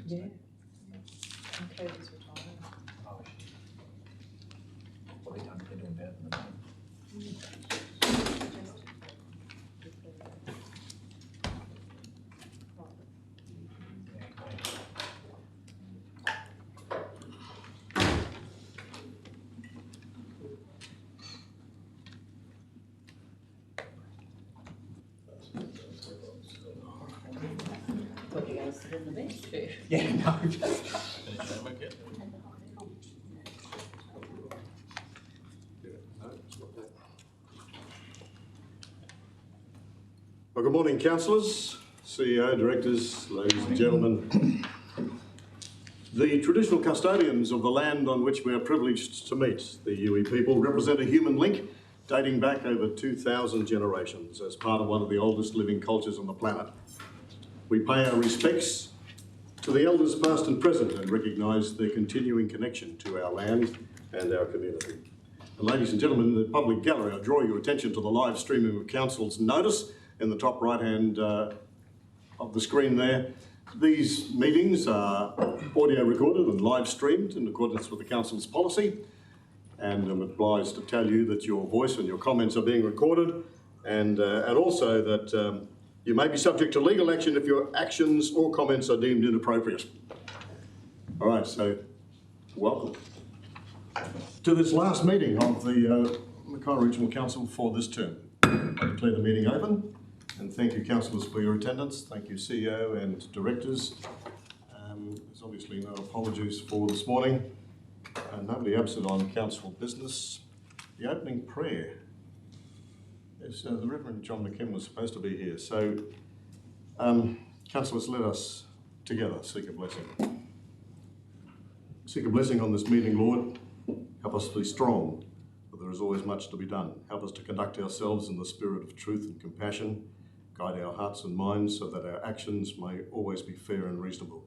Yeah. Okay, he's retiring. Oh, what they done? They're doing better than the Thought you were going to sit in the bench too. Yeah, no. Well, good morning, councillors, CEO, directors, ladies and gentlemen. The traditional custodians of the land on which we are privileged to meet, the Yuwi people, represent a human link dating back over 2,000 generations as part of one of the oldest living cultures on the planet. We pay our respects to the elders past and present and recognise their continuing connection to our land and our community. And ladies and gentlemen, in the public gallery, I draw your attention to the live streaming of Council's notice in the top right hand of the screen there. These meetings are audio recorded and live streamed in accordance with the Council's policy, and I'm obliged to tell you that your voice and your comments are being recorded, and also that you may be subject to legal action if your actions or comments are deemed inappropriate. All right, so welcome to this last meeting of the Mackay Regional Council for this term. I declare the meeting open, and thank you, councillors, for your attendance. Thank you, CEO and directors. There's obviously no apologies for this morning, and nobody absent on council business. The opening prayer is the Reverend John McKim was supposed to be here. So, councillors, let us together seek a blessing. Seek a blessing on this meeting, Lord. Help us to be strong, for there is always much to be done. Help us to conduct ourselves in the spirit of truth and compassion. Guide our hearts and minds so that our actions may always be fair and reasonable.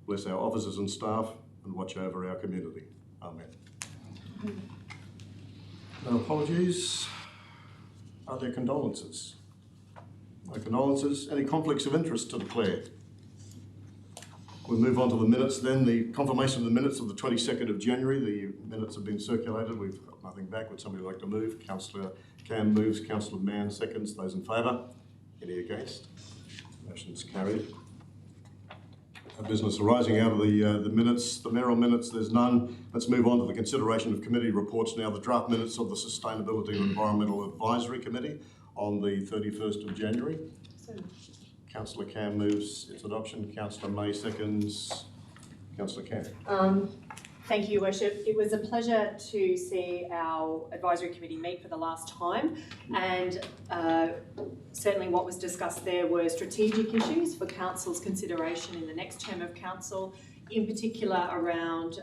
Bless our officers and staff and watch over our community. Amen. No apologies. Are there condolences? No condolences. Any conflicts of interest to declare? We'll move on to the minutes then. The confirmation of the minutes of the 22nd of January. The minutes have been circulated. We've got nothing back. Would somebody like to move? Councillor Cam moves. Councillor Mann seconds. Those in favour? Any against? Motion's carried. A business arising out of the minutes, the mayoral minutes, there's none. Let's move on to the consideration of committee reports now. The draft minutes of the Sustainability and Environmental Advisory Committee on the 31st of January. Councillor Cam moves its adoption. Councillor May seconds. Councillor Cam. Thank you, Worship. It was a pleasure to see our advisory committee meet for the last time, and certainly what was discussed there were strategic issues for council's consideration in the next term of council, in particular around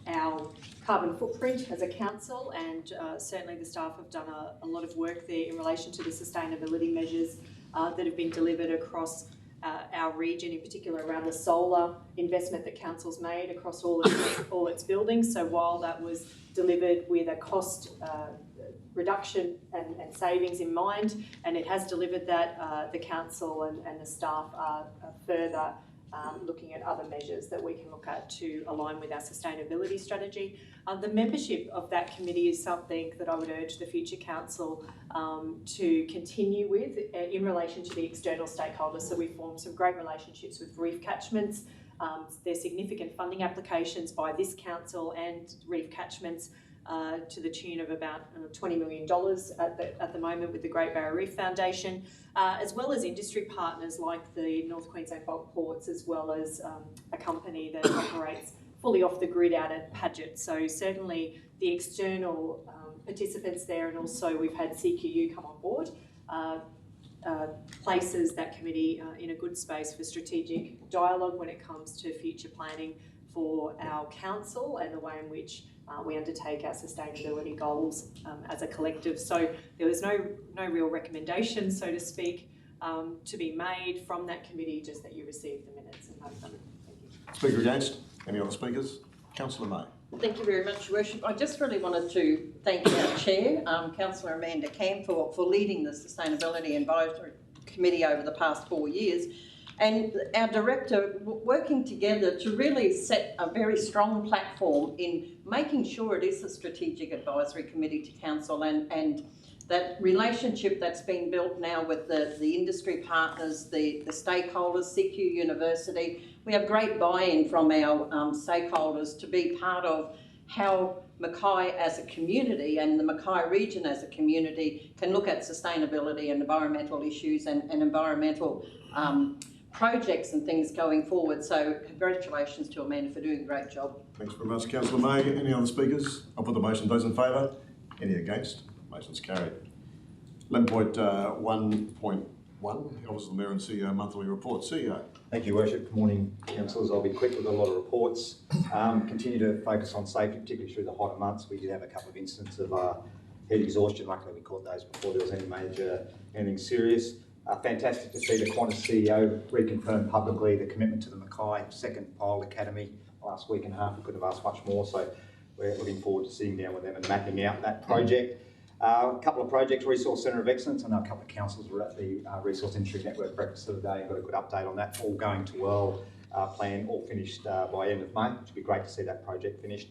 our carbon footprint as a council, and certainly the staff have done a lot of work there in relation to the sustainability measures that have been delivered across our region, in particular around the solar investment that council's made across all its buildings. So while that was delivered with a cost reduction and savings in mind, and it has delivered that, the council and the staff are further looking at other measures that we can look at to align with our sustainability strategy. The membership of that committee is something that I would urge the future council to continue with in relation to the external stakeholders. So we formed some great relationships with reef catchments. There's significant funding applications by this council and reef catchments to the tune of about $20 million at the moment with the Great Barrier Reef Foundation, as well as industry partners like the North Queensland Bulk Ports, as well as a company that operates fully off the grid out at Paget. So certainly the external participants there, and also we've had CQU come on board, places that committee in a good space for strategic dialogue when it comes to future planning for our council and the way in which we undertake our sustainability goals as a collective. So there was no real recommendation, so to speak, to be made from that committee, just that you received the minutes and note them. Thank you. Speaker against? Any other speakers? Councillor May. Thank you very much, Worship. I just really wanted to thank our Chair, Councillor Amanda Cam, for leading the Sustainability Advisory Committee over the past 4 years. and our director working together to really set a very strong platform in making sure it is a strategic advisory committee to council, and that relationship that's been built now with the industry partners, the stakeholders, CQ University. We have great buy-in from our stakeholders to be part of how Mackay as a community and the Mackay region as a community can look at sustainability and environmental issues and environmental projects and things going forward. So congratulations to Amanda for doing a great job. Thanks very much, Councillor May. Any other speakers? I'll put the motion. Those in favour? Any against? Motion's carried. 11.1.1, the Office of the Mayor and CEO Monthly Report. CEO. Thank you, Worship. Good morning, councillors. I'll be quick with a lot of reports. Continue to focus on safety, particularly through the hotter months. We did have a couple of incidents of heat exhaustion. Luckily, we caught those before there was anything serious. Fantastic to see the Qantas CEO reconfirm publicly the commitment to the Mackay Second Pilot Academy last week and a half. We couldn't have asked much more, so we're looking forward to sitting down with them and mapping out that project. A couple of projects, Resource Centre of Excellence. I know a couple of councils were at the Resource Industry Network breakfast of the day and got a good update on that. All going to well. Plan all finished by end of May, which would be great to see that project finished.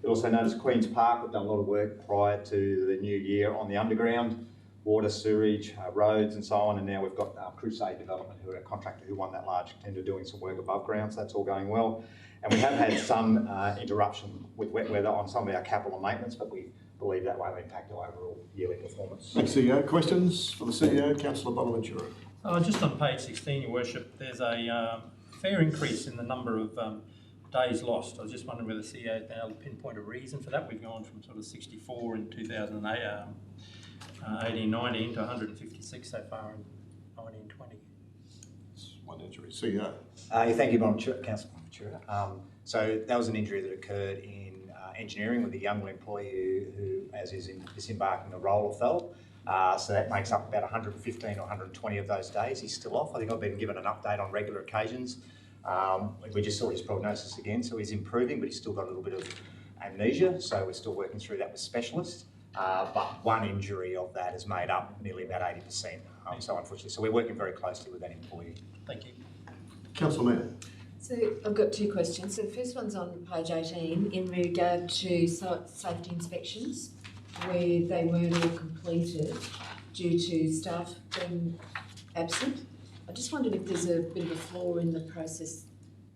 You'll also notice Queen's Park. We've done a lot of work prior to the new year on the underground, water, sewage, roads and so on, and now we've got Crusade Development, who are a contractor who won that large tender, doing some work above ground, so that's all going well. And we have had some interruption with wet weather on some of our capital maintenance, but we believe that won't impact our overall yearly performance. Thanks, CEO. Questions for the CEO? Councillor Bonaventura. Just on page 16, Your Worship, there's a fair increase in the number of days lost. I was just wondering whether the CEO has been able to pinpoint a reason for that. We've gone from sort of 64 in 2018-19 to 156 so far in 19-20. It's one injury. CEO. Thank you, Councillor Bonaventura. So that was an injury that occurred in engineering with a young employee who as is disembarking the role fell. So that makes up about 115 or 120 of those days. He's still off. I think I've been given an update on regular occasions. We just saw his prognosis again, so he's improving, but he's still got a little bit of amnesia, so we're still working through that with specialists. But one injury of that has made up nearly about 80%. So unfortunately, so we're working very closely with that employee. Thank you. Councillor Mann. So I've got two questions. So the first one's on page 18 in regard to safety inspections where they weren't all completed due to staff being absent. I just wondered if there's a bit of a flaw in the process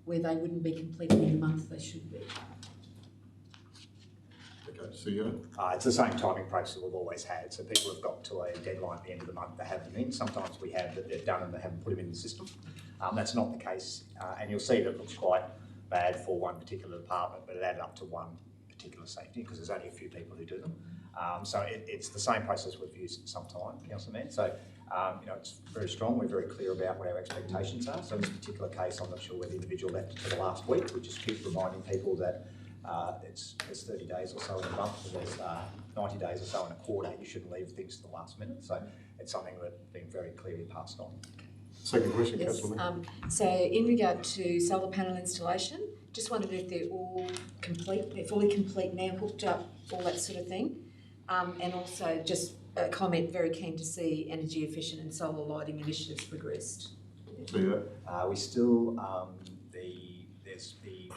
where they wouldn't be completed in the month they should be. Okay, CEO. It's the same timing process we've always had. So people have got to a deadline at the end of the month to have them in. Sometimes we have that they're done and they haven't put them in the system. That's not the case, and you'll see that it looks quite bad for one particular department, but it added up to one particular safety because there's only a few people who do them. So it's the same process we've used at some time, Councillor Mann. So it's very strong. We're very clear about what our expectations are. So in this particular case, I'm not sure where the individual left it to the last week. We just keep reminding people that it's 30 days or so in a month, and there's 90 days or so in a quarter. You shouldn't leave things to the last minute. So it's something that's been very clearly passed on. Second question, Yes. Councillor Mann. So in regard to solar panel installation, just wondered if they're all complete, they're fully complete now, hooked up, all that sort of thing. And also just a comment, very keen to see energy efficient and solar lighting initiatives progressed. CEO. We still, there's the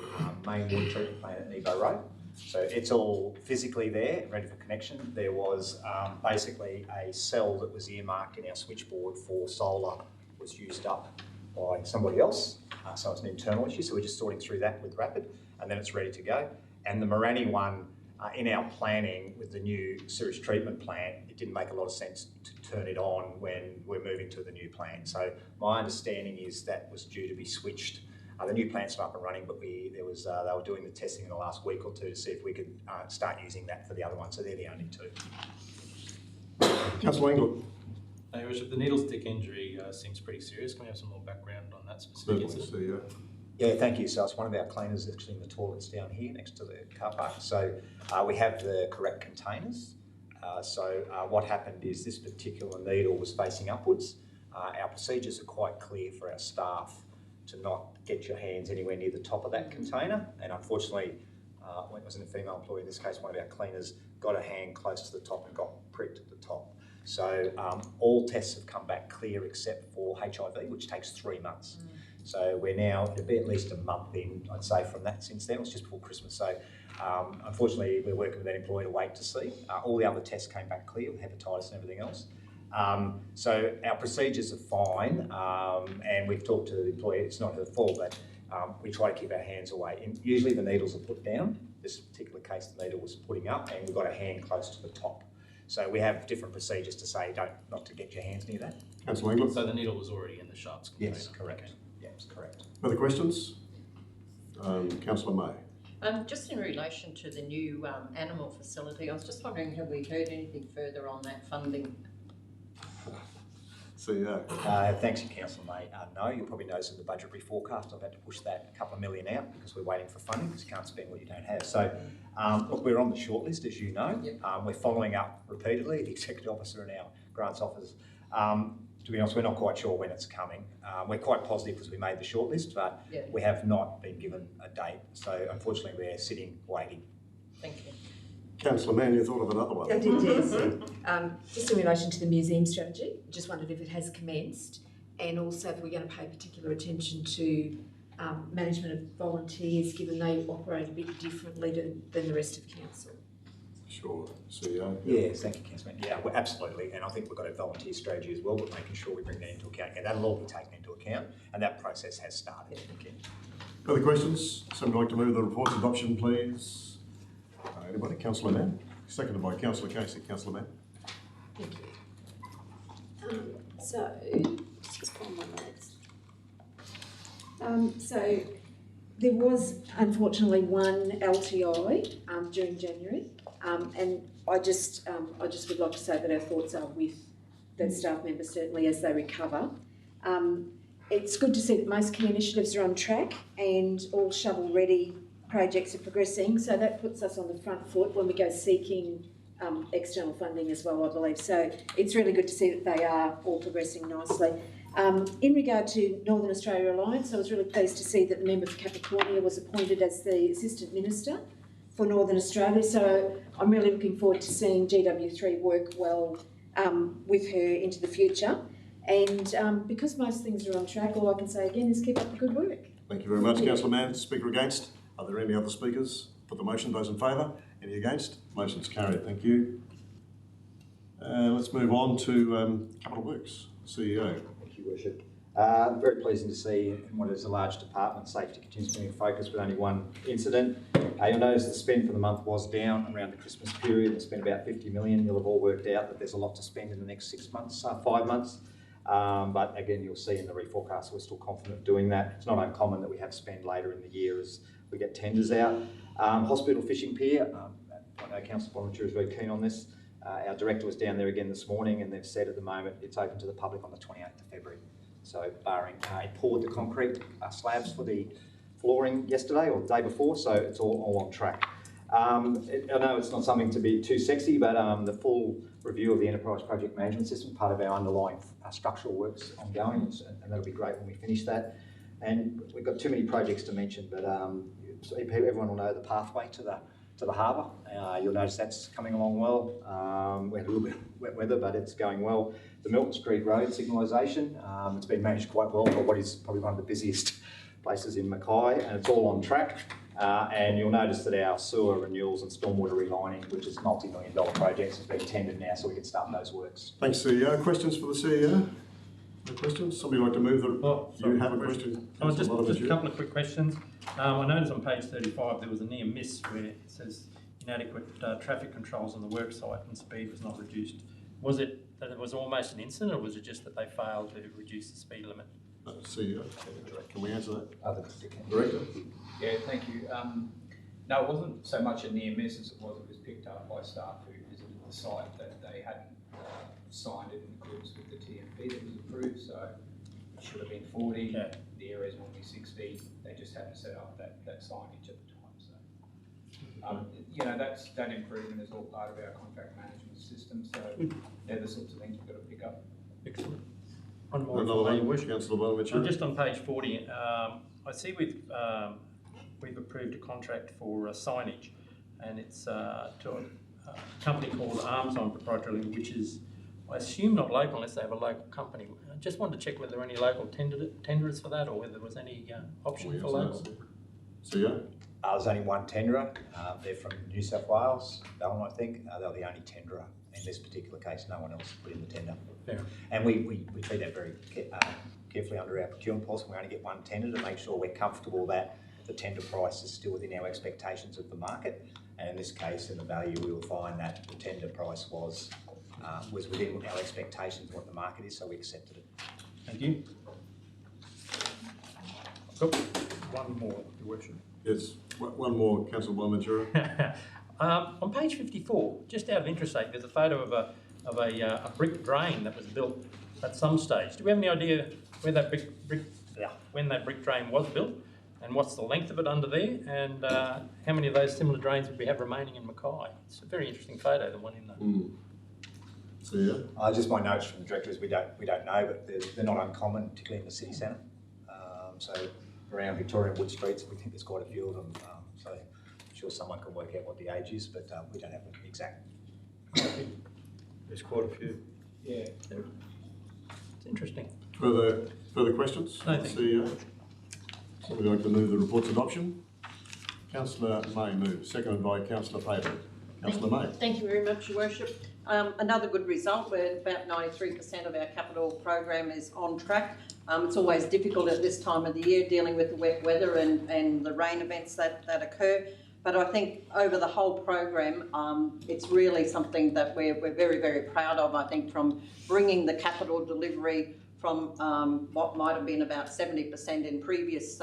main water treatment plant at Nebo Road. So it's all physically there, ready for connection. There was basically a cell that was earmarked in our switchboard for solar was used up by somebody else. So it's an internal issue. So we're just sorting through that with Rapid and then it's ready to go. And the Morani one, in our planning with the new sewage treatment plant, it didn't make a lot of sense to turn it on when we're moving to the new plant. So my understanding is that was due to be switched. The new plant's not up and running, but they were doing the testing in the last week or two to see if we could start using that for the other one. So they're the only two. Councillor England. Your Worship, the needle stick injury seems pretty serious. Can we have some more background on that specific incident? CEO. Yeah, thank you. So it's one of our cleaners actually in the toilets down here next to the car park. So we have the correct containers. What happened is this particular needle was facing upwards. Our procedures are quite clear for our staff to not get your hands anywhere near the top of that container. And unfortunately, when it wasn't a female employee, in this case, one of our cleaners got a hand close to the top and got pricked at the top. So all tests have come back clear except for HIV, which takes 3 months. So we're now at least a month in, I'd say, from that since then. It was just before Christmas. So unfortunately, we're working with that employer to wait to see. All the other tests came back clear, hepatitis and everything else. So our procedures are fine, and we've talked to the employer. It's not her fault, but we try to keep our hands away. And usually the needles are put down. This particular case, the needle was putting up, and we've got a hand close to the top. So we have different procedures to say not to get your hands near that. Councillor England. So the needle was already in the sharps container? Yes, correct. Okay. Yes, correct. Further questions? Councillor May. Just in relation to the new animal facility, I was just wondering, have we heard anything further on that funding? CEO. Thanks, Councillor May. No, you'll probably notice in the budgetary forecast I've had to push that a couple of million out because we're waiting for funding because you can't spend what you don't have. So, look, we're on the shortlist, as you know. Yep. We're following up repeatedly, the executive officer and our grants officers. To be honest, we're not quite sure when it's coming. We're quite positive because we made the shortlist, but we have not been given a date. So, unfortunately, we're sitting waiting. Thank you. Councillor Mann, you thought of another one. I did, yes. Just in relation to the museum strategy, just wondered if it has commenced, and also if we're going to pay particular attention to management of volunteers, given they operate a bit differently than the rest of council. Sure, CEO. Yes, thank you, Councillor Mann. Yeah, absolutely, and I think we've got a volunteer strategy as well, but making sure we bring that into account. And that'll all be taken into account, and that process has started. Okay. Further questions? Somebody like to move the report's adoption, please? Anybody? Councillor Mann. Seconded by Councillor Casey. Councillor Mann. Thank you. Just find my notes. So there was unfortunately one LTI during January, and I just would like to say that our thoughts are with that staff member, certainly as they recover. It's good to see that most key initiatives are on track and all shovel-ready projects are progressing, so that puts us on the front foot when we go seeking external funding as well, I believe. So it's really good to see that they are all progressing nicely. In regard to Northern Australia Alliance, I was really pleased to see that the member for Capricornia was appointed as the Assistant Minister for Northern Australia, so I'm really looking forward to seeing GW3 work well with her into the future. And because most things are on track, all I can say again is keep up the good work. Thank you very much, Councillor Mann. Speaker against? Are there any other speakers for the motion? Those in favour? Any against? Motion's carried. Thank you. Let's move on to Capital Works. CEO. Thank you, Worship. Very pleasing to see in what is a large department, safety continues to be in focus with only one incident. You'll notice the spend for the month was down around the Christmas period. It's spent about 50 million. You'll have all worked out that there's a lot to spend in the next 6 months, 5 months. But again, you'll see in the reforecast, we're still confident of doing that. It's not uncommon that we have spend later in the year as we get tenders out. Hospital fishing pier, I know Council Volunteer is very keen on this. Our director was down there again this morning and they've said at the moment it's open to the public on the 28th of February. So barring, poured the concrete slabs for the flooring yesterday or the day before, so it's all on track. I know it's not something to be too sexy, but the full review of the enterprise project management system, part of our underlying structural works ongoing, and that'll be great when we finish that. And we've got too many projects to mention, but everyone will know the pathway to the harbour. You'll notice that's coming along well. We had a little bit of wet weather, but it's going well. The Milton Street Road signalisation, it's been managed quite well for what is probably one of the busiest places in Mackay, and it's all on track. And you'll notice that our sewer renewals and stormwater relining, which is multi-million-dollar projects, has been tendered now, so we can start those works. Thanks, CEO. Questions for the CEO? No questions? Somebody like to move the... You have a question? Just a couple of quick questions. I noticed on page 35 there was a near miss where it says inadequate traffic controls on the work site and speed was not reduced. Was it that it was almost an incident, or was it just that they failed to reduce the speed limit? CEO, can we answer that? Director? Yeah, thank you. No, it wasn't so much a near miss as it was picked up by staff who visited the site that they hadn't signed it in accordance with the TMP that was approved, so it should have been 40. Okay. The area is normally 60. They just hadn't set up that signage at the time. So, you know, that improvement is all part of our contract management system. So they're the sorts of things we've got to pick up. Excellent. One more. Just on page 40, I see we've approved a contract for signage, and it's to a company called Arms On Proprietary, which is I assume not local unless they have a local company. I just wanted to check whether there were any local tenderers for that or whether there was any option for local. CEO? There's only one tenderer. They're from New South Wales, Ballon, I think. They're the only tenderer. In this particular case, no one else put in the tender. Fair. And we treat that very carefully under our procurement policy. We only get one tender to make sure we're comfortable that the tender price is still within our expectations of the market. And in this case, in the value, we will find that the tender price was within our expectations of what the market is, so we accepted it. Thank you. Oh, one more, Your Worship. Yes, one more, Councillor Bonaventura. On page 54, just out of interest sake, there's a photo of a brick drain that was built at some stage. Do we have any idea where that when that brick drain was built, and what's the length of it under there, and how many of those similar drains would we have remaining in Mackay? It's a very interesting photo, the one in the. So yeah. Just my notes from the director is we don't know, but they're not uncommon, particularly in the city centre. So around Victoria and Wood Streets, we think there's quite a few of them. So I'm sure someone can work out what the age is, but we don't have an exact. There's quite a few. Yeah, it's interesting. Further questions? No, thank CEO? So we'd like to move the report's adoption. Councillor May moves, seconded by Councillor Favour. Councillor May. Thank you very much, Your Worship. Another good result where about 93% of our capital program is on track. It's always difficult at this time of the year dealing with the wet weather and the rain events that occur. But I think over the whole program, it's really something that we're very, very proud of, I think, from bringing the capital delivery from what might have been about 70% in previous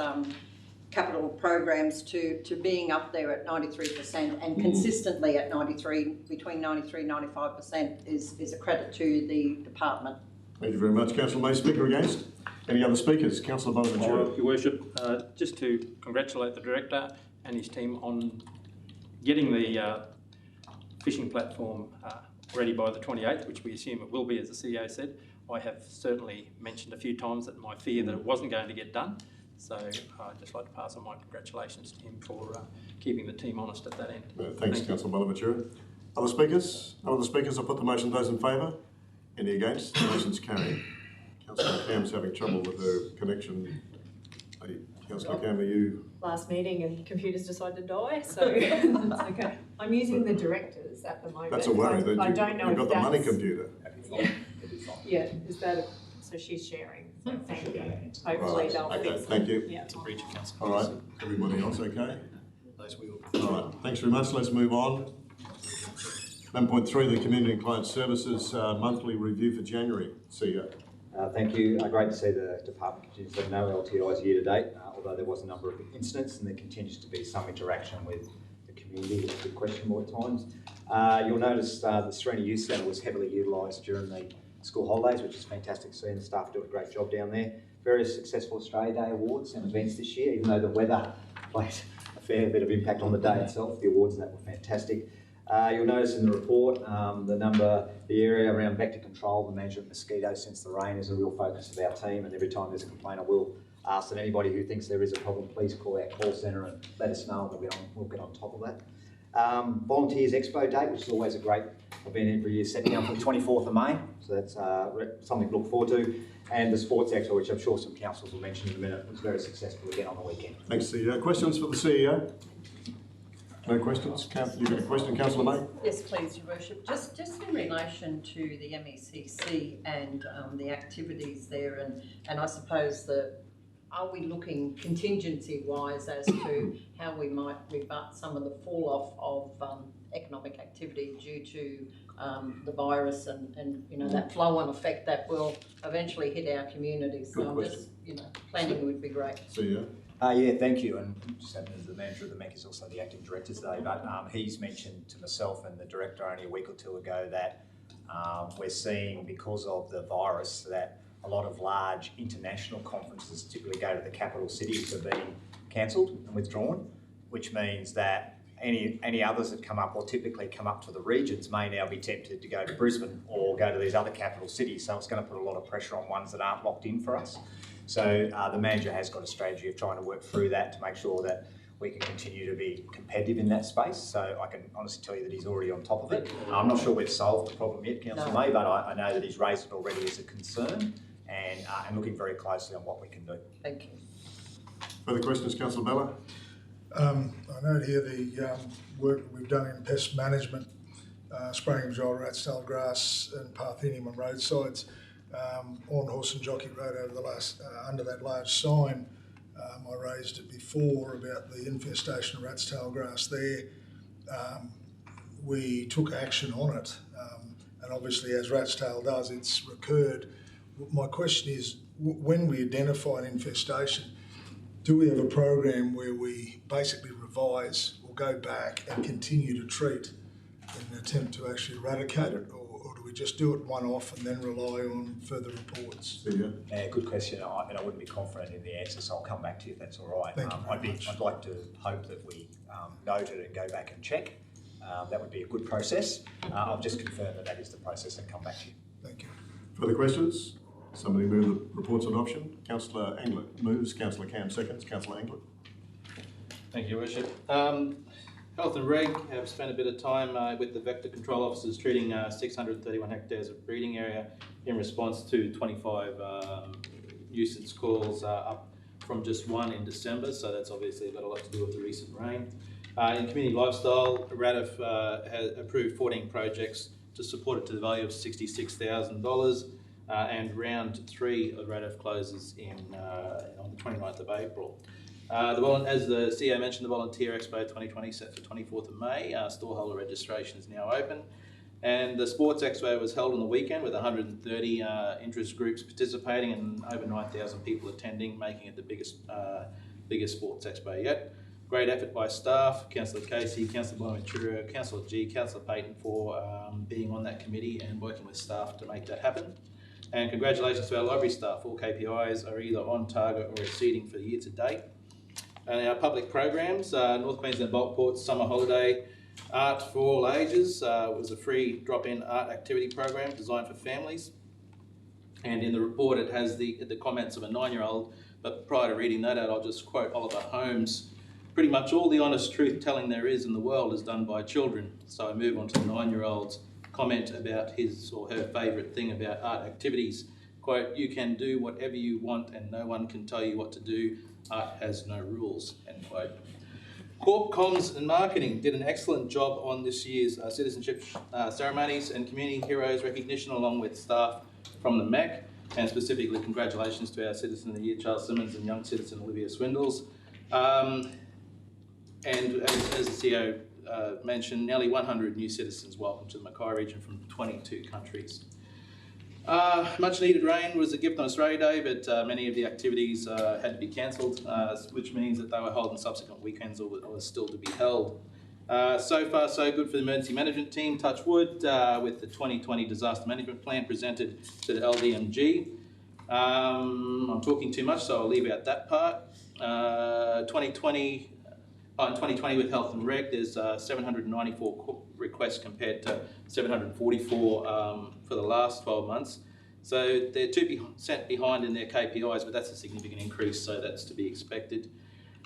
capital programs to being up there at 93% and consistently at 93, between 93 and 95% is a credit to the department. Thank you very much. Councillor May, speaker against. Any other speakers? Councillor Bonaventura. Your Worship, just to congratulate the Director and his team on getting the fishing platform ready by the 28th, which we assume it will be, as the CEO said. I have certainly mentioned a few times that my fear that it wasn't going to get done. So I'd just like to pass on my congratulations to him for keeping the team honest at that end. Thanks, Councillor Bonaventura. Other speakers? No other speakers? I'll put the motion. Those in favour? Any against? The motion's carried. Councillor Cam's having trouble with her connection. Councillor Cam, are you? Last meeting and computers decided to die, so it's okay. I'm using the directors at the moment. That's a worry. I don't know You've got if the money that's... computer. Yeah, is that... So she's sharing, so thank you. Hopefully they'll fix it. Thank you. Yeah. It's a breach of council All right, policy. everybody else okay? Those we will. All right, thanks very much. Let's move on. 11.3, the Community and Client Services Monthly Review for January. CEO. Thank you. Great to see the department continues to have no LTIs year to date, although there was a number of incidents and there continues to be some interaction with the community, which is a question more at times. You'll notice the Serena Youth Centre was heavily utilised during the school holidays, which is fantastic to see, and the staff doing a great job down there. Various successful Australia Day awards and events this year, even though the weather played a fair bit of impact on the day itself. The awards and that were fantastic. You'll notice in the report the area around vector control, the management of mosquitoes since the rain is a real focus of our team, and every time there's a complaint I will ask that anybody who thinks there is a problem, please call our call centre and let us know, and we'll get on top of that. Volunteers Expo date, which is always a great event every year, set down for the 24th of May, so that's something to look forward to. And the Sports Expo, which I'm sure some councils will mention in a minute, was very successful again on the weekend. Thanks, CEO. Questions for the CEO? No questions? You've got a question, Councillor May? Yes, please, Your Worship. Just in relation to the MECC and the activities there, and I suppose are we looking contingency-wise as to how we might rebut some of the fall-off of economic activity due to the virus and you know that flow-on effect that will eventually hit our communities? So I'm just, planning would be great. CEO. Yeah, thank you. And just as the manager of the MEC is also the acting director today, but he's mentioned to myself and the director only a week or two ago that we're seeing, because of the virus, that a lot of large international conferences typically go to the capital cities are being cancelled and withdrawn, which means that any others that come up or typically come up to the regions may now be tempted to go to Brisbane or go to these other capital cities. So it's going to put a lot of pressure on ones that aren't locked in for us. So the manager has got a strategy of trying to work through that to make sure that we can continue to be competitive in that space. So I can honestly tell you that he's already on top of it. I'm not sure we've solved the problem yet, Councillor May, but I know that he's raised it already as a concern and looking very closely on what we can do. Thank you. Further questions, Councillor Bella? I note here the work that we've done in pest management, spraying of dry rat tail grass and Parthenium on roadsides. On Horse and Jockey Road over the last, under that large sign, I raised it before about the infestation of rat's tail grass there. We took action on it, and obviously as rat's tail does, it's recurred. My question is, when we identify an infestation, do we have a program where we basically revise or go back and continue to treat in an attempt to actually eradicate it, or do we just do it one-off and then rely on further reports? Yeah, good question, and I wouldn't be confident in the answer, so I'll come back to you if that's all right. Thank you very much. I'd like to hope that we note it and go back and check. That would be a good process. I'll just confirm that is the process and come back to you. Thank you. Further questions? Somebody move the report's adoption. Councillor Angler moves, Councillor Cam seconds. Councillor Angler. Thank you, Your Worship. Health and Reg have spent a bit of time with the vector control officers treating 631 hectares of breeding area in response to 25 nuisance calls up from just one in December, so that's obviously got a lot to do with the recent rain. In community lifestyle, RADF has approved 14 projects to support it to the value of $66,000, and round 3 of RADF closes on the 29th of April. As the CEO mentioned, the Volunteer Expo 2020 set for 24th of May. Storeholder registration is now open. And the Sports Expo was held on the weekend with 130 interest groups participating and over 9,000 people attending, making it the biggest sports expo yet. Great effort by staff, Councillor Casey, Councillor Bonaventura, Councillor G, Councillor Payton for being on that committee and working with staff to make that happen. And congratulations to our library staff. All KPIs are either on target or exceeding for the year to date. And our public programs, North Queensland Bulk Port's Summer Holiday Art for All Ages was a free drop-in art activity program designed for families. And in the report it has the comments of a 9-year-old, but prior to reading that out, I'll just quote Oliver Holmes. Pretty much all the honest truth telling there is in the world is done by children. So I move on to the 9-year-old's comment about his or her favourite thing about art activities. Quote, "You can do whatever you want and no one can tell you what to do. Art has no rules," end quote. Corp Comms and Marketing did an excellent job on this year's citizenship ceremonies and community heroes recognition along with staff from the MEC, and specifically congratulations to our Citizen of the Year Charles Simmons and Young Citizen Olivia Swindles. And as the CEO mentioned, nearly 100 new citizens welcome to the Mackay region from 22 countries. Much needed rain was a gift on Australia Day, but many of the activities had to be cancelled, which means that they were held on subsequent weekends or were still to be held. So far so good for the emergency management team, touch wood, with the 2020 disaster management plan presented to the LDMG. I'm talking too much, so I'll leave out that part. 2020 with Health and Reg, there's 794 requests compared to 744 for the last 12 months. So they're 2% behind in their KPIs, but that's a significant increase, so that's to be expected.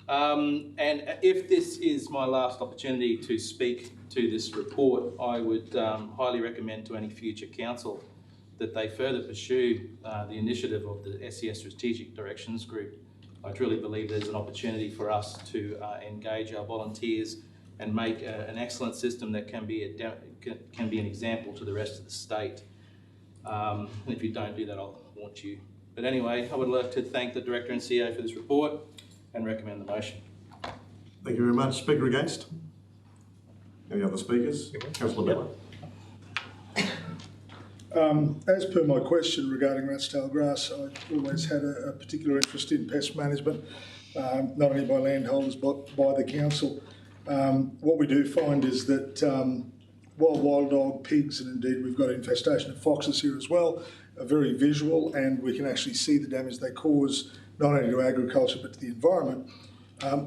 And if this is my last opportunity to speak to this report, I would highly recommend to any future council that they further pursue the initiative of the SES Strategic Directions Group. I truly believe there's an opportunity for us to engage our volunteers and make an excellent system that can be an example to the rest of the state. And if you don't do that, I'll haunt you. But anyway, I would like to thank the Director and CEO for this report and recommend the motion. Thank you very much. Speaker against? Any other speakers? Councillor Bella. As per my question regarding rat's tail grass, I've always had a particular interest in pest management, not only by landholders but by the council. What we do find is that while wild dog, pigs, and indeed we've got infestation of foxes here as well, are very visual, and we can actually see the damage they cause not only to agriculture but to the environment,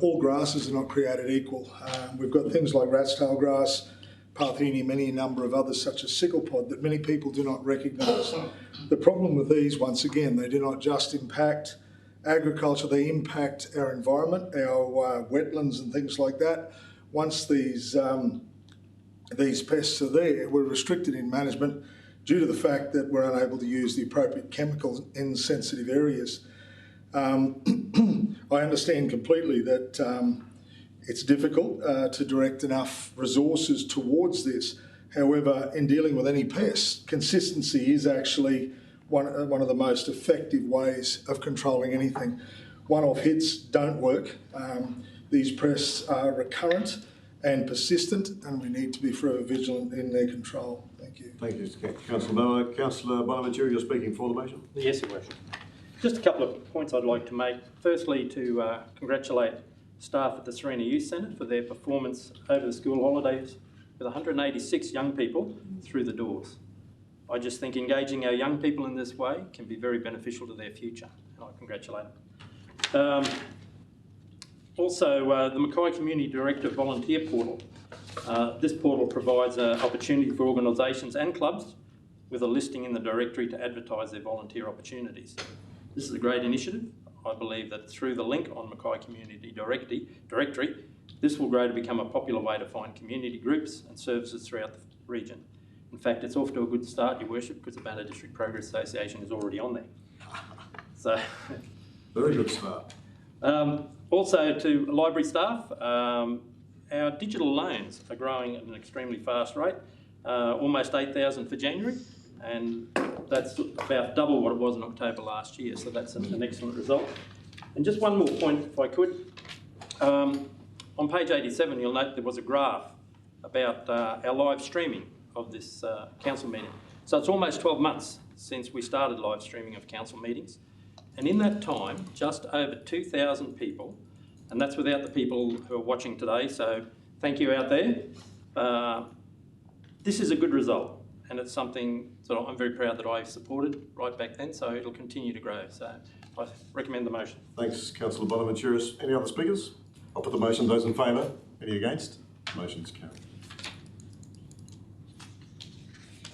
all grasses are not created equal. We've got things like rat's tail grass, Parthenium, any number of others such as sicklepod that many people do not recognise. The problem with these, once again, they do not just impact agriculture, they impact our environment, our wetlands and things like that. Once these pests are there, we're restricted in management due to the fact that we're unable to use the appropriate chemicals in sensitive areas. I understand completely that it's difficult to direct enough resources towards this. However, in dealing with any pest, consistency is actually one of the most effective ways of controlling anything. One-off hits don't work. These pests are recurrent and persistent, and we need to be forever vigilant in their control. Thank you. Thank you, Councillor. Councillor Bonaventura, you're speaking for the motion. Yes, Your Worship. Just a couple of points I'd like to make. Firstly, to congratulate staff at the Serena Youth Centre for their performance over the school holidays with 186 young people through the doors. I just think engaging our young people in this way can be very beneficial to their future, and I congratulate them. Also, the Mackay Community Director Volunteer Portal. This portal provides an opportunity for organisations and clubs with a listing in the directory to advertise their volunteer opportunities. This is a great initiative. I believe that through the link on Mackay Community Directory, this will grow to become a popular way to find community groups and services throughout the region. In fact, it's off to a good start, Your Worship, because the Banner District Progress Association is already on there. So, very good start. Also to library staff, our digital loans are growing at an extremely fast rate, almost 8,000 for January, and that's about double what it was in October last year, so that's an excellent result. And just one more point, if I could. On page 87, you'll note there was a graph about our live streaming of this council meeting. So it's almost 12 months since we started live streaming of council meetings. And in that time, just over 2,000 people, and that's without the people who are watching today, so thank you out there. This is a good result, and it's something that I'm very proud that I supported right back then, so it'll continue to grow. So I recommend the motion. Thanks, Councillor Bonaventura. Any other speakers? I'll put the motion. Those in favour? Any against? Motion's carried.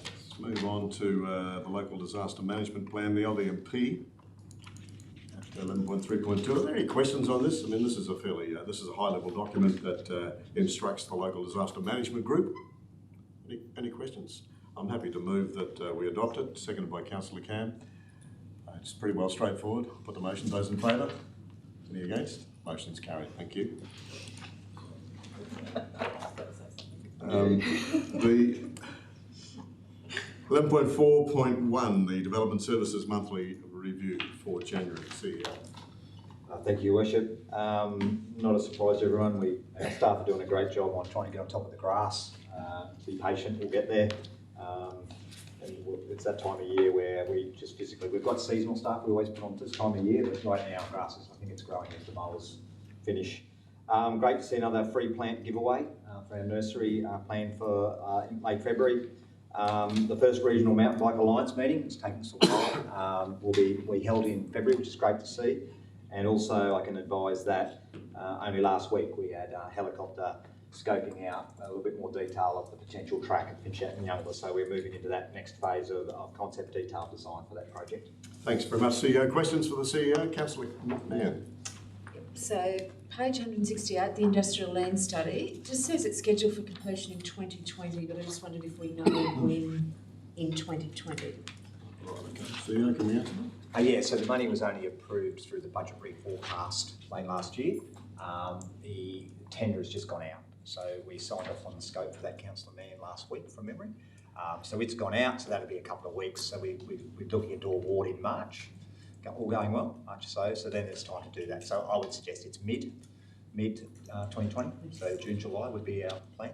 Let's move on to the Local Disaster Management Plan, the LDMP. 11.3.2. Are there any questions on this? I mean, this is a high-level document that instructs the Local Disaster Management Group. Any questions? I'm happy to move that we adopt it. Seconded by Councillor Cam. It's pretty well straightforward. I'll put the motion. Those in favour? Any against? Motion's carried. Thank you. The 11.4.1, the Development Services Monthly Review for January. CEO. Thank you, Your Worship. Not a surprise to everyone. Our staff are doing a great job on trying to get on top of the grass. Be patient, we'll get there. And it's that time of year where we've got seasonal staff we always put on this time of year, but right now grasses, I think it's growing as the mowers finish. Great to see another free plant giveaway for our nursery planned for in late February. The first Regional Mountain Bike Alliance meeting, it's taken some time, will be held in February, which is great to see. And also I can advise that only last week we had a helicopter scoping out a little bit more detail of the potential track at Finchat and Youngler, so we're moving into that next phase of concept detail design for that project. Thanks very much, CEO. Questions for the CEO? Councillor McMahon. So page 168, the industrial land study, just says it's scheduled for completion in 2020, but I just wondered if we know when in 2020. Right, okay. CEO, can we answer that? Yeah, so the money was only approved through the budget reforecast late last year. The tender has just gone out. So we signed off on the scope for that, Councillor Mann, last week from memory. So it's gone out, so that'll be a couple of weeks. So we're looking into award in March. All going well, March so then it's time to do that. So I would suggest it's mid 2020. So June, July would be our plan.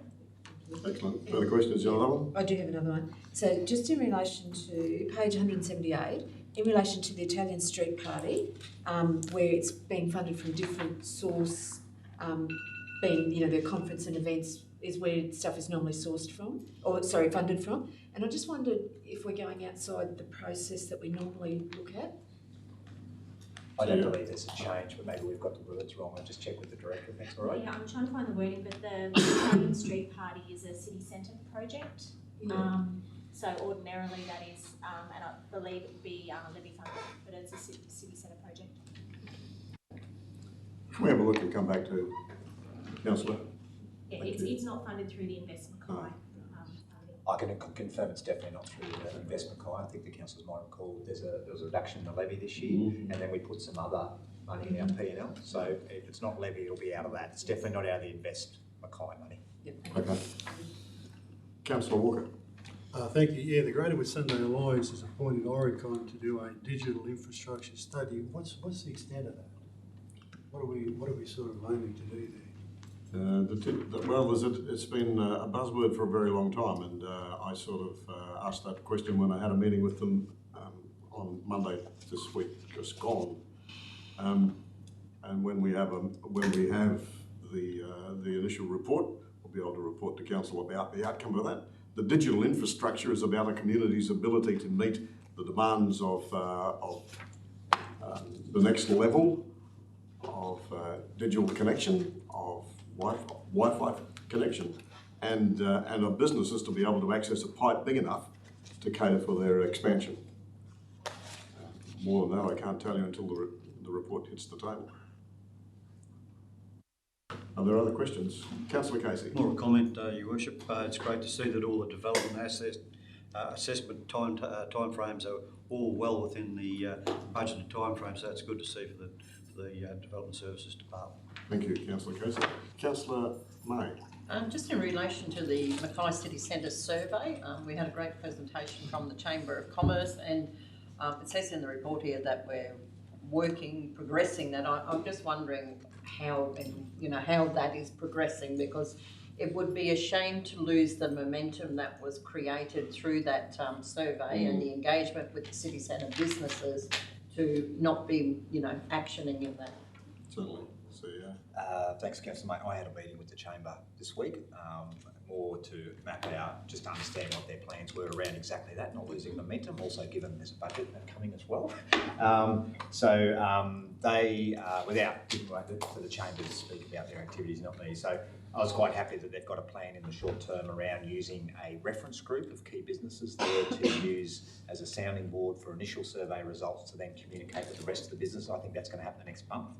Excellent. Further questions, you have another one? I do have another one. So just in relation to page 178, in relation to the Italian Street Party, where it's being funded from different source, being, the conference and events is where stuff is normally sourced from, funded from. And I just wondered if we're going outside the process that we normally look at. I don't believe there's a change, but maybe we've got the words wrong. I'll just check with the director if that's all right. Yeah, I'm trying to find the wording, but the Italian Street Party is a city centre project. Yeah. So ordinarily that is, and I believe it would be levy funded, but it's a city centre project. Can we have a look and come back to Councillor? Yeah, Thank it's, you. it's not funded through the investment Mackay funding. I can confirm it's definitely not through the investment Mackay. I think the councillors might recall there was a reduction in the levy this year, and then we put some other money in our P&L. So if it's not levy, it'll be out of that. It's definitely not out of the invest Mackay money. Okay. Councillor Walker. Thank you. Yeah, the Greater Whitsunday Alliance has appointed Oricon to do a digital infrastructure study. What's the extent of that? What are we sort of aiming to do there? It's been a buzzword for a very long time, and I sort of asked that question when I had a meeting with them on Monday this week, just gone. And when we have the initial report, we'll be able to report to council about the outcome of that. The digital infrastructure is about a community's ability to meet the demands of the next level of digital connection, of Wi-Fi connection, and of businesses to be able to access a pipe big enough to cater for their expansion. More than that, I can't tell you until the report hits the table. Are there other questions? Councillor Casey. More a comment, Your Worship. It's great to see that all the development assessment timeframes are all well within the budgeted timeframe, so it's good to see for the Development Services Department. Thank you, Councillor Casey. Councillor May. Just in relation to the Mackay City Centre survey, we had a great presentation from the Chamber of Commerce, and it says in the report here that we're progressing that. I'm just wondering how that is progressing, because it would be a shame to lose the momentum that was created through that survey and the engagement with the city centre businesses to not be, actioning in that. Certainly. So, Thanks, Councillor May. I had a meeting with the Chamber this week, more to map out, just to understand what their plans were around exactly that, not losing momentum, also given there's a budget coming as well. They, without giving away to the Chamber to speak about their activities, not me, so I was quite happy that they've got a plan in the short term around using a reference group of key businesses there to use as a sounding board for initial survey results to then communicate with the rest of the business. I think that's going to happen next month.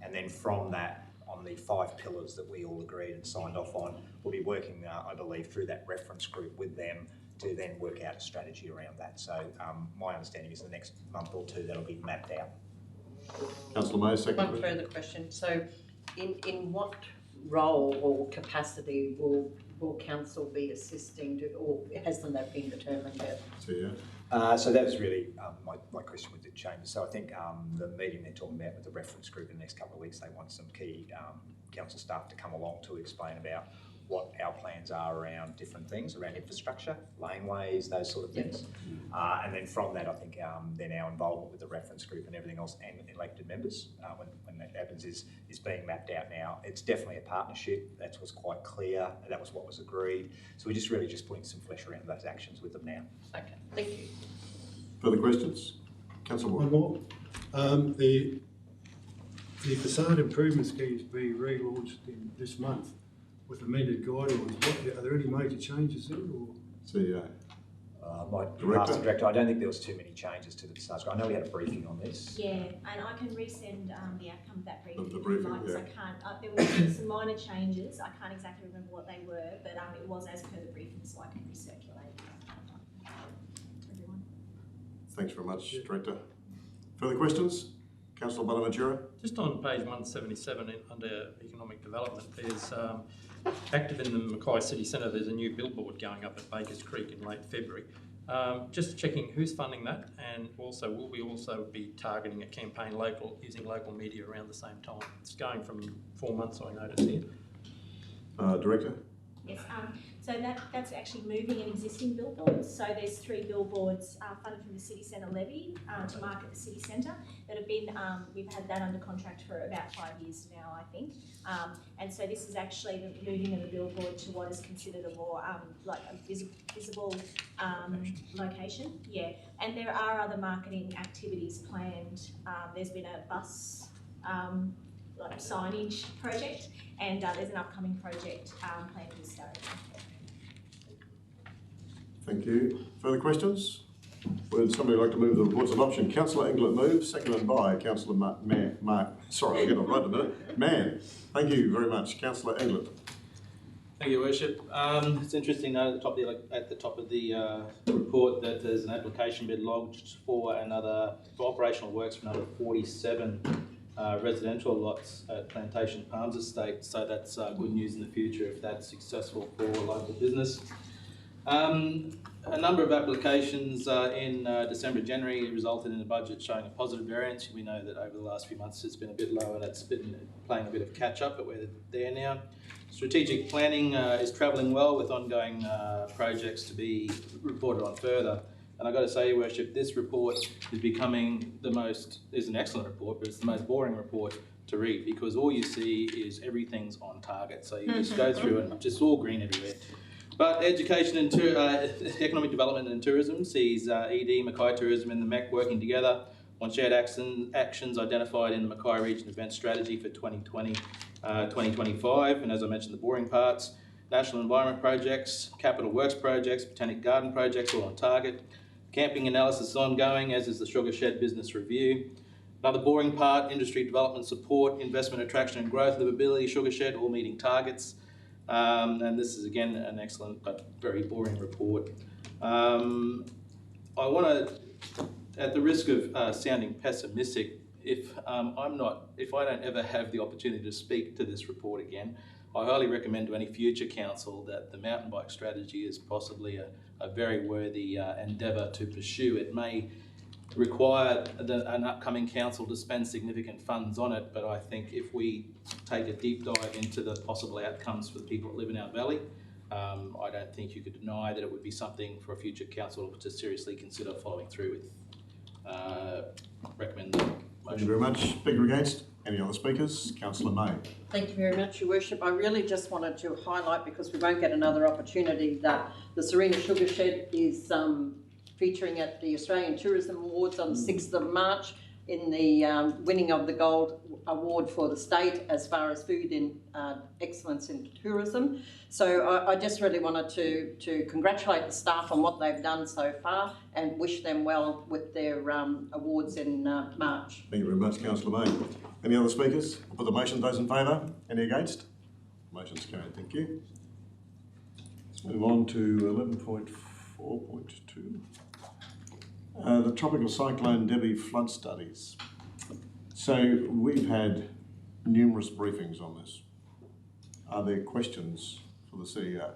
And then from that, on the 5 pillars that we all agreed and signed off on, we'll be working, I believe, through that reference group with them to then work out a strategy around that. So my understanding is the next month or two that'll be mapped out. Councillor May, second. One further question. So in what role or capacity will council be assisting, or hasn't that been determined yet? So that was really my question with the Chamber. So I think the meeting they're talking about with the reference group in the next couple of weeks, they want some key council staff to come along to explain about what our plans are around different things, around infrastructure, laneways, those sort of things. And then from that, I think then our involvement with the reference group and everything else and elected members, when that happens, is being mapped out now. It's definitely a partnership. That was quite clear. That was what was agreed. So we're just really putting some flesh around those actions with them now. Okay, thank you. Further questions? Councillor Moore. One more. The facade improvement scheme is being relaunched in this month with amended guidelines. Are there any major changes there? Or? CEO. My Director, I don't think there was too many changes to the facade. I know we had a briefing on this. Yeah, and I can resend the outcome of that briefing. The briefing, if you like, yeah. I can't, there were some minor changes. I can't exactly remember what they were, but it was as per the briefing, so I can recirculate everyone. Thanks very much, Director. Further questions? Councillor Bonaventura. Just on page 177 under economic development, there's active in the Mackay City Centre, there's a new billboard going up at Bakers Creek in late February. Just checking who's funding that, and also will we also be targeting a campaign using local media around the same time? It's going from 4 months, I noticed here. Director. Yes, so that's actually moving an existing billboard. So there's 3 billboards funded from the city centre levy to market the city centre that have been, we've had that under contract for about 5 years now, I think. And so this is actually the moving of the billboard to what is considered a more like a visible location. Yeah, and there are other marketing activities planned. There's been a bus like signage project, and there's an upcoming project planned this Saturday. Thank you. Further questions? Would somebody like to move the report's adoption? Councillor Englert moves, seconded by Councillor sorry, I'll get it right in a minute. Mann. Thank you very much. Councillor Englert. Thank you, Your Worship. It's interesting note at the top of the report that there's an application bid lodged for operational works for another 47 residential lots at Plantation Palms Estate. So that's good news in the future if that's successful for local business. A number of applications in December, January resulted in a budget showing a positive variance. We know that over the last few months it's been a bit low and it's been playing a bit of catch up, but we're there now. Strategic planning is travelling well with ongoing projects to be reported on further. And I've got to say, Your Worship, this report is becoming is an excellent report, but it's the most boring report to read because all you see is everything's on target. So you just go through and just all green everywhere. But education and economic development and tourism sees ED, Mackay Tourism and the MEC working together on shared actions identified in the Mackay Region Event Strategy for 2020-2025. And as I mentioned, the boring parts, national environment projects, capital works projects, botanic garden projects all on target. Camping analysis is ongoing, as is the Sugar Shed business review. Another boring part, industry development support, investment attraction and growth, livability, Sugar Shed, all meeting targets. And this is again an excellent but very boring report. I want to, at the risk of sounding pessimistic, if I don't ever have the opportunity to speak to this report again, I highly recommend to any future council that the mountain bike strategy is possibly a very worthy endeavour to pursue. It may require an upcoming council to spend significant funds on it, but I think if we take a deep dive into the possible outcomes for the people that live in our valley, I don't think you could deny that it would be something for a future council to seriously consider following through with. Recommend the motion. Thank you very much. Speaker against? Any other speakers? Councillor May. Thank you very much, Your Worship. I really just wanted to highlight, because we won't get another opportunity, that the Serena Sugar Shed is featuring at the Australian Tourism Awards on the 6th of March in the winning of the Gold Award for the state as far as food in excellence in tourism. So I just really wanted to congratulate the staff on what they've done so far and wish them well with their awards in March. Thank you very much, Councillor May. Any other speakers? I'll put the motion. Those in favour? Any against? Motion's carried. Thank you. Let's move on to 11.4.2. The Tropical Cyclone Debbie flood studies. So we've had numerous briefings on this. Are there questions for the CEO?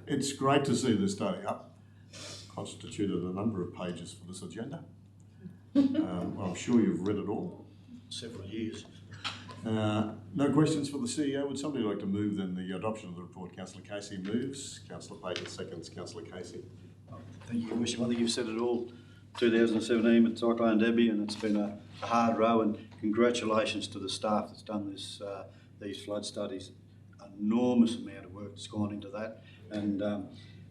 It's great to see this study up. Constituted a number of pages for this agenda. I'm sure you've read it all. Several years. No questions for the CEO. Would somebody like to move then the adoption of the report? Councillor Casey moves. Councillor Payton seconds. Councillor Casey. Thank you, Your Worship. I think you've said it all. 2017 with Cyclone Debbie, and it's been a hard row, and congratulations to the staff that's done this these flood studies. Enormous amount of work that's gone into that, and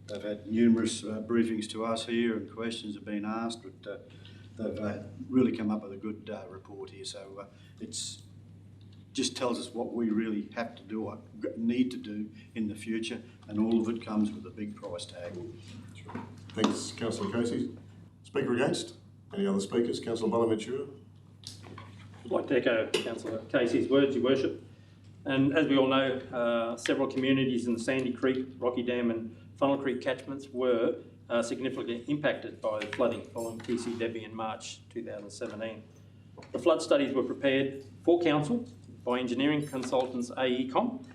they've had numerous briefings to us here and questions have been asked, but they've really come up with a good report here. So it's just tells us what we really have to do, what need to do in the future, and all of it comes with a big price tag. Thanks, Councillor Casey. Speaker against? Any other speakers? Councillor Bonaventura. I'd like to echo Councillor Casey's words, Your Worship. And as we all know, several communities in the Sandy Creek, Rocky Dam and Funnel Creek catchments were significantly impacted by the flooding following TC Debbie in March 2017. The flood studies were prepared for Council by engineering consultants AECOM,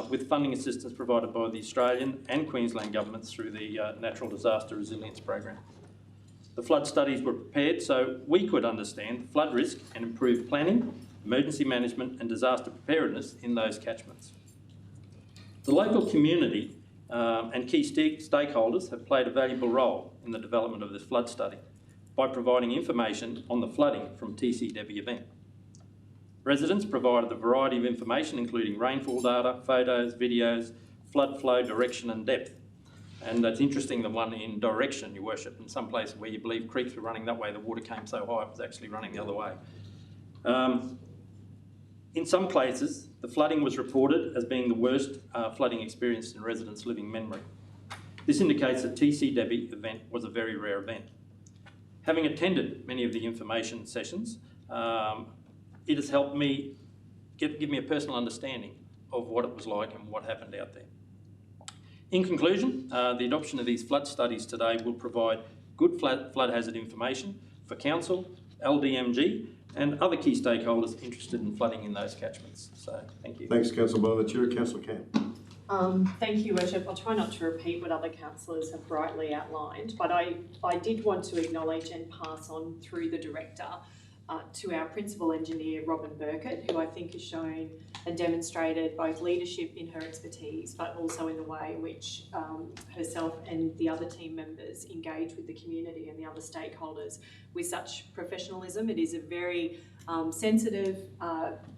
with funding assistance provided by the Australian and Queensland governments through the Natural Disaster Resilience Program. The flood studies were prepared so we could understand flood risk and improve planning, emergency management and disaster preparedness in those catchments. The local community and key stakeholders have played a valuable role in the development of this flood study by providing information on the flooding from TC Debbie event. Residents provided a variety of information including rainfall data, photos, videos, flood flow, direction and depth. And that's interesting, the one in direction, Your Worship, in some places where you believe creeks were running that way, the water came so high it was actually running the other way. In some places, the flooding was reported as being the worst flooding experienced in residents' living memory. This indicates that TC Debbie event was a very rare event. Having attended many of the information sessions, it has helped me give me a personal understanding of what it was like and what happened out there. In conclusion, the adoption of these flood studies today will provide good flood hazard information for Council, LDMG and other key stakeholders interested in flooding in those catchments. So, thank you. Thanks, Councillor Bonaventura. Councillor Camp. Thank you, Worship. I'll try not to repeat what other councillors have brightly outlined, but I did want to acknowledge and pass on through the Director to our Principal Engineer, Robin Burkett, who I think has shown and demonstrated both leadership in her expertise, but also in the way in which herself and the other team members engage with the community and the other stakeholders with such professionalism. It is a very sensitive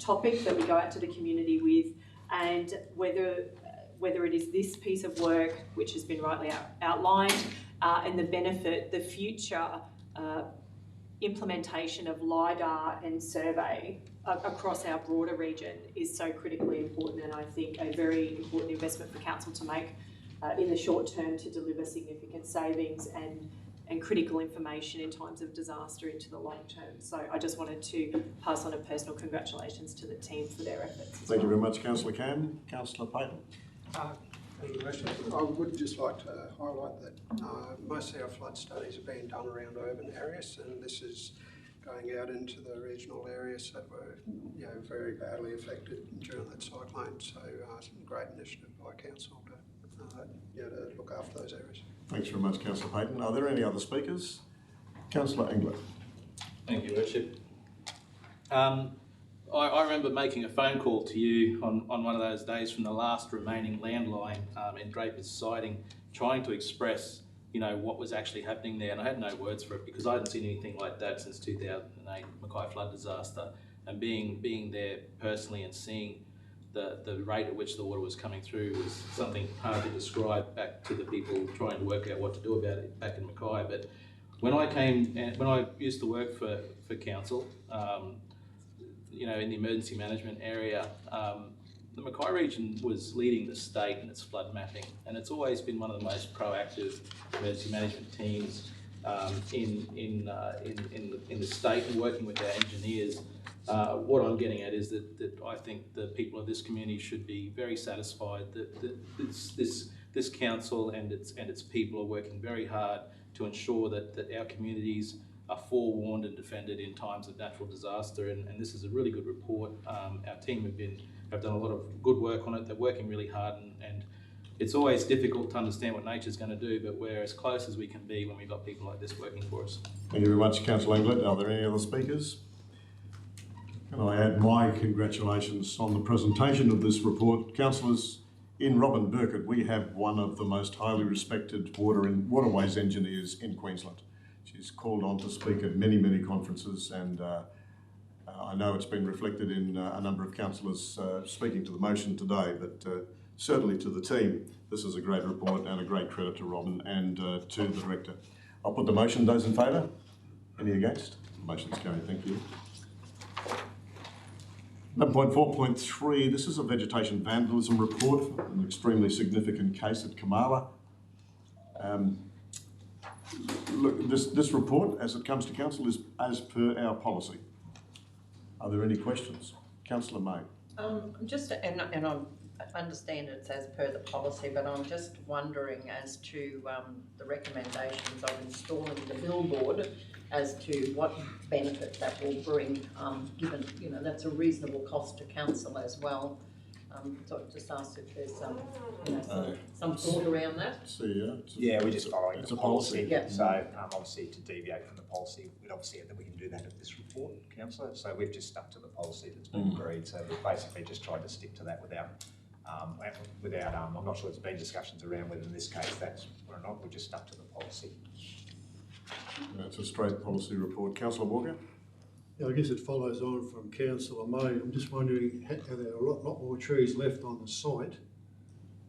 topic that we go out to the community with, and whether it is this piece of work, which has been rightly outlined, and the benefit, the future implementation of LiDAR and survey across our broader region is so critically important, and I think a very important investment for Council to make in the short term to deliver significant savings and critical information in times of disaster into the long term. So I just wanted to pass on a personal congratulations to the team for their efforts. Thank you very much, Councillor Cam. Councillor Payton. I would just like to highlight that most of our flood studies have been done around urban areas, and this is going out into the regional areas that were very badly affected during that cyclone. So some great initiative by Council to look after those areas. Thanks very much, Councillor Payton. Are there any other speakers? Councillor Engler. Thank you, Worship. I remember making a phone call to you on one of those days from the last remaining landline in Draper's Siding, trying to express, what was actually happening there. And I had no words for it because I hadn't seen anything like that since 2008 Mackay flood disaster. And being there personally and seeing the rate at which the water was coming through was something hard to describe back to the people trying to work out what to do about it back in Mackay. But when I used to work for Council, in the emergency management area, the Mackay region was leading the state in its flood mapping, and it's always been one of the most proactive emergency management teams in the state, and working with our engineers. What I'm getting at is that I think the people of this community should be very satisfied that this council and its people are working very hard to ensure that our communities are forewarned and defended in times of natural disaster, and this is a really good report. Our team have done a lot of good work on it. They're working really hard, and it's always difficult to understand what nature's going to do, but we're as close as we can be when we've got people like this working for us. Thank you very much, Councillor Engler. Are there any other speakers? Can I add my congratulations on the presentation of this report? Councillors, in Robin Burkett, we have one of the most highly respected waterways engineers in Queensland. She's called on to speak at many, many conferences, and I know it's been reflected in a number of councillors speaking to the motion today, but certainly to the team, this is a great report and a great credit to Robin and to the Director. I'll put the motion. Those in favour? Any against? The motion's carried. Thank you. 11.4.3, this is a vegetation vandalism report, an extremely significant case at Kamala. Look, this report, as it comes to Council, is as per our policy. Are there any questions? Councillor May. And I understand it's as per the policy, but I'm just wondering as to the recommendations of installing the billboard, as to what benefit that will bring, given, that's a reasonable cost to Council as well. So I just asked if there's some thought around that. We're just following it's the a policy. Yeah. So obviously to deviate from the policy, we'd obviously that we can do that at this report, Councillor. So we've just stuck to the policy that's been agreed. So we've basically just tried to stick to that without, I'm not sure there's been discussions around whether in this case that's or not. We've just stuck to the policy. That's a straight policy report. Councillor Walker. Yeah, I guess it follows on from Councillor May. I'm just wondering, are there a lot more trees left on the site?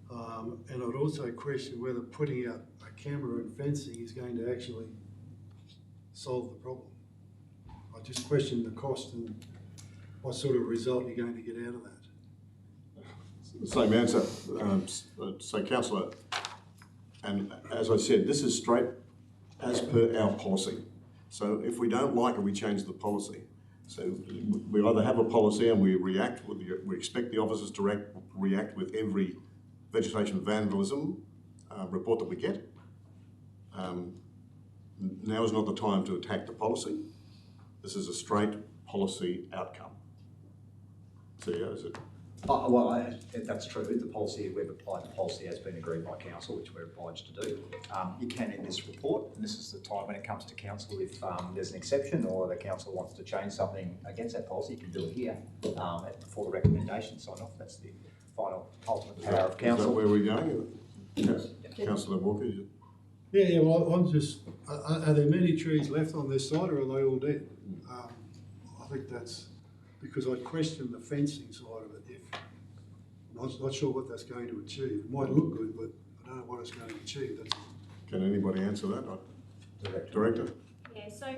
And I'd also question whether putting out a camera and fencing is going to actually solve the problem. I just question the cost and what sort of result you're going to get out of that. Same answer. So, Councillor, and as I said, this is straight as per our policy. So if we don't like it, we change the policy. So we either have a policy and we react with we expect the officers to react with every vegetation vandalism report that we get. Now is not the time to attack the policy. This is a straight policy outcome. CEO, is it? That's true. The policy, we've applied the policy has been agreed by council, which we're obliged to do. You can in this report, and this is the time when it comes to council, if there's an exception or the council wants to change something against that policy, you can do it here before the recommendation sign off. That's the final ultimate power of council. Is that where we're going? Yes. Councillor Walker? Yeah, well, I'm just, are there many trees left on this site or are they all dead? I think that's because I question the fencing side of it. I'm not sure what that's going to achieve. It might look good, but I don't know what it's going to achieve. Can anybody answer that? Director? Yeah, so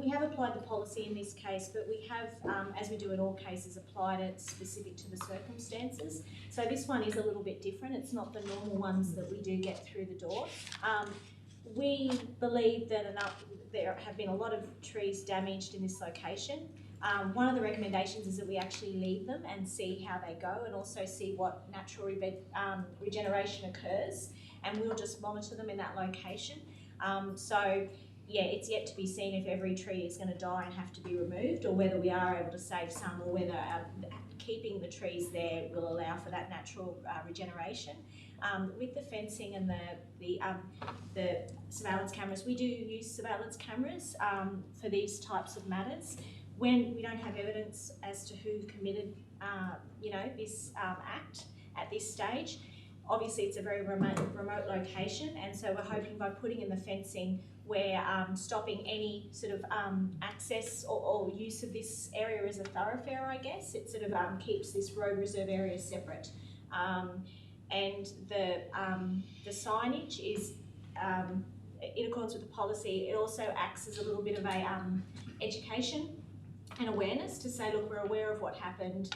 we have applied the policy in this case, but we have, as we do in all cases, applied it specific to the circumstances. So this one is a little bit different. It's not the normal ones that we do get through the door. We believe that there have been a lot of trees damaged in this location. One of the recommendations is that we actually leave them and see how they go, and also see what natural regeneration occurs, and we'll just monitor them in that location. So yeah, it's yet to be seen if every tree is going to die and have to be removed, or whether we are able to save some, or whether keeping the trees there will allow for that natural regeneration. With the fencing and the surveillance cameras, we do use surveillance cameras for these types of matters. When we don't have evidence as to who committed, this act at this stage, obviously it's a very remote location, and so we're hoping by putting in the fencing, we're stopping any sort of access or use of this area as a thoroughfare, I guess. It sort of keeps this road reserve area separate. And the signage is in accordance with the policy. It also acts as a little bit of a education and awareness to say, look, we're aware of what happened.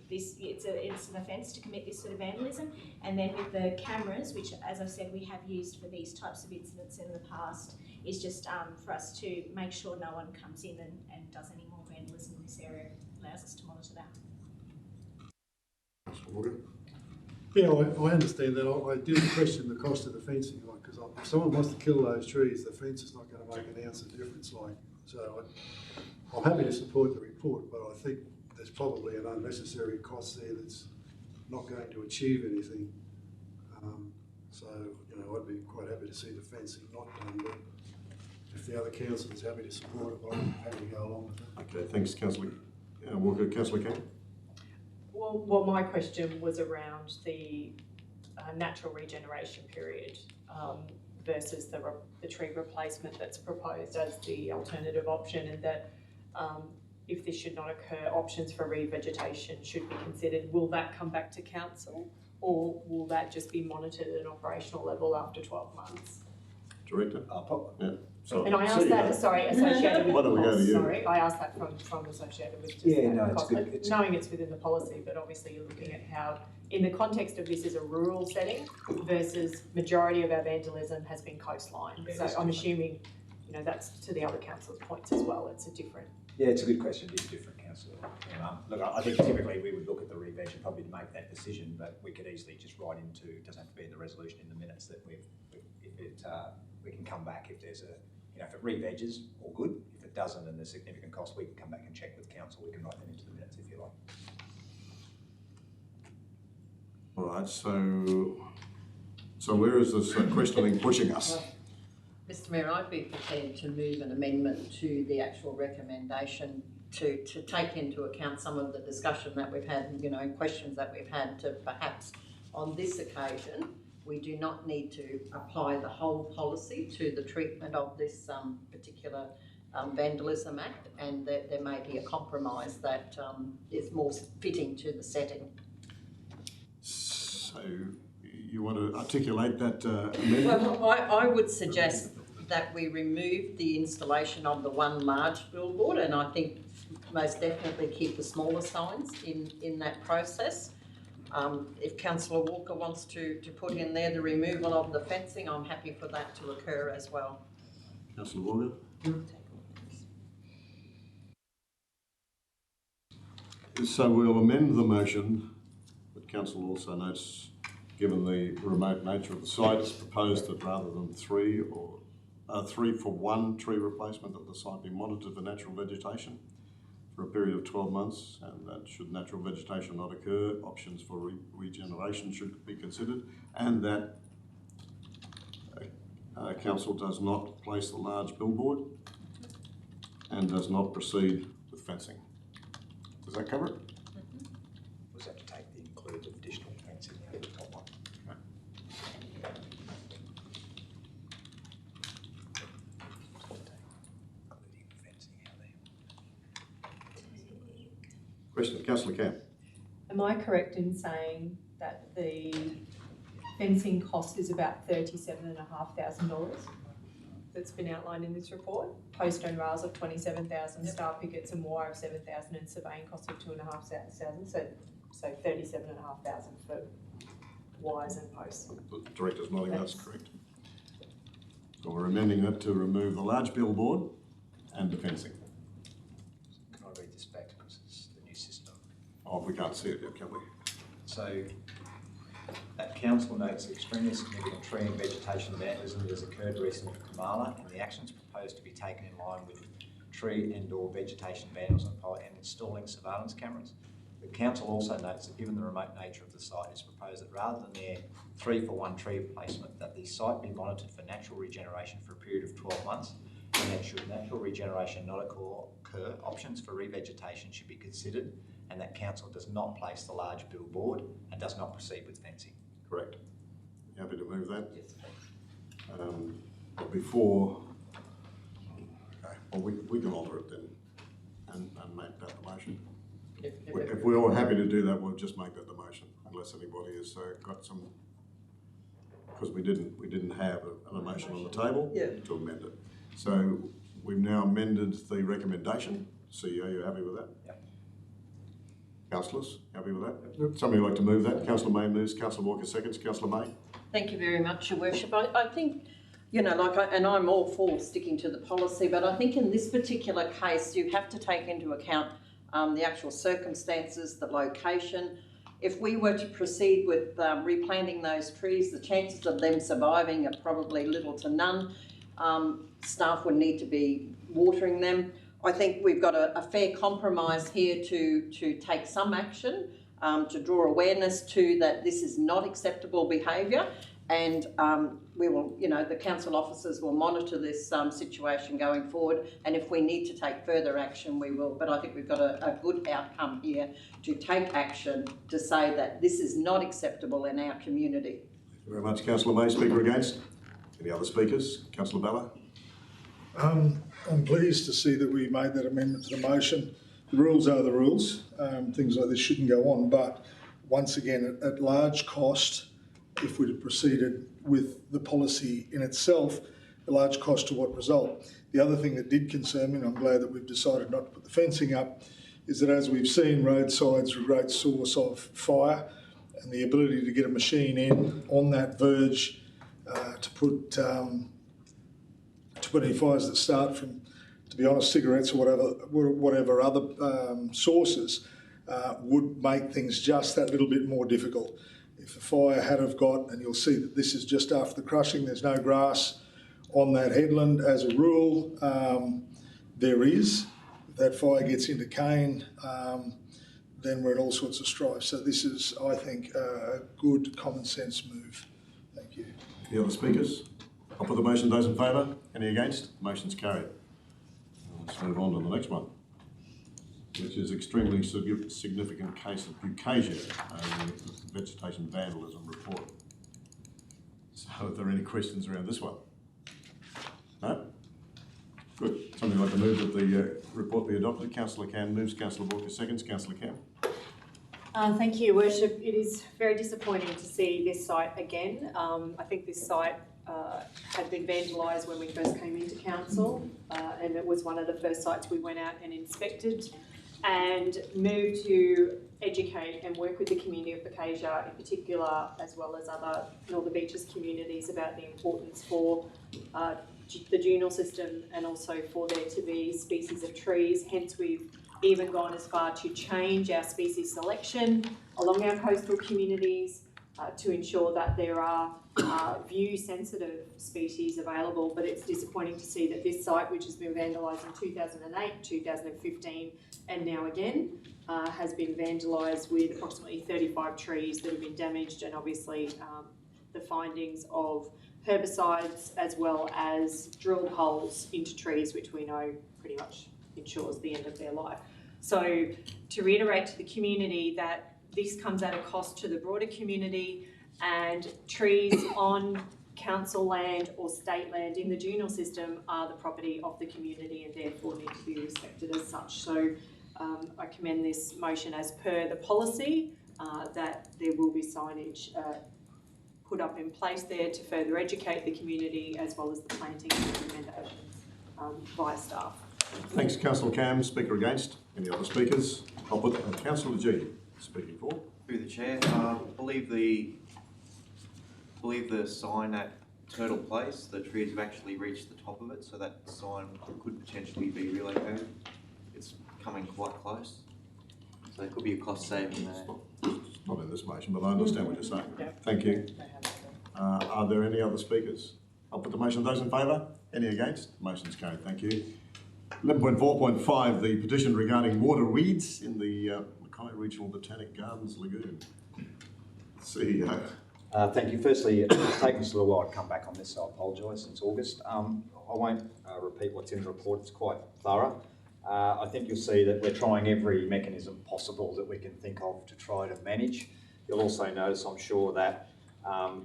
It's an offence to commit this sort of vandalism. And then with the cameras, which, as I've said, we have used for these types of incidents in the past, is just for us to make sure no one comes in and does any more vandalism in this area. It allows us to monitor that. Yeah, I understand that. I do question the cost of the fencing, because if someone wants to kill those trees, the fence is not going to make an ounce of difference. So I'm happy to support the report, but I think there's probably an unnecessary cost there that's not going to achieve anything. I'd be quite happy to see the fencing not done, but if the other council is happy to support it, I'm happy to go along with that. Okay, thanks, Councillor Walker. Councillor King? Well, my question was around the natural regeneration period versus the tree replacement that's proposed as the alternative option, and that if this should not occur, options for revegetation should be considered. Will that come back to council, or will that just be monitored at an operational level after 12 months? Director? Yeah. So, and I asked that, associated with why don't we go to you? Sorry, I asked that from associated with just cost. It's knowing it's within the policy, but obviously you're looking at how, in the context of this is a rural setting versus majority of our vandalism has been coastline. So I'm assuming, that's to the other council's points as well. It's a different. Yeah, it's a good question. It is different, councillor. Look, I think typically we would look at the re-veg and probably make that decision, but we could easily just write into, it doesn't have to be in the resolution, in the minutes, that we can come back if there's if it re-veges, all good. If it doesn't and there's significant cost, we can come back and check with council. We can write them into the minutes if you like. All right, so where is this questioning pushing us? Mr Mayor, I'd be prepared to move an amendment to the actual recommendation to take into account some of the discussion that we've had, questions that we've had, to perhaps on this occasion we do not need to apply the whole policy to the treatment of this particular Vandalism Act, and that there may be a compromise that is more fitting to the setting. So you want to articulate that amendment? Well, I would suggest that we remove the installation of the one large billboard, and I think most definitely keep the smaller signs in that process. If Councillor Walker wants to put in there the removal of the fencing, I'm happy for that to occur as well. Councillor Walker. So we'll amend the motion, but council also notes, given the remote nature of the site, it's proposed that rather than 3 for 1 tree replacement, that the site be monitored for natural vegetation for a period of 12 months, and that should natural vegetation not occur, options for regeneration should be considered, and that council does not place the large billboard and does not proceed with fencing. Does that cover it? Was that to take the included additional fencing out of the top one? Question, Councillor Camp. Am I correct in saying that the fencing cost is about $37,500 that's been outlined in this report? Post and rails of 27,000, star pickets and wire of 7,000, and surveying cost of 2,500. So 37,500 for wires and posts. The Director's nodding, that's correct. So we're amending that to remove the large billboard and the fencing. Can I read this back because it's the new system? Oh, we can't see it yet, can we? So, that council notes the extremely significant tree and vegetation vandalism that has occurred recently at Kamala, and the actions proposed to be taken in line with tree and/or vegetation vandalism and installing surveillance cameras. The council also notes that given the remote nature of the site, it's proposed that rather than their 3 for 1 tree replacement, that the site be monitored for natural regeneration for a period of 12 months, and that should natural regeneration not occur, options for revegetation should be considered, and that council does not place the large billboard and does not proceed with fencing. Correct. You happy to move that? Yes. But before, okay, well, we can alter it then and make that the motion. If we're all happy to do that, we'll just make that the motion, unless anybody has got some, because we didn't have an motion on the table to amend it. So we've now amended the recommendation. CEO, you happy with that? Yep. Councillors, happy with that? Somebody would like to move that? Councillor May moves, Councillor Walker seconds, Councillor May. Thank you very much, Your Worship. I think, you know, and I'm all for sticking to the policy, but I think in this particular case, you have to take into account the actual circumstances, the location. If we were to proceed with replanting those trees, the chances of them surviving are probably little to none. Staff would need to be watering them. I think we've got a fair compromise here to take some action, to draw awareness to that this is not acceptable behaviour, and we will, you know, the council officers will monitor this situation going forward, and if we need to take further action, we will. But I think we've got a good outcome here to take action to say that this is not acceptable in our community. Thank you very much, Councillor May. Speaker against? Any other speakers? Councillor Bella? I'm pleased to see that we made that amendment to the motion. The rules are the rules. Things like this shouldn't go on, but once again, at large cost, if we'd have proceeded with the policy in itself, a large cost to what result? The other thing that did concern me, and I'm glad that we've decided not to put the fencing up, is that as we've seen, roadsides are a great source of fire, and the ability to get a machine in on that verge to put any fires that start from, to be honest, cigarettes or whatever other sources would make things just that little bit more difficult. If the fire had have got, and you'll see that this is just after the crushing, there's no grass on that headland as a rule. There is. If that fire gets into cane, then we're in all sorts of strife. So this is, I think, a good common sense move. Thank you. Any other speakers? I'll put the motion. Those in favour? Any against? Motion's carried. Let's move on to the next one, which is extremely significant case of Bucasia, a vegetation vandalism report. So are there any questions around this one? No? Good. Somebody like to move that the report be adopted. Councillor Cam moves, Councillor Walker seconds, Councillor Cam. Thank you, Worship. It is very disappointing to see this site again. I think this site had been vandalised when we first came into council, and it was one of the first sites we went out and inspected and moved to educate and work with the community of Mackay in particular, as well as other Northern Beaches communities, about the importance for the dual system and also for there to be species of trees. Hence we've even gone as far to change our species selection along our coastal communities to ensure that there are view-sensitive species available. But it's disappointing to see that this site, which has been vandalised in 2008, 2015 and now again, has been vandalised with approximately 35 trees that have been damaged, and obviously the findings of herbicides as well as drilled holes into trees, which we know pretty much ensures the end of their life. So to reiterate to the community that this comes at a cost to the broader community, and trees on council land or state land in the dual system are the property of the community and therefore need to be respected as such. So I commend this motion as per the policy that there will be signage put up in place there to further educate the community, as well as the planting recommendations via staff. Thanks, Councillor Cam. Speaker against. Any other speakers? I'll put Councillor G speaking for. Through the chair, believe the sign at Turtle Place, the trees have actually reached the top of it, so that sign could potentially be relocated. It's coming quite close, so there could be a cost saving there. It's not in this motion, but I understand what you're saying. Thank you. Are there any other speakers? I'll put the motion. Those in favour? Any against? Motion's carried. Thank you. 11.4.5, the petition regarding water weeds in the Mackay Regional Botanic Gardens Lagoon. CEO. Thank you. Firstly, it's taken us a little while to come back on this, so I apologise, since August. I won't repeat what's in the report, it's quite thorough. I think you'll see that we're trying every mechanism possible that we can think of to try to manage. You'll also notice, I'm sure, that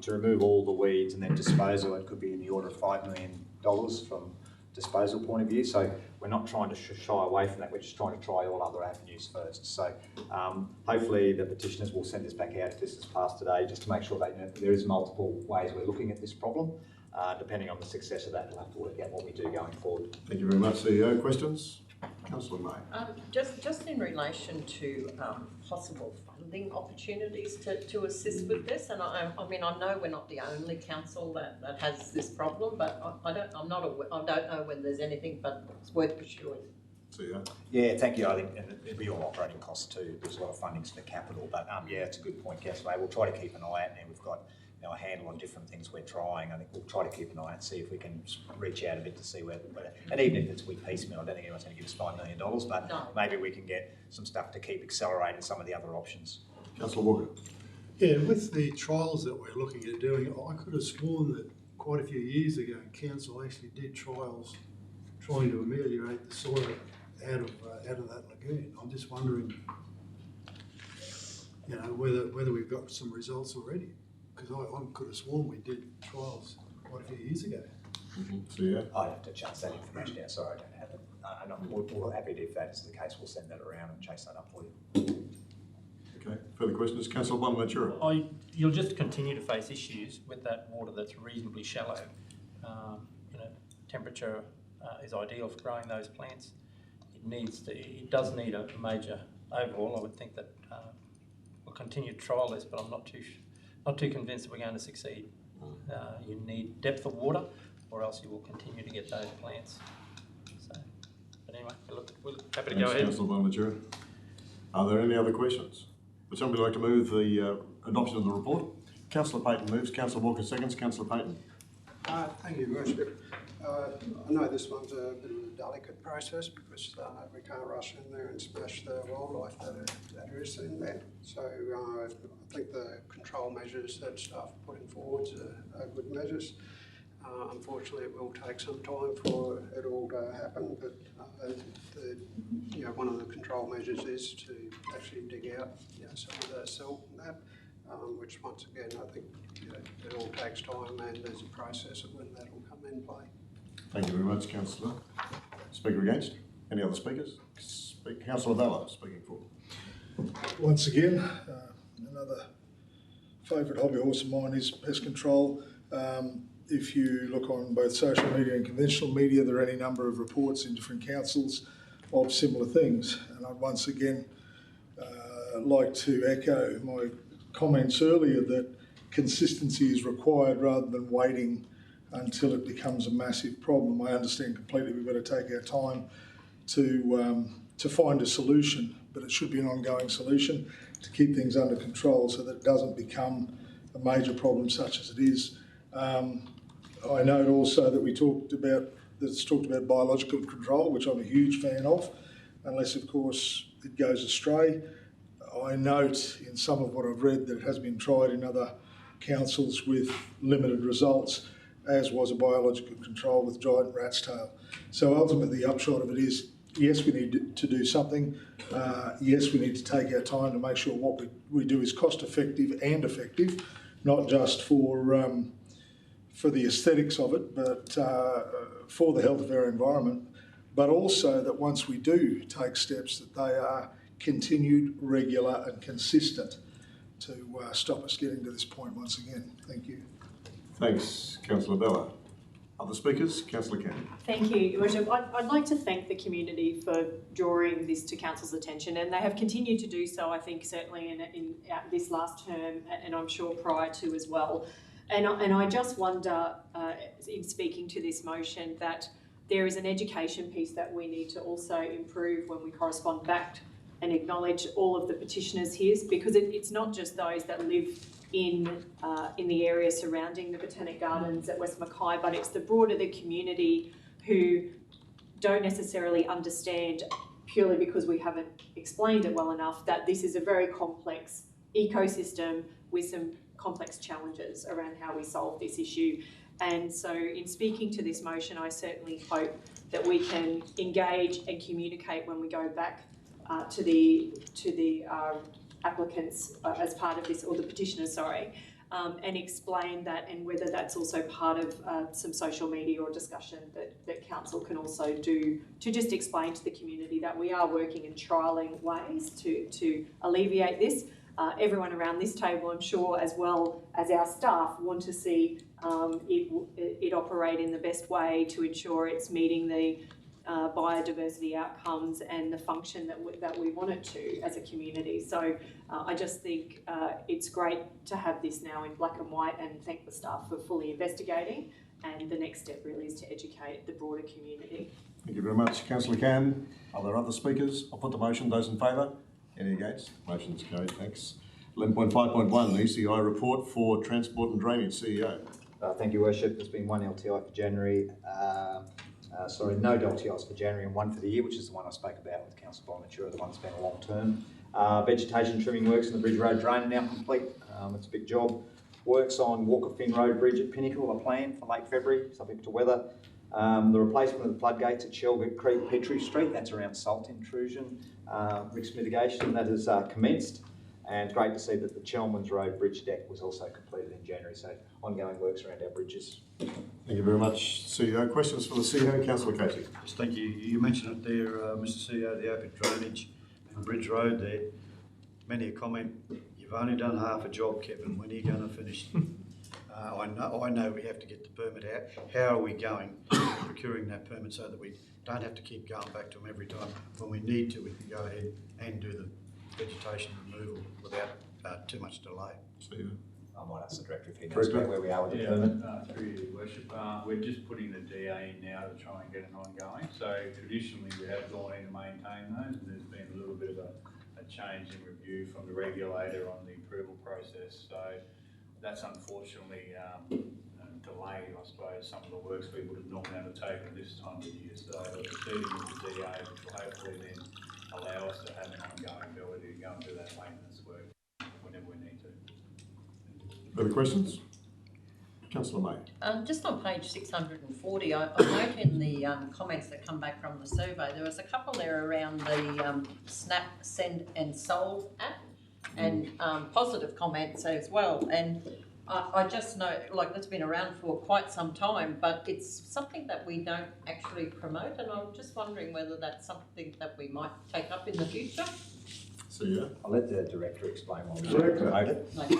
to remove all the weeds and then dispose of it could be in the order of $5 million from disposal point of view. So we're not trying to shy away from that, we're just trying to try all other avenues first. So hopefully the petitioners will send this back out if this is passed today, just to make sure they know that there is multiple ways we're looking at this problem. Depending on the success of that, we'll have to work out what we do going forward. Thank you very much, CEO. Questions? Councillor May. Just in relation to possible funding opportunities to assist with this, and I mean, I know we're not the only council that has this problem, but I don't know whether there's anything, but it's worth pursuing. CEO. Yeah, thank you. I think it'll be all operating costs too. There's a lot of fundings for capital, but yeah, it's a good point, Councillor May. We'll try to keep an eye out there. We've got a handle on different things we're trying. I think we'll try to keep an eye out and see if we can reach out a bit to see where and even if it's we piecemeal, I don't think anyone's going to give us $5 million, but no, maybe we can get some stuff to keep accelerating some of the other options. Councillor Walker. Yeah, with the trials that we're looking at doing, I could have sworn that quite a few years ago, council actually did trials trying to ameliorate the soil out of that lagoon. I'm just wondering, whether we've got some results already. Because I could have sworn we did trials quite a few years ago. CEO. I'd have to chase that information down. Sorry, I don't have it. And we're happy to, if that's the case, we'll send that around and chase that up for you. Okay. Further questions? Councillor Bonaventura. You'll just continue to face issues with that water that's reasonably shallow. Temperature is ideal for growing those plants. It does need a major overhaul. I would think that we'll continue to trial this, but I'm not too convinced that we're going to succeed. You need depth of water, or else you will continue to get those plants. So, but anyway, we're happy to go ahead. Councillor Bonaventura. Are there any other questions? Would somebody like to move the adoption of the report? Councillor Payton moves. Councillor Walker seconds. Councillor Payton. Thank you, Worship. I know this one's a bit of a delicate process because we can't rush in there and smash the wildlife that is in there. So I think the control measures that staff are putting forward are good measures. Unfortunately, it will take some time for it all to happen, but one of the control measures is to actually dig out some of the silt and that, which once again I think it all takes time, and there's a process of when that will come in play. Thank you very much, Councillor. Speaker against? Any other speakers? Councillor Vella speaking for. Once again, another favourite hobby horse of mine is pest control. If you look on both social media and conventional media, there are any number of reports in different councils of similar things. And I'd once again like to echo my comments earlier that consistency is required rather than waiting until it becomes a massive problem. I understand completely we've got to take our time to find a solution, but it should be an ongoing solution to keep things under control so that it doesn't become a major problem such as it is. I note also that it's talked about biological control, which I'm a huge fan of, unless of course it goes astray. I note in some of what I've read that it has been tried in other councils with limited results, as was a biological control with giant rat's tail. So ultimately the upshot of it is, yes, we need to do something. Yes, we need to take our time to make sure what we do is cost effective and effective, not just for the aesthetics of it, but for the health of our environment, but also that once we do take steps, that they are continued, regular and consistent to stop us getting to this point once again. Thank you. Thanks, Councillor Bella. Other speakers? Councillor Cannon. Thank you, Your Worship. I'd like to thank the community for drawing this to Council's attention, and they have continued to do so, I think, certainly in this last term, and I'm sure prior to as well. And I just wonder, in speaking to this motion, that there is an education piece that we need to also improve when we correspond back and acknowledge all of the petitioners here, because it's not just those that live in the area surrounding the Botanic Gardens at West Mackay, but it's the broader the community who don't necessarily understand, purely because we haven't explained it well enough, that this is a very complex ecosystem with some complex challenges around how we solve this issue. And so in speaking to this motion, I certainly hope that we can engage and communicate when we go back to the applicants as part of this, or the petitioners, sorry, and explain that, and whether that's also part of some social media or discussion that council can also do to just explain to the community that we are working and trialling ways to alleviate this. Everyone around this table, I'm sure, as well as our staff, want to see it operate in the best way to ensure it's meeting the biodiversity outcomes and the function that we want it to as a community. So I just think it's great to have this now in black and white, and thank the staff for fully investigating. And the next step really is to educate the broader community. Thank you very much. Councillor Cannon. Are there other speakers? I'll put the motion. Those in favour? Any against? Motion's carried. Thanks. 11.5.1, the ECI report for Transport and Drainage. CEO. Thank you, Worship. There's been one LTI for January. No LTIs for January and one for the year, which is the one I spoke about with Council Bonaventura, the one that's been a long term. Vegetation trimming works on the Bridge Road Drain are now complete. It's a big job. Works on Walker Finn Road Bridge at Pinnacle are planned for late February, subject to weather. The replacement of the floodgates at Shelgate Creek, Petrie Street, that's around salt intrusion, risk mitigation, that has commenced. And it's great to see that the Chelmans Road Bridge deck was also completed in January, so ongoing works around our bridges. Thank you very much, CEO. Questions for the CEO, Councillor Casey. Yes, thank you. You mentioned it there, Mr CEO, the open drainage and Bridge Road there. Many a comment, you've only done half a job, Kevin, when are you going to finish? I know we have to get the permit out. How are we going procuring that permit so that we don't have to keep going back to them every time? When we need to, we can go ahead and do the vegetation removal without too much delay. CEO. I might ask the Director if he knows about where we are with the permit. Through your Worship, we're just putting the DA in now to try and get an ongoing. So traditionally we have gone in to maintain those, and there's been a little bit of a change in review from the regulator on the approval process. So that's unfortunately delayed, I suppose, some of the works we would have normally undertaken this time of year. So we're proceeding with the DA, which will hopefully then allow us to have an ongoing ability to go and do that maintenance work whenever we need to. Further questions? Councillor May. Just on page 640, I note in the comments that come back from the survey, there was a couple there around the Snap, Send and Solve app, and positive comments as well. And I just know, like, that's been around for quite some time, but it's something that we don't actually promote, and I'm just wondering whether that's something that we might take up in the future. CEO. I'll let the Director explain what we Director. Thank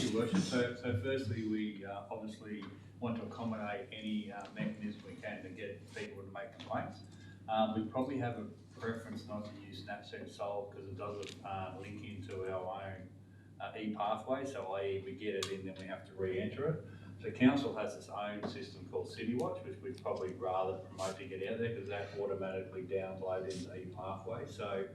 you, Worship. So firstly, we obviously want to accommodate any mechanism we can to get people to make complaints. We probably have a preference not to use Snapchat Solve because it doesn't link into our own e-pathway, so i.e. we get it in, then we have to re-enter it. the council has its own system called City Watch, which we'd probably rather promote to get out there because that automatically downloads into e-pathway. So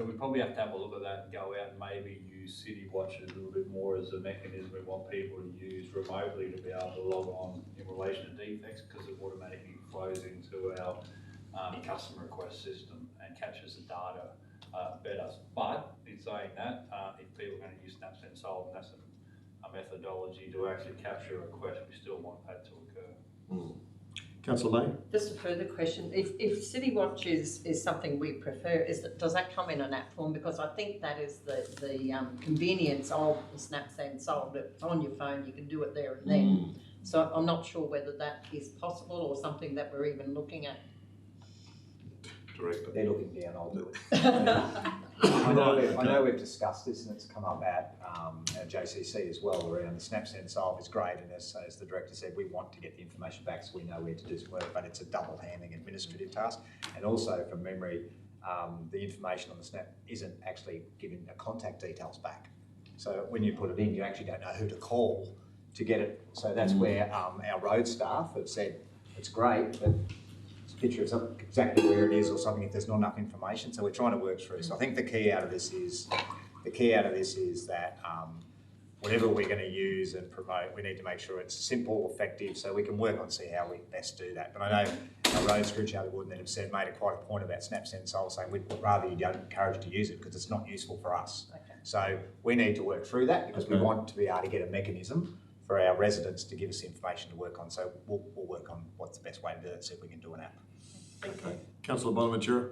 we probably have to have a look at that and go out and maybe use City Watch a little bit more as a mechanism we want people to use remotely to be able to log on in relation to defects, because it automatically flows into our customer request system and captures the data better. But in saying that, if people are going to use SnapSend Solve, and that's a methodology to actually capture a request, we still want that to occur. Councillor May? Just a further question. If City Watch is something we prefer, does that come in an app form? Because I think that is the convenience of the SnapSend Solve. It's on your phone, you can do it there and then. So I'm not sure whether that is possible or something that we're even looking at. Director. They're looking down, I'll do it. I know we've discussed this and it's come up at JCC as well around the SnapSend Solve is great, and as the director said, we want to get the information back so we know where to do some work, but it's a double-handing administrative task. And also from memory, the information on the Snap isn't actually giving the contact details back. So when you put it in, you actually don't know who to call to get it. So that's where our road staff have said, it's great, but picture of exactly where it is or something if there's not enough information. So we're trying to work through. So I think the key out of this is that whatever we're going to use and promote, we need to make sure it's simple, effective, so we can work on see how we best do that. But I know our road screw Charlie Wood have said made quite a point about SnapSend Solve, saying we'd rather you don't encourage to use it because it's not useful for us. Okay. So we need to work through that because we want to be able to get a mechanism for our residents to give us information to work on. So we'll work on what's the best way to do it, see if we can do an app. Okay. Councillor Bonaventura?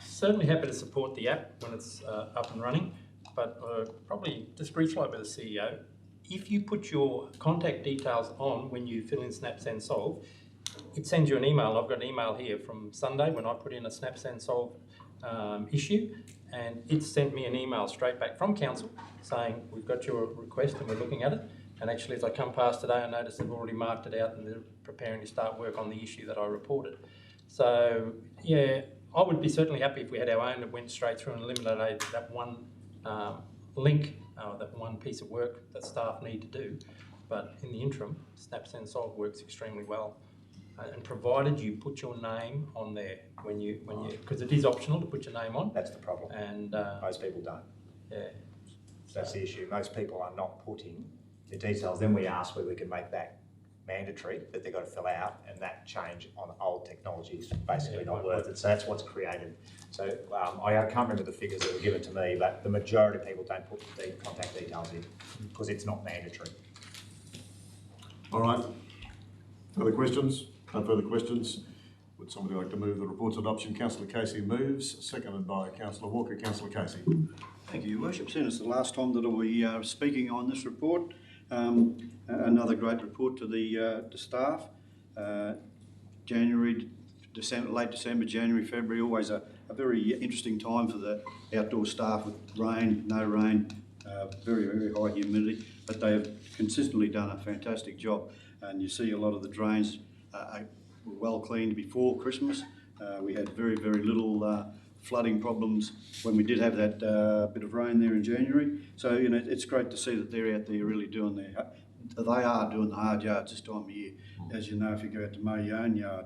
Certainly happy to support the app when it's up and running, but probably just briefly with the CEO, if you put your contact details on when you fill in SnapSend Solve, it sends you an email. I've got an email here from Sunday when I put in a SnapSend Solve issue, and it sent me an email straight back from council saying we've got your request and we're looking at it. And actually, as I come past today, I noticed they've already marked it out and they're preparing to start work on the issue that I reported. So, yeah, I would be certainly happy if we had our own that went straight through and eliminated that one link, that one piece of work that staff need to do. But in the interim, SnapSend Solve works extremely well. And provided you put your name on there when you, because it is optional to put your name on. That's the problem. And most people don't. Yeah. So that's the issue. Most people are not putting the details. Then we ask whether we can make that mandatory, that they've got to fill out, and that change on old technology is basically not worth it. So that's what's created. So I can't remember the figures that were given to me, but the majority of people don't put the contact details in because it's not mandatory. All right. Further questions? No further questions. Would somebody like to move the report's adoption? Councillor Casey moves, seconded by Councillor Walker. Councillor Casey. Thank you, Your Worship. Seeing it's the last time that I'll be speaking on this report, another great report to the staff. January, December, late December, January, February, always a very interesting time for the outdoor staff with rain, no rain, very, very high humidity, but they have consistently done a fantastic job. And you see a lot of the drains were well cleaned before Christmas. We had very, very little flooding problems when we did have that bit of rain there in January. So, you know, it's great to see that they're out there really doing they are doing the hard yards this time of year. As you know, if you go out to mow your own yard.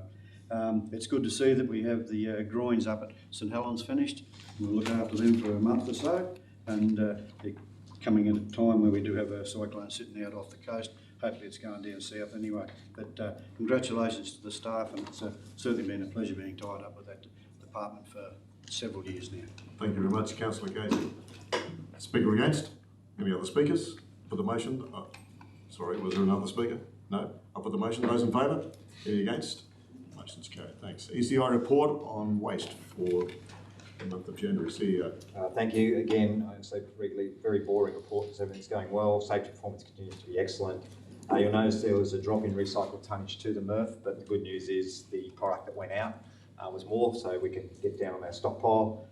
It's good to see that we have the groins up at St Helens finished. We'll look after them for a month or so, and they're coming in at a time where we do have a cyclone sitting out off the coast. Hopefully it's going down south anyway. But congratulations to the staff, and it's certainly been a pleasure being tied up with that department for several years now. Thank you very much, Councillor Casey. Speaker against? Any other speakers for the motion? Sorry, was there another speaker? No? I'll put the motion. Those in favour? Any against? Motion's carried. Thanks. ECI report on waste for the month of January. CEO. Thank you. Again, I say regularly, very boring report because everything's going well. Safety performance continues to be excellent. You'll notice there was a drop in recycled tonnage to the MRF, but the good news is the product that went out was more, so we can get down on our stockpile.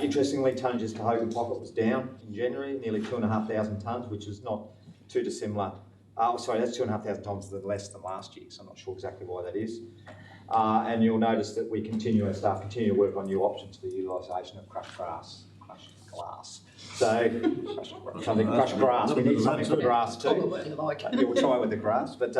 Interestingly, tonnages to Hogan Pocket was down in January, nearly 2,500 tonnes, which is not too dissimilar. Sorry, that's 2,500 tonnes less than last year, so I'm not sure exactly why that is. And you'll notice that our staff continue to work on new options for the utilisation of crushed glass. So something crushed grass. We need something for grass too. Probably like it. Yeah, we'll try with the grass, but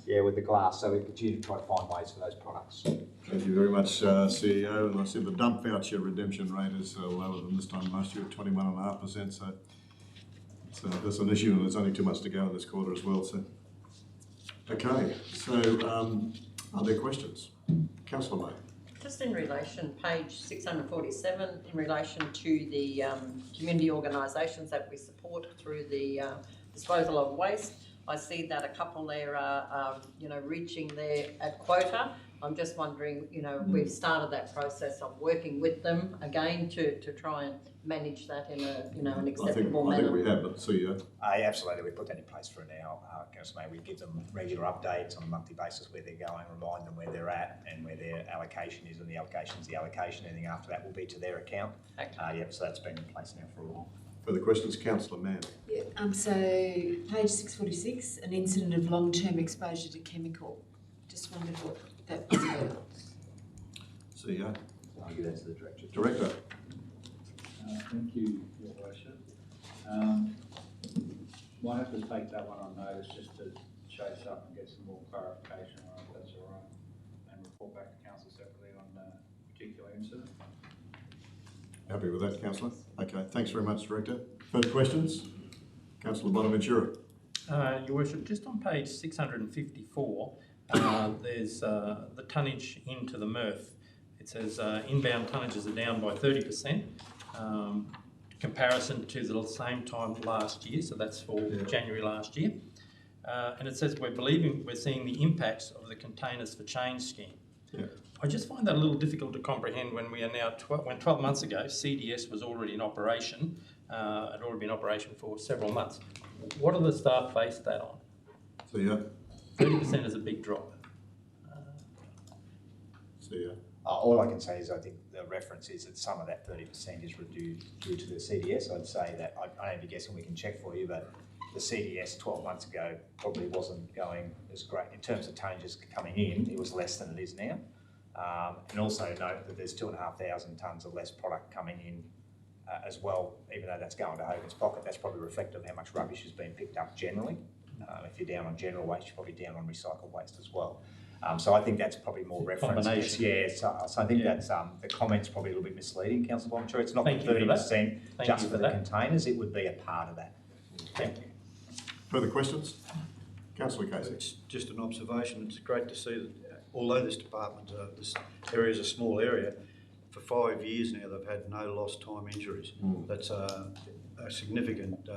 yeah, with the glass. So we continue to try to find ways for those products. Thank you very much, CEO. And I see the dump voucher redemption rate is lower than this time last year at 21.5%. So that's an issue, and there's only too much to go in this quarter as well. So, okay. So, are there questions? Councillor May. Just in relation, page 647, in relation to the community organisations that we support through the disposal of waste, I see that a couple there are reaching their quota. I'm just wondering, we've started that process of working with them again to try and manage that in an acceptable manner. I think we have, but CEO. Absolutely, we put that in place for now. Councillor May, we give them regular updates on a monthly basis where they're going, remind them where they're at and where their allocation is, and the allocation is the allocation. Anything after that will be to their account. Okay. So that's been in place now for a while. Further questions, Councillor Mann? Yeah, so page 646, an incident of long-term exposure to chemical. Just wondered what that was about. CEO. I'll give that to the Director. Director. Thank you, Your Worship. Might have to take that one on notice just to chase up and get some more clarification on it, if that's all right, and report back to Council separately on that particular incident. Happy with that, Councillor? Okay, thanks very much, Director. Further questions? Councillor Bonaventura. Your Worship, just on page 654, there's the tonnage into the MRF. It says inbound tonnages are down by 30%, comparison to the same time last year, so that's for January last year. And it says we're seeing the impacts of the Containers for Change scheme. Yeah. I just find that a little difficult to comprehend when we are now, when 12 months ago, CDS was already in operation, had already been in operation for several months. What do the staff base that on? CEO. 30% is a big drop. CEO. All I can say is I think the reference is that some of that 30% is reduced due to the CDS. I'd say that, I only guess, and we can check for you, but the CDS 12 months ago probably wasn't going as great. In terms of tonnages coming in, it was less than it is now. And also note that there's 2,500 tonnes of less product coming in as well, even though that's going to Hogan's pocket. That's probably reflective of how much rubbish has been picked up generally. If you're down on general waste, you're probably down on recycled waste as well. So I think that's probably more reference. Yeah, so I think that's the comment's probably a little bit misleading, Councillor Bonaventura. It's not the 30% just for the containers, it would be a part of that. Thank you. Further questions? Councillor Casey. It's just an observation. It's great to see that although this department, this area is a small area, for 5 years now they've had no lost time injuries. That's a significant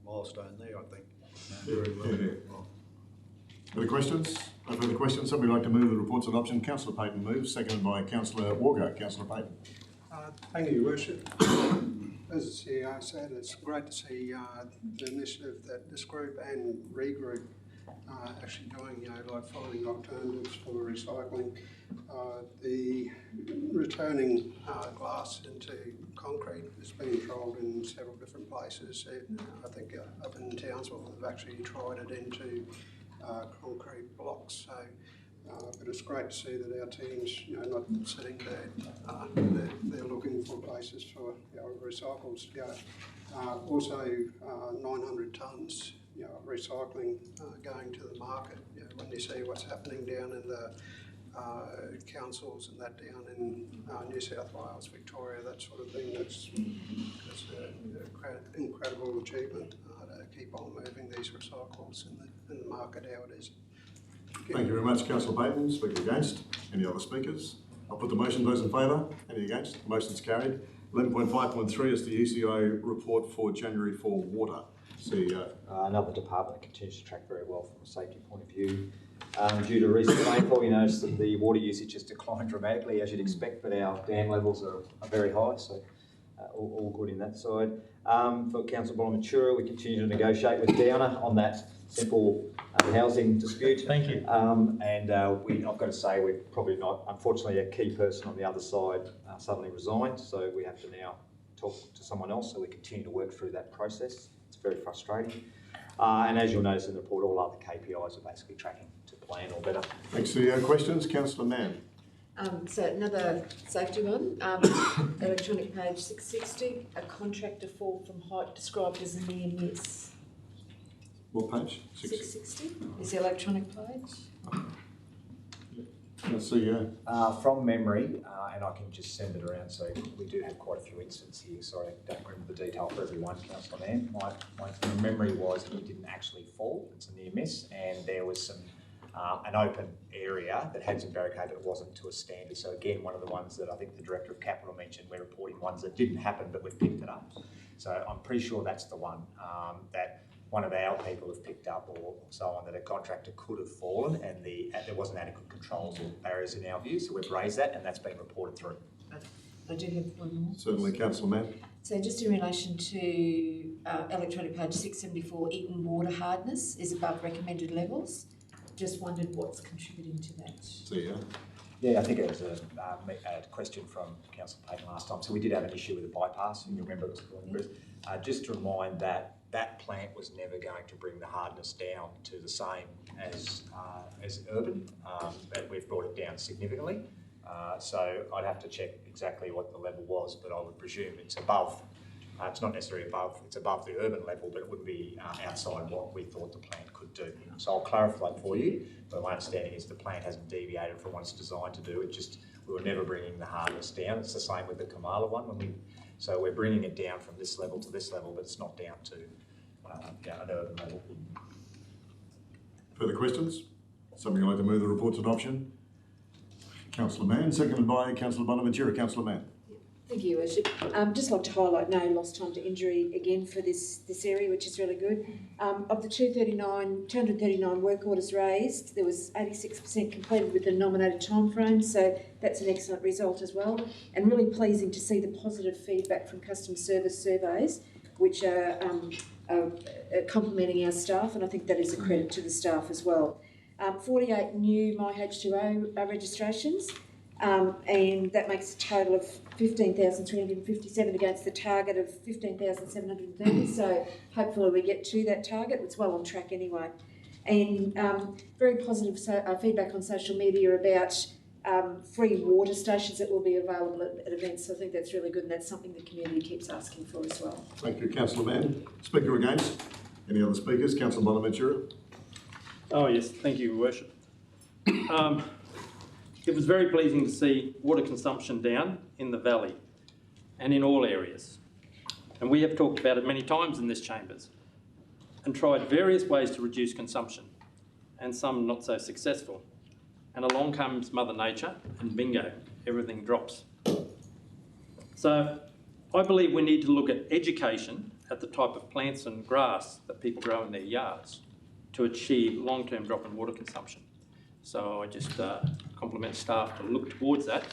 milestone there, I think. Very well. Further questions? No further questions. Somebody like to move the report's adoption. Councillor Payton moves, seconded by Councillor Wargo. Councillor Payton. Thank you, Your Worship. As the CEO said, it's great to see the initiative that this group and Regroup are actually doing, like finding alternatives for recycling. The returning glass into concrete has been trialled in several different places. I think up in Townsville they've actually tried it into concrete blocks. So, but it's great to see that our teams, not sitting there, they're looking for places for recycles. Also, 900 tonnes, recycling going to the market. When you see what's happening down in the councils and that down in New South Wales, Victoria, that sort of thing, that's an incredible achievement to keep on moving these recyclables in the market how it is. Thank you very much, Councillor Payton. Speaker against? Any other speakers? I'll put the motion. Those in favour? Any against? The motion's carried. 11.5.3 is the ECO report for January for water. CEO. Another department that continues to track very well from a safety point of view. Due to recent rainfall, you notice that the water usage has declined dramatically, as you'd expect, but our dam levels are very high, so all good in that side. For Councillor Bonaventura, we continue to negotiate with Downer on that simple housing dispute. Thank you. I've got to say, we're probably not, unfortunately, a key person on the other side suddenly resigned, so we have to now talk to someone else, so we continue to work through that process. It's very frustrating. And as you'll notice in the report, all other KPIs are basically tracking to plan or better. Thanks, CEO. Questions? Councillor Mann. So another safety one, electronic page 660, a contractor fall from height described as a near miss. What page? 660 is the electronic page. Let's see, From memory, and I can just send it around, so we do have quite a few instances here. Sorry, I don't remember the detail for everyone, Councillor Mann. My memory was he didn't actually fall, it's a near miss, and there was some an open area that had some barricade, but it wasn't to a standard. So again, one of the ones that I think the Director of Capital mentioned, we're reporting ones that didn't happen, but we've picked it up. So I'm pretty sure that's the one that one of our people have picked up, or so on, that a contractor could have fallen and there wasn't adequate controls or barriers in our view. So we've raised that and that's been reported through. I do have one more. certainly, Councillor Mann. So just in relation to electronic page 674, Eaton water hardness is above recommended levels. Just wondered what's contributing to that. See, Yeah, I think it was a question from Councillor Payton last time. So we did have an issue with the bypass, and you remember it was just to remind that plant was never going to bring the hardness down to the same as urban, but we've brought it down significantly. So I'd have to check exactly what the level was, but I would presume it's above. It's not necessarily above, it's above the urban level, but it wouldn't be outside what we thought the plant could do. So I'll clarify for you, but my understanding is the plant hasn't deviated from what it's designed to do. It just, we were never bringing the hardness down. It's the same with the Kamala one. So we're bringing it down from this level to this level, but it's not down to an urban level. further questions? Somebody like to move the report to adoption? Councillor Mann, seconded by Councillor Bonaventura. Councillor Mann. Thank you, Your Worship. Just like to highlight no lost time to injury again for this area, which is really good. Of the 239 work orders raised, there was 86% completed with the nominated timeframe, so that's an excellent result as well. And really pleasing to see the positive feedback from customer service surveys, which are complimenting our staff, and I think that is a credit to the staff as well. 48 new MyH2O registrations. And that makes a total of 15,357 against the target of 15,730. So hopefully we get to that target. It's well on track anyway. And very positive feedback on social media about free water stations that will be available at events. So I think that's really good, and that's something the community keeps asking for as well. Thank you, Councillor Mann. Speaker against? Any other speakers? Councillor Bonaventura. Oh yes, thank you, Your Worship. It was very pleasing to see water consumption down in the valley and in all areas. And we have talked about it many times in this chambers and tried various ways to reduce consumption, and some not so successful. And along comes Mother Nature and bingo, everything drops. So I believe we need to look at education at the type of plants and grass that people grow in their yards to achieve long-term drop in water consumption. So I just compliment staff to look towards that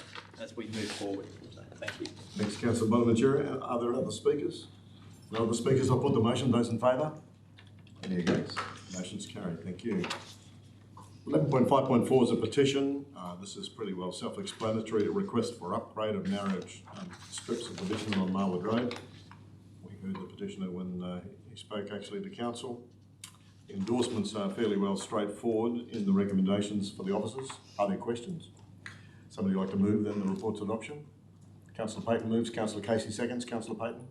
as we move forward. So thank you. Thanks, Councillor Bonaventura. Are there other speakers? No other speakers? I'll put the motion. Those in favour? Any against? Motion's carried. Thank you. 11.5.4 is a petition. This is pretty well self-explanatory. A request for upgrade of narrow strips of division on Marwood Road. We heard the petitioner when he spoke actually to council. Endorsements are fairly well straightforward in the recommendations for the officers. Are there questions? Somebody like to move then the report to adoption? Councillor Payton moves, Councillor Casey seconds. Councillor Payton.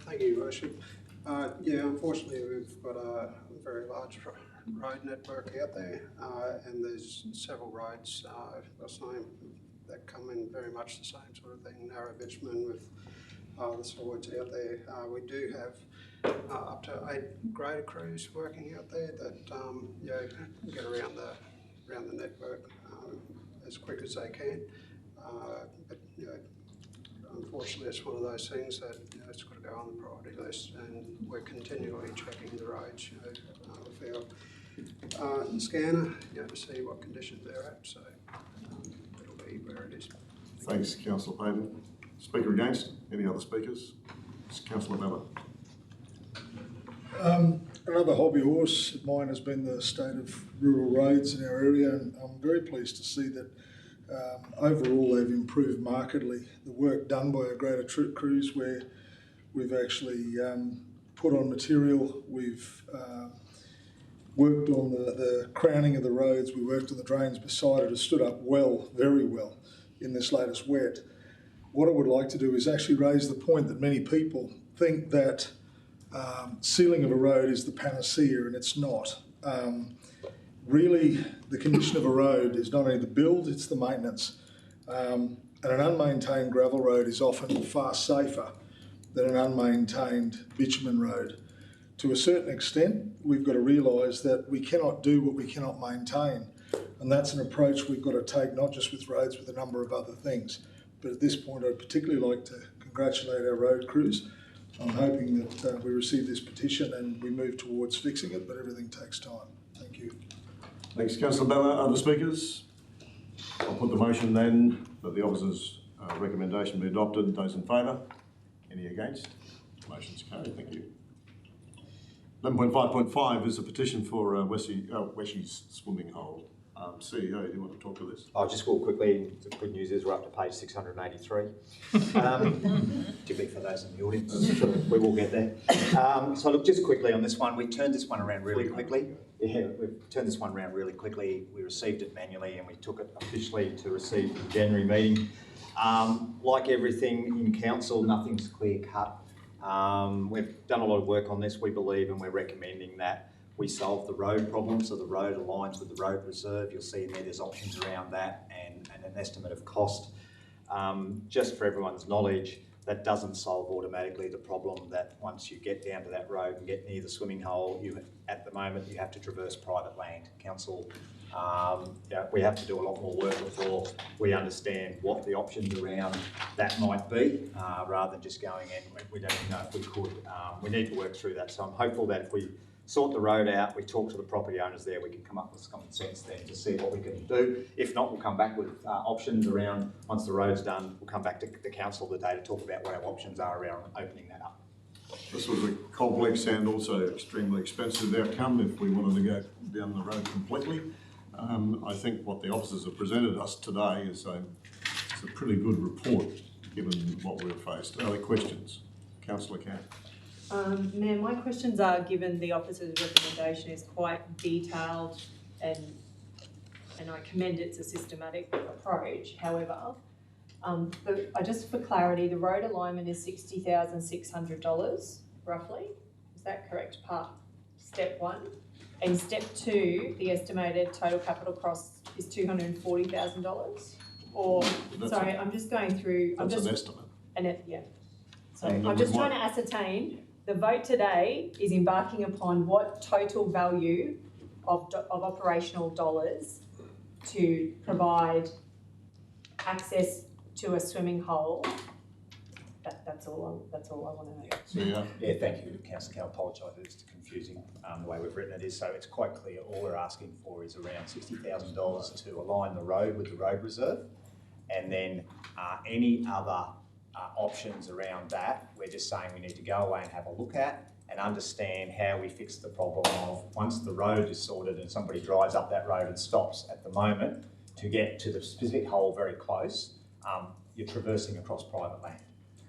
Thank you, Your Worship. Yeah, unfortunately we've got a very large road network out there, and there's several roads that come in very much the same sort of thing, narrow bitumen with the swords out there. We do have up to 8 grader crews working out there that get around the network as quick as they can. But unfortunately, it's one of those things that it's got to go on the priority list, and we're continually checking the roads with our scanner to see what conditions they're at. So it'll be where it is. Thanks, Councillor Payton. Speaker against? Any other speakers? Councillor Ballard. Another hobby horse of mine has been the state of rural roads in our area, and I'm very pleased to see that overall they've improved markedly. The work done by our greater troop crews, where we've actually put on material, we've worked on the crowning of the roads, we worked on the drains beside it, has stood up well, very well, in this latest wet. What I would like to do is actually raise the point that many people think that sealing of a road is the panacea, and it's not. Really, the condition of a road is not only the build, it's the maintenance. And an unmaintained gravel road is often far safer than an unmaintained bitumen road. To a certain extent, we've got to realise that we cannot do what we cannot maintain. And that's an approach we've got to take, not just with roads, with a number of other things. But at this point, I'd particularly like to congratulate our road crews. I'm hoping that we receive this petition and we move towards fixing it, but everything takes time. Thank you. Thanks, Councillor Bella. Other speakers? I'll put the motion then that the officer's recommendation be adopted. Those in favour? Any against? Motion's carried. Thank you. 11.5.5 is a petition for Weshy's swimming hole. CEO, do you want to talk to this? Oh, just real quickly, the good news is we're up to page 683. Particularly for those in the audience, we will get there. So look, just quickly on this one, we turned this one around really quickly. Yeah, we've turned this one around really quickly. We received it manually and we took it officially to receive the January meeting. Like everything in council, nothing's clear cut. We've done a lot of work on this, we believe, and we're recommending that we solve the road problem, so the road aligns with the road reserve. You'll see in there's options around that and an estimate of cost. Just for everyone's knowledge, that doesn't solve automatically the problem that once you get down to that road and get near the swimming hole, at the moment you have to traverse private land. Council, we have to do a lot more work before we understand what the options around that might be, rather than just going in. We don't even know if we could. We need to work through that. So I'm hopeful that if we sort the road out, we talk to the property owners there, we can come up with some sense then to see what we can do. If not, we'll come back with options around, once the road's done, we'll come back to the council today to talk about what our options are around opening that up. This was a complex and also extremely expensive outcome if we wanted to go down the road completely. I think what the officers have presented us today is a pretty good report given what we've faced. Are there questions? Councillor Camp. Mayor, my questions are, given the officer's recommendation is quite detailed and I commend it's a systematic approach. However, just for clarity, the road alignment is $60,600 roughly. Is that correct? Step one. And step two, the estimated total capital cost is $240,000. Or sorry, I'm just going through. That's an estimate. Yeah. So I'm just trying to ascertain. The vote today is embarking upon what total value of operational dollars to provide access to a swimming hole. That's all I want to know. Yeah, thank you, Councillor Cal. I apologise, it's confusing the way we've written it is. So it's quite clear. All we're asking for is around $60,000 to align the road with the road reserve, and then any other options around that, we're just saying we need to go away and have a look at and understand how we fix the problem of once the road is sorted and somebody drives up that road and stops at the moment to get to the specific hole very close, you're traversing across private land.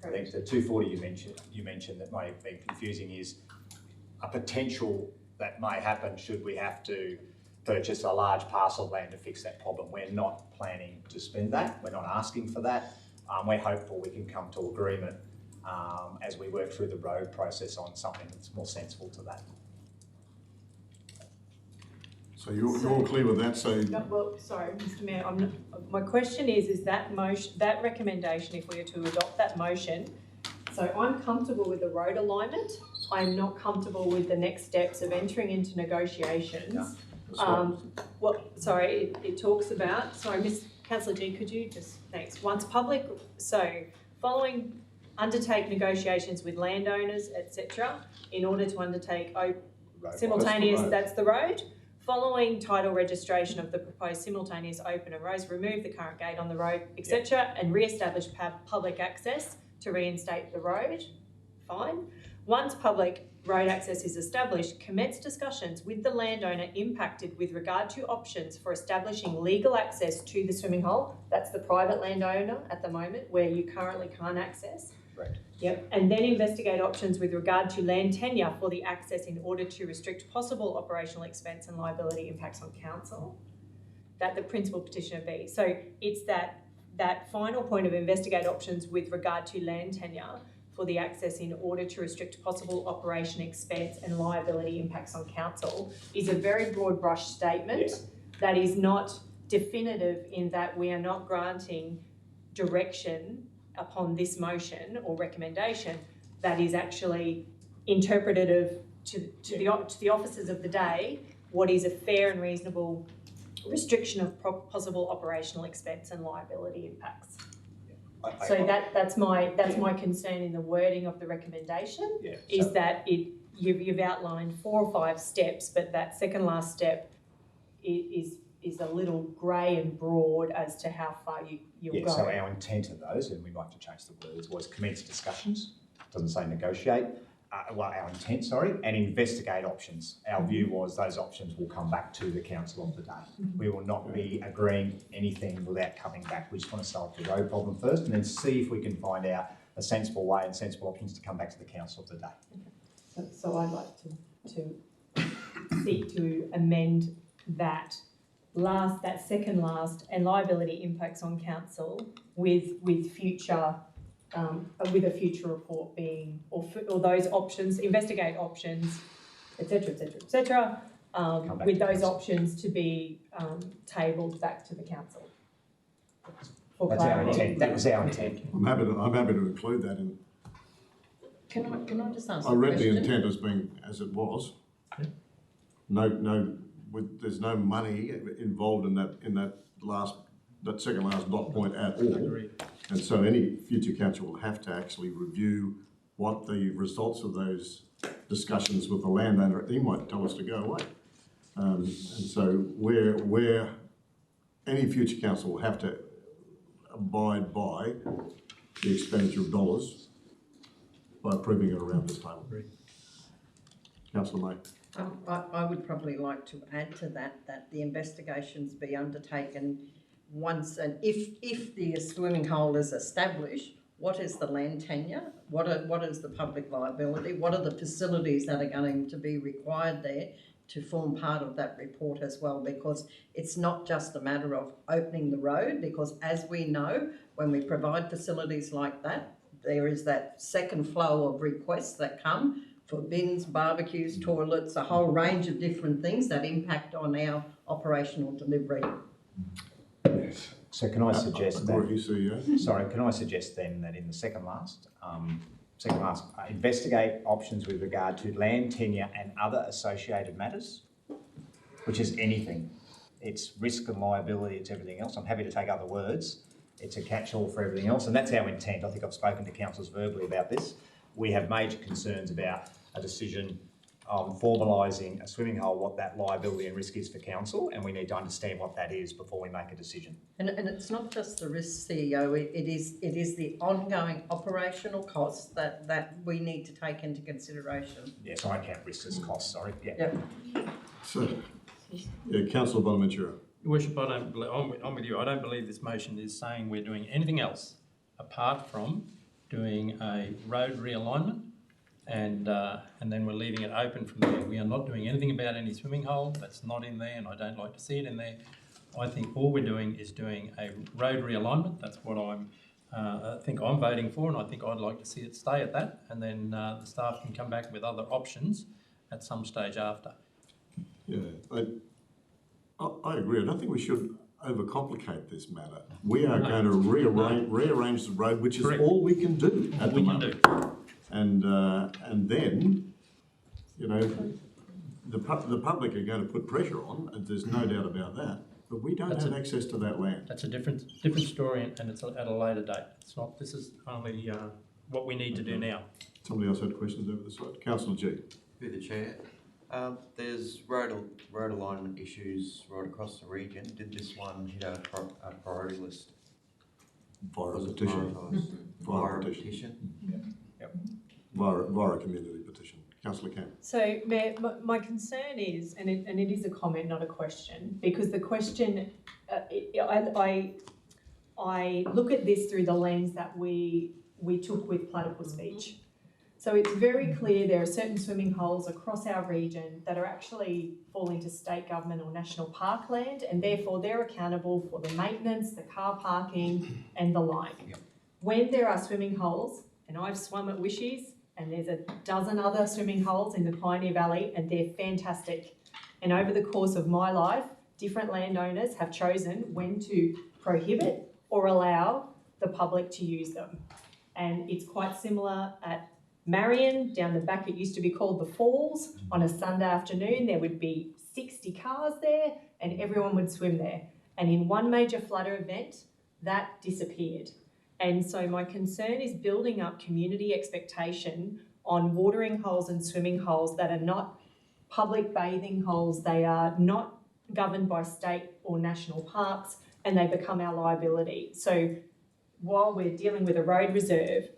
Correct. I think the 240 you mentioned that may have been confusing is a potential that may happen should we have to purchase a large parcel of land to fix that problem. We're not planning to spend that. We're not asking for that. We're hopeful we can come to agreement as we work through the road process on something that's more sensible to that. So you're clear with that? So well, sorry, Mr. Mayor. My question is that motion, that recommendation, if we are to adopt that motion, so I'm comfortable with the road alignment. I'm not comfortable with the next steps of entering into negotiations. Sorry, it talks about. Sorry, Councillor G, could you just, thanks. Once public, so following, undertake negotiations with landowners, etc., in order to undertake simultaneous, that's the road. Following title registration of the proposed simultaneous open and roads, remove the current gate on the road, etc., and re-establish public access to reinstate the road. Fine. Once public road access is established, commence discussions with the landowner impacted with regard to options for establishing legal access to the swimming hole. That's the private landowner at the moment where you currently can't access. Right. Yep, and then investigate options with regard to land tenure for the access in order to restrict possible operational expense and liability impacts on council. That the principal petitioner be. So it's that final point of investigate options with regard to land tenure for the access in order to restrict possible operation expense and liability impacts on council is a very broad brush statement that is not definitive in that we are not granting direction upon this motion or recommendation that is actually interpretative to the officers of the day what is a fair and reasonable restriction of possible operational expense and liability impacts. So that's my concern in the wording of the recommendation is that you've outlined 4 or 5 steps, but that second last step is a little grey and broad as to how far you'll go. So our intent of those, and we might have to change the words, was commence discussions. Doesn't say negotiate. Our intent, and investigate options. Our view was those options will come back to the council of the day. We will not be agreeing anything without coming back. We just want to solve the road problem first and then see if we can find out a sensible way and sensible options to come back to the council of the day. So I'd like to seek to amend that second last and liability impacts on council with future with a future report being, or those options, investigate options, etc., with those options to be tabled back to the council. That's our intent. That was our intent. I'm happy to include that in. Can I just ask? I read the intent as being as it was. There's no money involved in that second last dot point at all. And so any future council will have to actually review what the results of those discussions with the landowner, he might tell us to go away. And so where any future council will have to abide by the expenditure of dollars by approving it around this table. Councillor May. I would probably like to add to that the investigations be undertaken once and if the swimming hole is established, what is the land tenure? What is the public liability? What are the facilities that are going to be required there to form part of that report as well? Because it's not just a matter of opening the road, because as we know, when we provide facilities like that, there is that second flow of requests that come for bins, barbecues, toilets, a whole range of different things that impact on our operational delivery. So can I suggest can I suggest then that in the second last, investigate options with regard to land tenure and other associated matters, which is anything. It's risk and liability, it's everything else. I'm happy to take other words. It's a catch-all for everything else, and that's our intent. I think I've spoken to councillors verbally about this. We have major concerns about a decision on formalising a swimming hole, what that liability and risk is for council, and we need to understand what that is before we make a decision. And it's not just the risk, CEO, it is the ongoing operational costs that we need to take into consideration. Yes, I count risk as costs, sorry. So, Councillor Bonaventura. Your Worship, I'm with you. I don't believe this motion is saying we're doing anything else apart from doing a road realignment and then we're leaving it open from there. We are not doing anything about any swimming hole. That's not in there and I don't like to see it in there. I think all we're doing is doing a road realignment. That's what I think I'm voting for, and I think I'd like to see it stay at that, and then the staff can come back with other options at some stage after. Yeah, I agree. I don't think we should overcomplicate this matter. We are going to rearrange the road, which is all we can do at the moment. And then, you know, the public are going to put pressure on, and there's no doubt about that. But we don't have access to that land. That's a different story, and it's at a later date. It's not. This is only what we need to do now. Somebody else had questions over the side. Councillor G. Through the chair. There's road alignment issues right across the region. Did this one hit a priority list? Via a petition. Via a petition? Yep. Via a community petition. Councillor Camp. So, Mayor, my concern is, and it is a comment, not a question, because the question, I look at this through the lens that we we took with Platypus Beach. So it's very clear there are certain swimming holes across our region that are actually falling to state government or national park land, and therefore they're accountable for the maintenance, the car parking and the like. Yep. When there are swimming holes, and I've swum at Wishies, and there's a dozen other swimming holes in the Pioneer Valley, and they're fantastic. And over the course of my life, different landowners have chosen when to prohibit or allow the public to use them. And it's quite similar at Marion, down the back, it used to be called the Falls. On a Sunday afternoon, there would be 60 cars there and everyone would swim there. And in one major flutter event, that disappeared. And so my concern is building up community expectation on watering holes and swimming holes that are not public bathing holes, they are not governed by state or national parks, and they become our liability. So while we're dealing with a road reserve,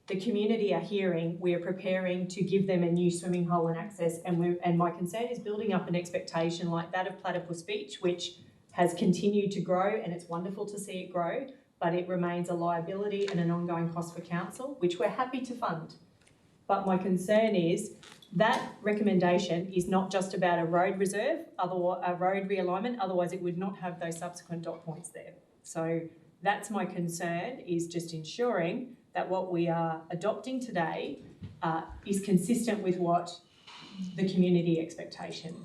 the community are hearing we are preparing to give them a new swimming hole and access, and my concern is building up an expectation like that of Platypus Beach, which has continued to grow, and it's wonderful to see it grow, but it remains a liability and an ongoing cost for council, which we're happy to fund. But my concern is that recommendation is not just about a road reserve, a road realignment, otherwise it would not have those subsequent dot points there. So that's my concern, is just ensuring that what we are adopting today is consistent with what the community expectation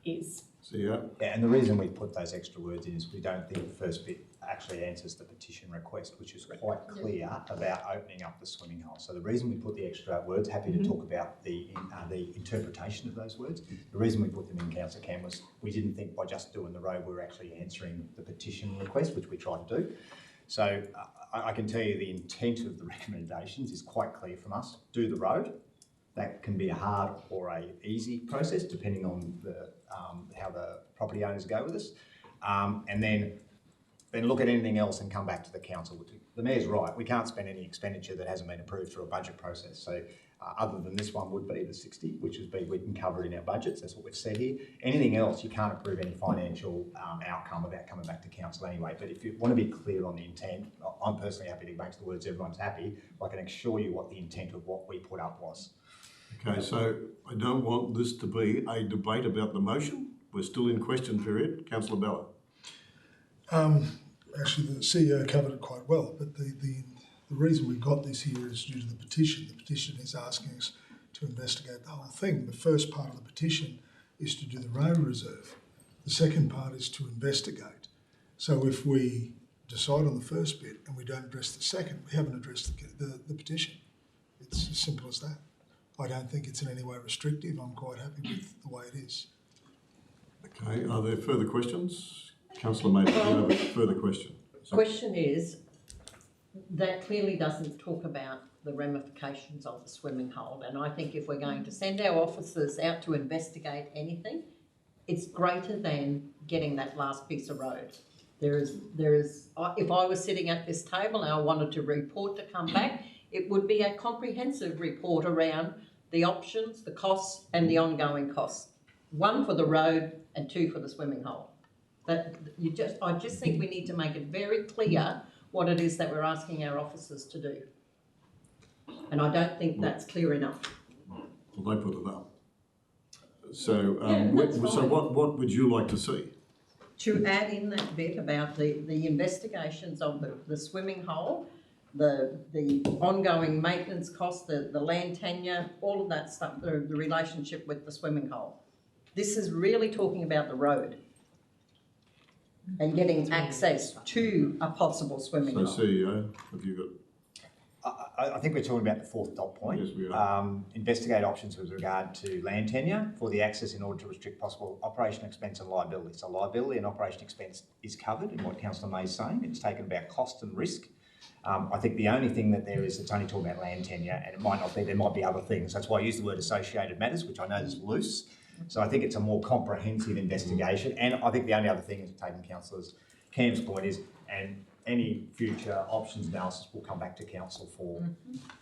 is. Yeah, and the reason we put those extra words in is we don't think the first bit actually answers the petition request, which is quite clear about opening up the swimming hole. So the reason we put the extra words, happy to talk about the interpretation of those words. The reason we put them in, Councillor Cam, was we didn't think by just doing the road we were actually answering the petition request, which we tried to do. So I can tell you the intent of the recommendations is quite clear from us. Do the road. That can be a hard or a easy process depending on the how the property owners go with us, and then look at anything else and come back to the council. The Mayor's right, we can't spend any expenditure that hasn't been approved through a budget process. So other than this one would be the 60, which would be we can cover it in our budgets, that's what we've said here. Anything else, you can't approve any financial outcome without coming back to council anyway. But if you want to be clear on the intent, I'm personally happy to make the words everyone's happy, but I can assure you what the intent of what we put up was. Okay, so I don't want this to be a debate about the motion. We're still in question period. Councillor Bella. Actually, the CEO covered it quite well, but the reason we got this here is due to the petition. The petition is asking us to investigate the whole thing. The first part of the petition is to do the road reserve. The second part is to investigate. So if we decide on the first bit and we don't address the second, we haven't addressed the petition. It's as simple as that. I don't think it's in any way restrictive. I'm quite happy with the way it is. Okay, are there further questions? Councillor Maynard, do you have a further question? Question is, that clearly doesn't talk about the ramifications of the swimming hole, and I think if we're going to send our officers out to investigate anything, it's greater than getting that last piece of road. There is, if I was sitting at this table and I wanted to report to come back, it would be a comprehensive report around the options, the costs and the ongoing costs. One for the road and two for the swimming hole. I just think we need to make it very clear what it is that we're asking our officers to do. And I don't think that's clear enough. Well, they put it up. So, so what would you like to see? To add in that bit about the investigations of the swimming hole, the ongoing maintenance costs, the land tenure, all of that stuff, the relationship with the swimming hole. This is really talking about the road and getting access to a possible swimming hole. So CEO, have you got? I think we're talking about the fourth dot point. Yes, we are. Investigate options with regard to land tenure for the access in order to restrict possible operation expense and liability. So liability and operation expense is covered in what Councillor May is saying. It's taken about cost and risk. I think the only thing that there is, it's only talking about land tenure, and it might not be, there might be other things. That's why I use the word associated matters, which I know is loose. So I think it's a more comprehensive investigation. And I think the only other thing is taking Councillor Cam's point is, and any future options analysis will come back to council for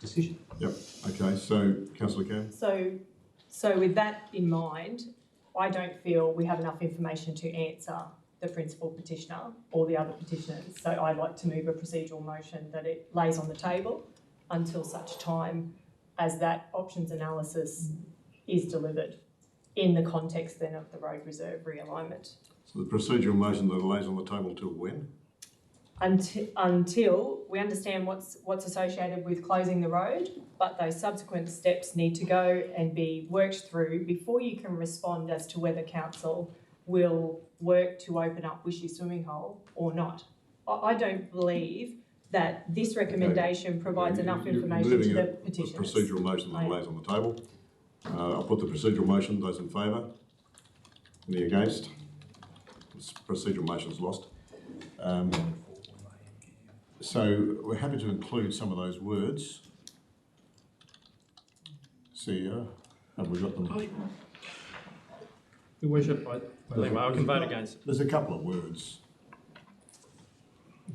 decision. Yep. Okay. So, Councillor Cam. So with that in mind, I don't feel we have enough information to answer the principal petitioner or the other petitioners. So I'd like to move a procedural motion that it lays on the table until such time as that options analysis is delivered in the context then of the road reserve realignment. So the procedural motion that lays on the table till when? Until we understand what's associated with closing the road, but those subsequent steps need to go and be worked through before you can respond as to whether council will work to open up Wishy Swimming Hole or not. I don't believe that this recommendation provides enough information to the petitioners. The procedural motion that lays on the table. I'll put the procedural motion. Those in favour? Any against? This procedural motion's lost. So we're happy to include some of those words. CEO, have we got them? Your Worship, I can vote against. There's a couple of words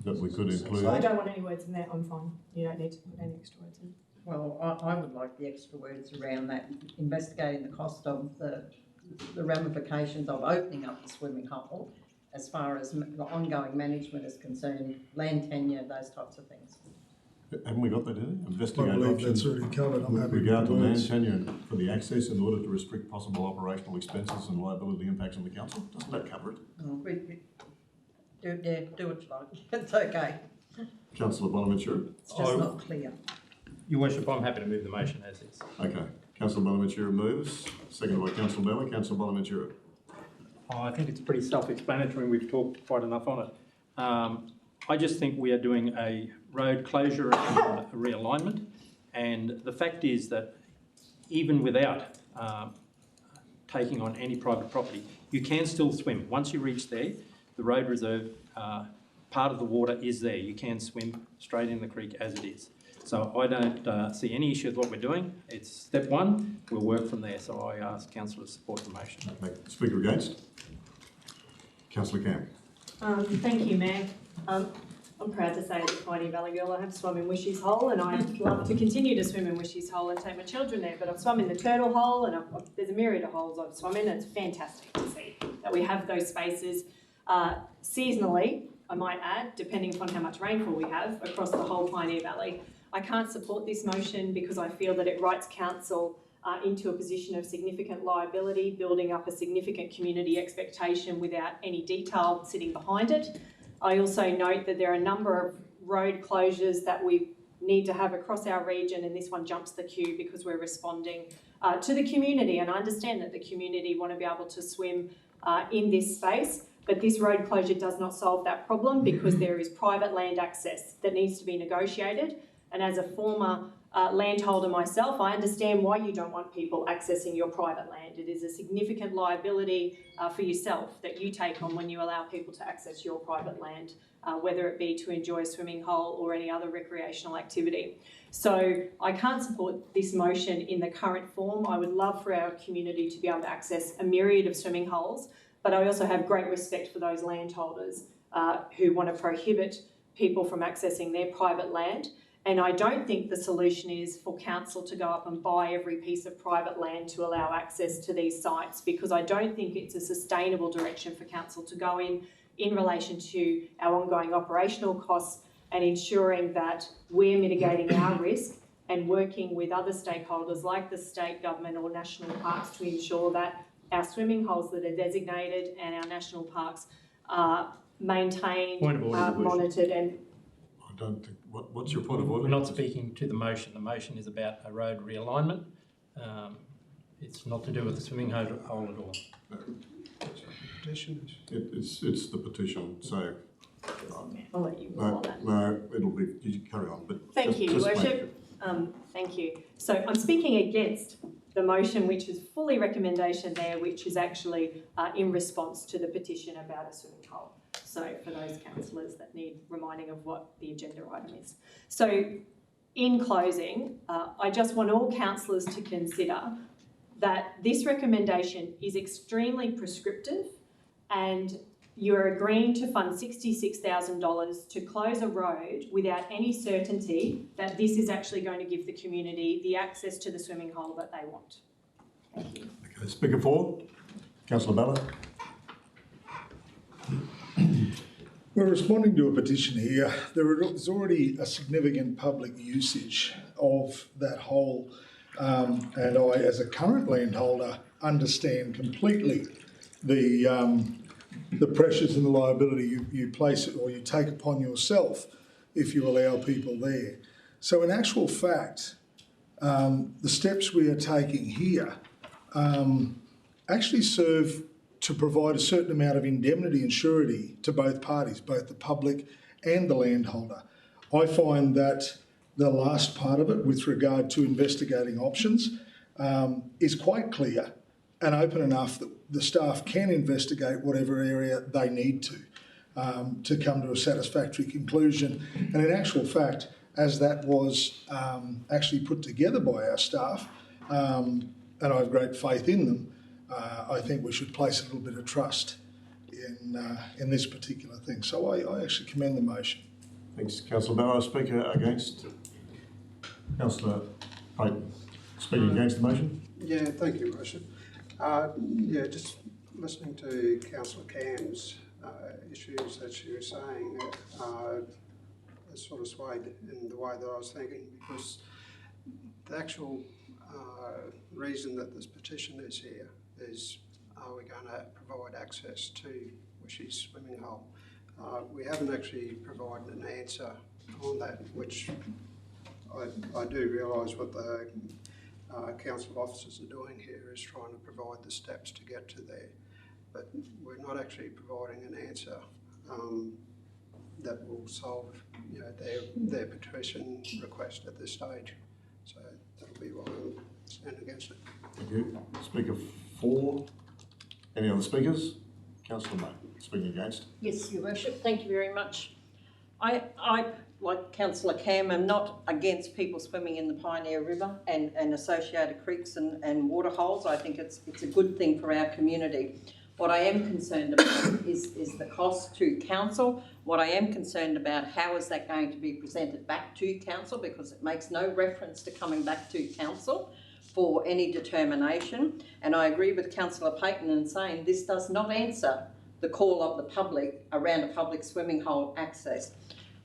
that we could include. I don't want any words in there, I'm fine. You don't need to put any extra words in. Well, I would like the extra words around that, investigating the cost of the ramifications of opening up the swimming hole as far as the ongoing management is concerned, land tenure, those types of things. Haven't we got that in? I Investigate believe options that's already covered. I'm with happy regard to with the land words. tenure for the access in order to restrict possible operational expenses and liability impacts on the council. Doesn't that cover it? Do what you like. It's okay. Councillor Bonaventura? It's just not clear. Your Worship, I'm happy to move the motion as is. Okay. Councillor Bonaventura moves, seconded by Councillor Bella. Councillor Bonaventura. I think it's pretty self-explanatory and we've talked quite enough on it. I just think we are doing a road closure and a realignment, and the fact is that even without taking on any private property, you can still swim. Once you reach there, the road reserve, part of the water is there. You can swim straight in the creek as it is. So I don't see any issue with what we're doing. It's step one, we'll work from there. So I ask Council to support the motion. Okay. Speaker against? Councillor Camp. Thank you, Mayor. I'm proud to say as a Piney Valley girl, I have swum in Wishy's Hole, and I'd love to continue to swim in Wishy's Hole and take my children there. But I've swum in the Turtle Hole, and there's a myriad of holes I've swum in, and it's fantastic to see that we have those spaces seasonally, I might add, depending upon how much rainfall we have across the whole Piney Valley. I can't support this motion because I feel that it writes council into a position of significant liability, building up a significant community expectation without any detail sitting behind it. I also note that there are a number of road closures that we need to have across our region, and this one jumps the queue because we're responding to the community, and I understand that the community want to be able to swim in this space, but this road closure does not solve that problem because there is private land access that needs to be negotiated, and as a former landholder myself, I understand why you don't want people accessing your private land. It is a significant liability for yourself that you take on when you allow people to access your private land, whether it be to enjoy a swimming hole or any other recreational activity. So I can't support this motion in the current form. I would love for our community to be able to access a myriad of swimming holes, but I also have great respect for those landholders who want to prohibit people from accessing their private land. And I don't think the solution is for council to go up and buy every piece of private land to allow access to these sites, because I don't think it's a sustainable direction for council to go in relation to our ongoing operational costs and ensuring that we're mitigating our risk and working with other stakeholders like the state government or national parks to ensure that our swimming holes that are designated and our national parks are maintained, monitored and... I don't think, what's your point of order? We're not speaking to the motion. The motion is about a road realignment. It's not to do with the swimming hole at all. No. It's the petition, so... I'll let you on that. No, it'll be, you carry on. But Thank you, Your Worship. Thank you. So I'm speaking against the motion, which is fully recommendation there, which is actually in response to the petition about a swimming hole. So for those councillors that need reminding of what the agenda item is. So in closing, I just want all councillors to consider that this recommendation is extremely prescriptive, and you're agreeing to fund $66,000 to close a road without any certainty that this is actually going to give the community the access to the swimming hole that they want. Thank you. Okay, Speaker 4, Councillor Ballard. We're responding to a petition here. There's already a significant public usage of that hole, and I, as a current landholder, understand completely the pressures and the liability you place or you take upon yourself if you allow people there. So in actual fact, the steps we are taking here actually serve to provide a certain amount of indemnity and surety to both parties, both the public and the landholder. I find that the last part of it, with regard to investigating options, is quite clear and open enough that the staff can investigate whatever area they need to come to a satisfactory conclusion. And in actual fact, as that was actually put together by our staff, and I have great faith in them, I think we should place a little bit of trust in this particular thing. So I actually commend the motion. Thanks, Councillor Barrow. Speaker against? Councillor Payton. Speaking against the motion? Yeah, thank you, Worship. Just listening to Councillor Cam's issues that she was saying, it sort of swayed in the way that I was thinking, because the actual reason that this petition is here is, are we going to provide access to Wishy's swimming hole? We haven't actually provided an answer on that, which I do realise what the council officers are doing here is trying to provide the steps to get to there, but we're not actually providing an answer that will solve their petition request at this stage. So that'll be why I'm standing against it. Thank you. Speaker for. Any other speakers? Councillor May, speaking against. Yes, Your Worship, thank you very much. I like Councillor Cam, am not against people swimming in the Pioneer River and associated creeks and water holes. I think it's a good thing for our community. What I am concerned about is the cost to council. What I am concerned about, how is that going to be presented back to council, because it makes no reference to coming back to council for any determination. And I agree with Councillor Payton in saying this does not answer the call of the public around a public swimming hole access.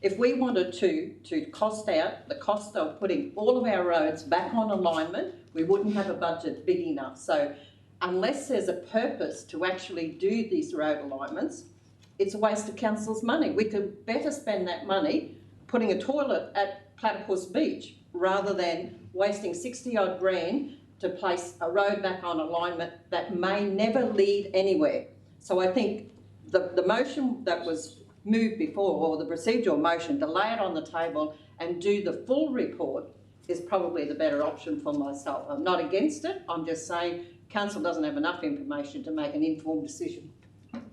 If we wanted to cost out the cost of putting all of our roads back on alignment, we wouldn't have a budget big enough. So unless there's a purpose to actually do these road alignments, it's a waste of council's money. We could better spend that money putting a toilet at Platypus Beach rather than wasting 60 odd grand to place a road back on alignment that may never lead anywhere. So I think the motion that was moved before, or the procedural motion, to lay it on the table and do the full report is probably the better option for myself. I'm not against it, I'm just saying council doesn't have enough information to make an informed decision.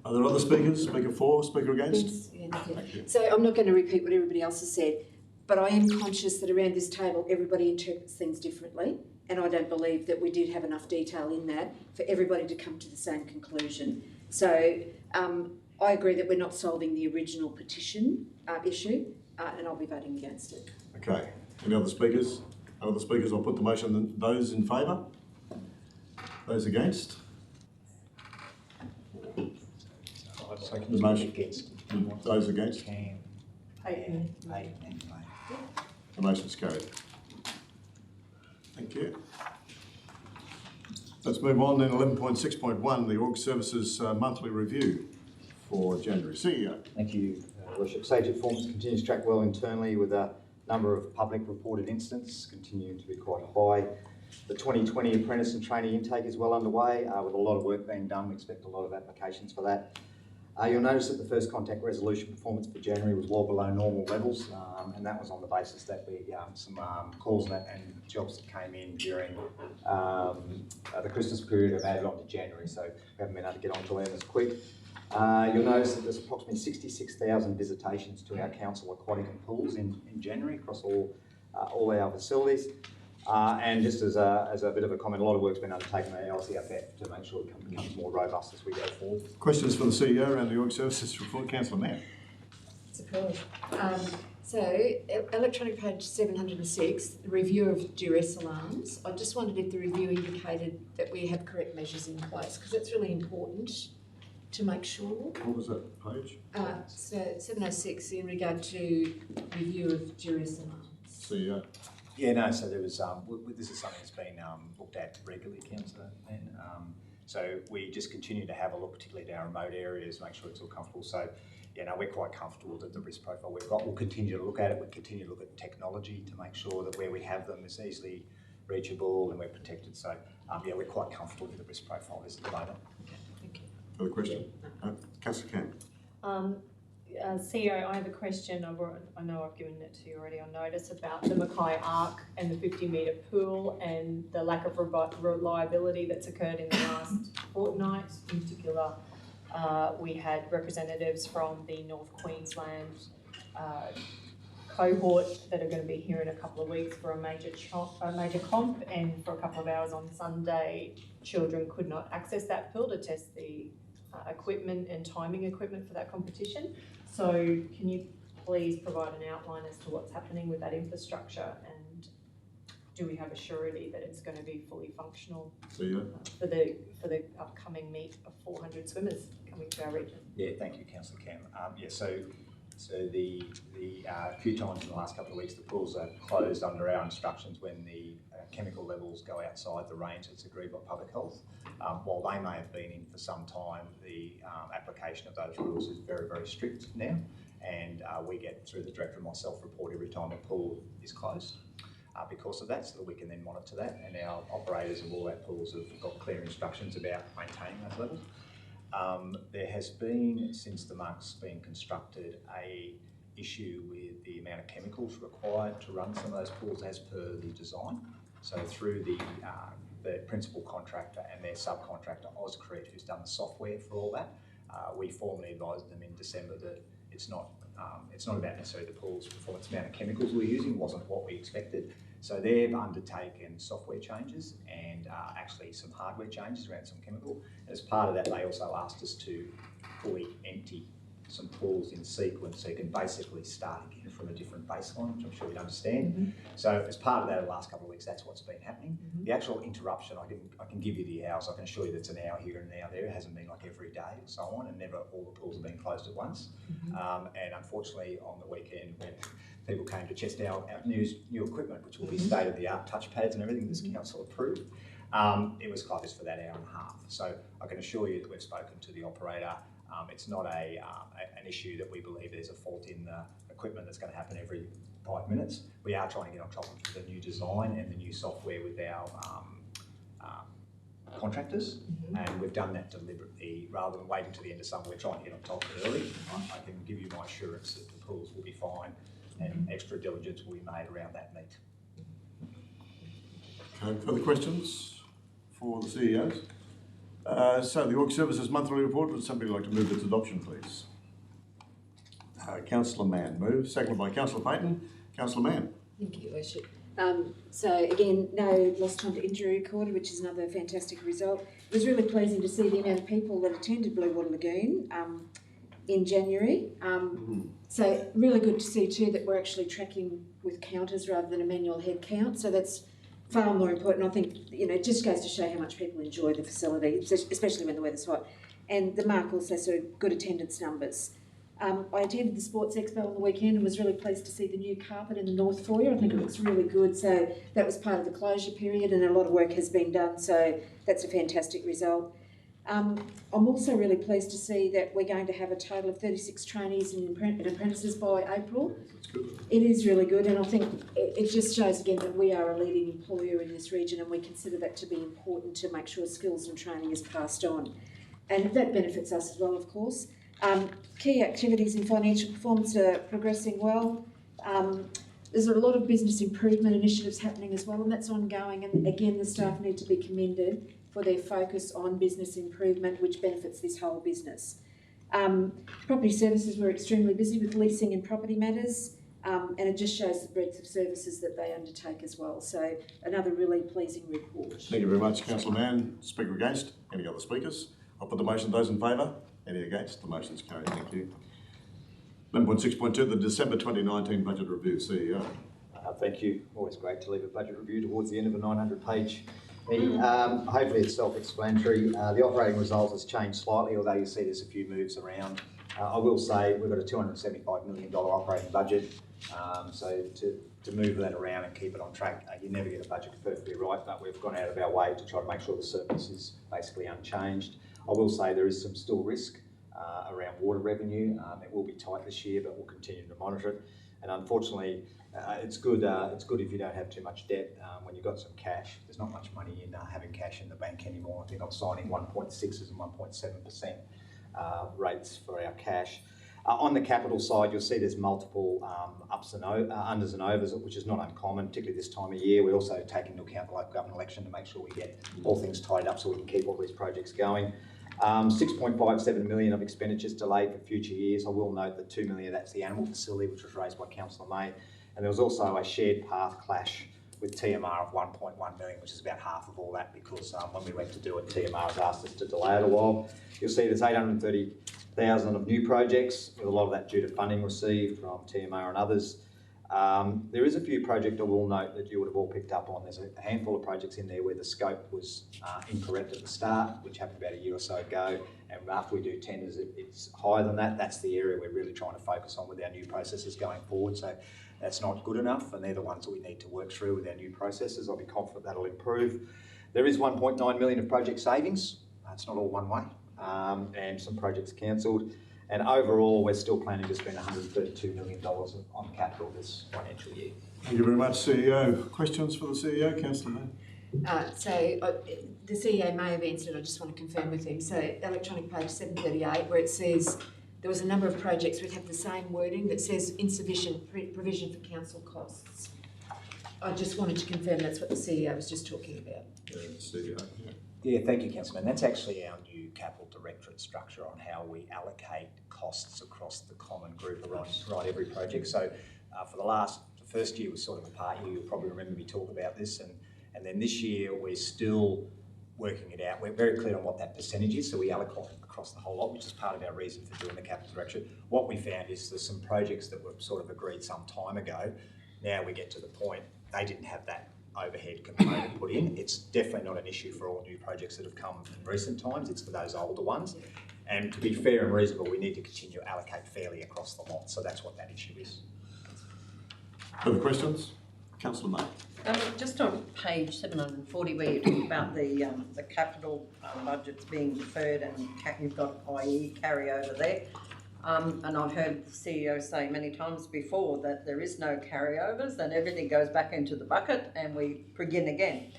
Are there other speakers? Speaker for, speaker against? Yes. So I'm not going to repeat what everybody else has said, but I am conscious that around this table everybody interprets things differently, and I don't believe that we did have enough detail in that for everybody to come to the same conclusion. So I agree that we're not solving the original petition issue, and I'll be voting against it. Okay. Any other speakers? Other speakers? I'll put the motion. Those in favour? Those against? The motion. Those against? Payton. The motion is carried. Thank you. Let's move on then. 11.6.1, the Org Services Monthly Review for January. CEO. Thank you, Worship. Safety performance continues to track well internally, with a number of public reported incidents continuing to be quite high. The 2020 apprentice and trainee intake is well underway, with a lot of work being done. We expect a lot of applications for that. You'll notice that the first contact resolution performance for January was well below normal levels, and that was on the basis that we some calls and jobs that came in during the Christmas period have added on to January, so we haven't been able to get onto them as quick. You'll notice that there's approximately 66,000 visitations to our council aquatic and pools in January across all our facilities. And just as a bit of a comment, a lot of work's been undertaken at LCFF to make sure it becomes more robust as we go forward. Questions for the CEO around the Org Services report? Councillor Mann. Support. So, electronic page 706, the review of duress alarms. I just wondered if the review indicated that we have correct measures in place, because that's really important to make sure. What was that page? So 706 in regard to review of juries and CEO. Yeah, no, so there was, this is something that's been looked at regularly, Councillor, and so we just continue to have a look, particularly at our remote areas, make sure it's all comfortable. So, yeah, no, we're quite comfortable that the risk profile we've got, we'll continue to look at it, we'll continue to look at technology to make sure that where we have them is easily reachable and we're protected. So, yeah, we're quite comfortable with the risk profile at the moment. thank you. Further question? Councillor Camp. CEO, I have a question. I know I've given it to you already on notice about the Mackay Arc and the 50-metre pool and the lack of reliability that's occurred in the last fortnight. In particular, we had representatives from the North Queensland cohort that are going to be here in a couple of weeks for a major comp, and for a couple of hours on Sunday, children could not access that pool to test the equipment and timing equipment for that competition. So can you please provide an outline as to what's happening with that infrastructure, and do we have a surety that it's going to be fully functional for the upcoming meet of 400 swimmers coming to our region? Yeah, thank you, Councillor Cam. Yeah, so the few times in the last couple of weeks, the pools are closed under our instructions when the chemical levels go outside the range that's agreed by Public Health. While they may have been in for some time, the application of those rules is very, very strict now, and we get, through the Director and myself, report every time a pool is closed because of that, so that we can then monitor that, and our operators of all our pools have got clear instructions about maintaining those levels. There has been, since the mark's been constructed, a issue with the amount of chemicals required to run some of those pools as per the design. So through the principal contractor and their subcontractor, Auscret, who's done the software for all that, we formally advised them in December that it's not about necessarily the pool's performance, amount of chemicals we're using wasn't what we expected. So they've undertaken software changes and actually some hardware changes around some chemical. As part of that, they also asked us to fully empty some pools in sequence, so you can basically start again from a different baseline, which I'm sure you'd understand. Mm-hmm. So as part of that, the last couple of weeks, that's what's been happening. Mm-hmm. The actual interruption, I can give you the hours. I can assure you that it's an hour here and an hour there. It hasn't been like every day and so on, and never all the pools have been closed at once. Mm-hmm. And unfortunately, on the weekend, when people came to test our new equipment, which will be state-of-the-art touchpads and everything this council approved, it was closed for that hour and a half. So I can assure you that we've spoken to the operator. It's not an issue that we believe there's a fault in the equipment that's going to happen every 5 minutes. We are trying to get on top of the new design and the new software with our contractors, and we've done that deliberately. Rather than waiting to the end of summer, we're trying to get on top of it early. I can give you my assurance that the pools will be fine and extra diligence will be made around that meet. Okay, further questions for the CEOs? So the Org Services Monthly Report, would somebody like to move its adoption, please? Councillor Mann moves, seconded by Councillor Payton. Councillor Mann. Thank you, Worship. So again, no lost time to injury recorded, which is another fantastic result. It was really pleasing to see the amount of people that attended Blue Water Lagoon in January. So really good to see too that we're actually tracking with counters rather than a manual head count. So that's far more important. I think, it just goes to show how much people enjoy the facility, especially when the weather's hot. And the mark also saw good attendance numbers. I attended the Sports Expo on the weekend and was really pleased to see the new carpet in the North Foyer. I think it looks really good. So that was part of the closure period and a lot of work has been done. So that's a fantastic result. I'm also really pleased to see that we're going to have a total of 36 trainees and apprentices by April. That's good. It is really good, and I think it just shows again that we are a leading employer in this region, and we consider that to be important to make sure skills and training is passed on. And that benefits us as well, of course. Key activities in financial performance are progressing well. There's a lot of business improvement initiatives happening as well, and that's ongoing. And again, the staff need to be commended for their focus on business improvement, which benefits this whole business. Property services were extremely busy with leasing and property matters, and it just shows the breadth of services that they undertake as well. So another really pleasing report. Thank you very much, Councillor Mann. Speaker against? Any other speakers? I'll put the motion. Those in favour? Any against? The motion's carried. Thank you. 11.6.2, the December 2019 Budget Review. CEO. Thank you. Always great to leave a budget review towards the end of a 900-page Hopefully it's self-explanatory. The operating result has changed slightly, although you see there's a few moves around. I will say we've got a $275 million operating budget, so to move that around and keep it on track, you never get a budget perfectly right, but we've gone out of our way to try to make sure the surplus is basically unchanged. I will say there is some still risk around water revenue. It will be tight this year, but we'll continue to monitor it. And unfortunately, it's good if you don't have too much debt. When you've got some cash, there's not much money in having cash in the bank anymore. I think I'm signing 1.6s and 1.7% rates for our cash. On the capital side, you'll see there's multiple ups and unders and overs, which is not uncommon, particularly this time of year. We also take into account the local government election to make sure we get all things tied up so we can keep all these projects going. 6.57 million of expenditures delayed for future years. I will note that 2 million, that's the animal facility, which was raised by Councillor May. And there was also a shared path clash with TMR of 1.1 million, which is about half of all that, because when we went to do it, TMR has asked us to delay it a while. You'll see there's 830,000 of new projects, with a lot of that due to funding received from TMR and others. There is a few projects I will note that you would have all picked up on. There's a handful of projects in there where the scope was incorrect at the start, which happened about a year or so ago. And after we do tenders, it's higher than that. That's the area we're really trying to focus on with our new processes going forward. So that's not good enough, and they're the ones that we need to work through with our new processes. I'll be confident that'll improve. There is 1.9 million of project savings. It's not all one way, and some projects cancelled. And overall, we're still planning to spend $132 million on capital this financial year. Thank you very much, CEO. Questions for the CEO, Councillor May? The CEO may have answered, I just want to confirm with him. So electronic page 738, where it says there was a number of projects which have the same wording that says insufficient provision for council costs. I just wanted to confirm that's what the CEO was just talking about. CEO. Yeah, thank you, Councillor. That's actually our new capital directorate structure on how we allocate costs across the common group around every project. So for the first year was sort of a part year. You'll probably remember me talk about this, and then this year we're still working it out. We're very clear on what that percentage is, so we allocate across the whole lot, which is part of our reason for doing the capital directorate. What we found is there's some projects that were sort of agreed some time ago. Now we get to the point they didn't have that overhead component put in. It's definitely not an issue for all new projects that have come in recent times. It's for those older ones. And to be fair and reasonable, we need to continue to allocate fairly across the lot. So that's what that issue is. Other questions? Councillor May. Just on page 740, where you talk about the capital budgets being deferred, and you've got IE carryover there. And I've heard the CEO say many times before that there is no carryovers and everything goes back into the bucket and we begin again.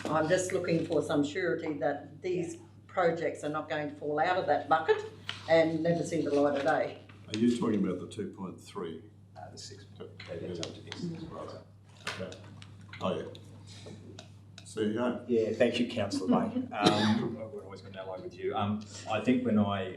I'm just looking for some surety that these projects are not going to fall out of that bucket and never see the light of day. Are you talking about the 2.3? The 6. Okay. Oh, yeah. CEO. Yeah, thank you, Councillor May. We're always going to ally with you. I think when I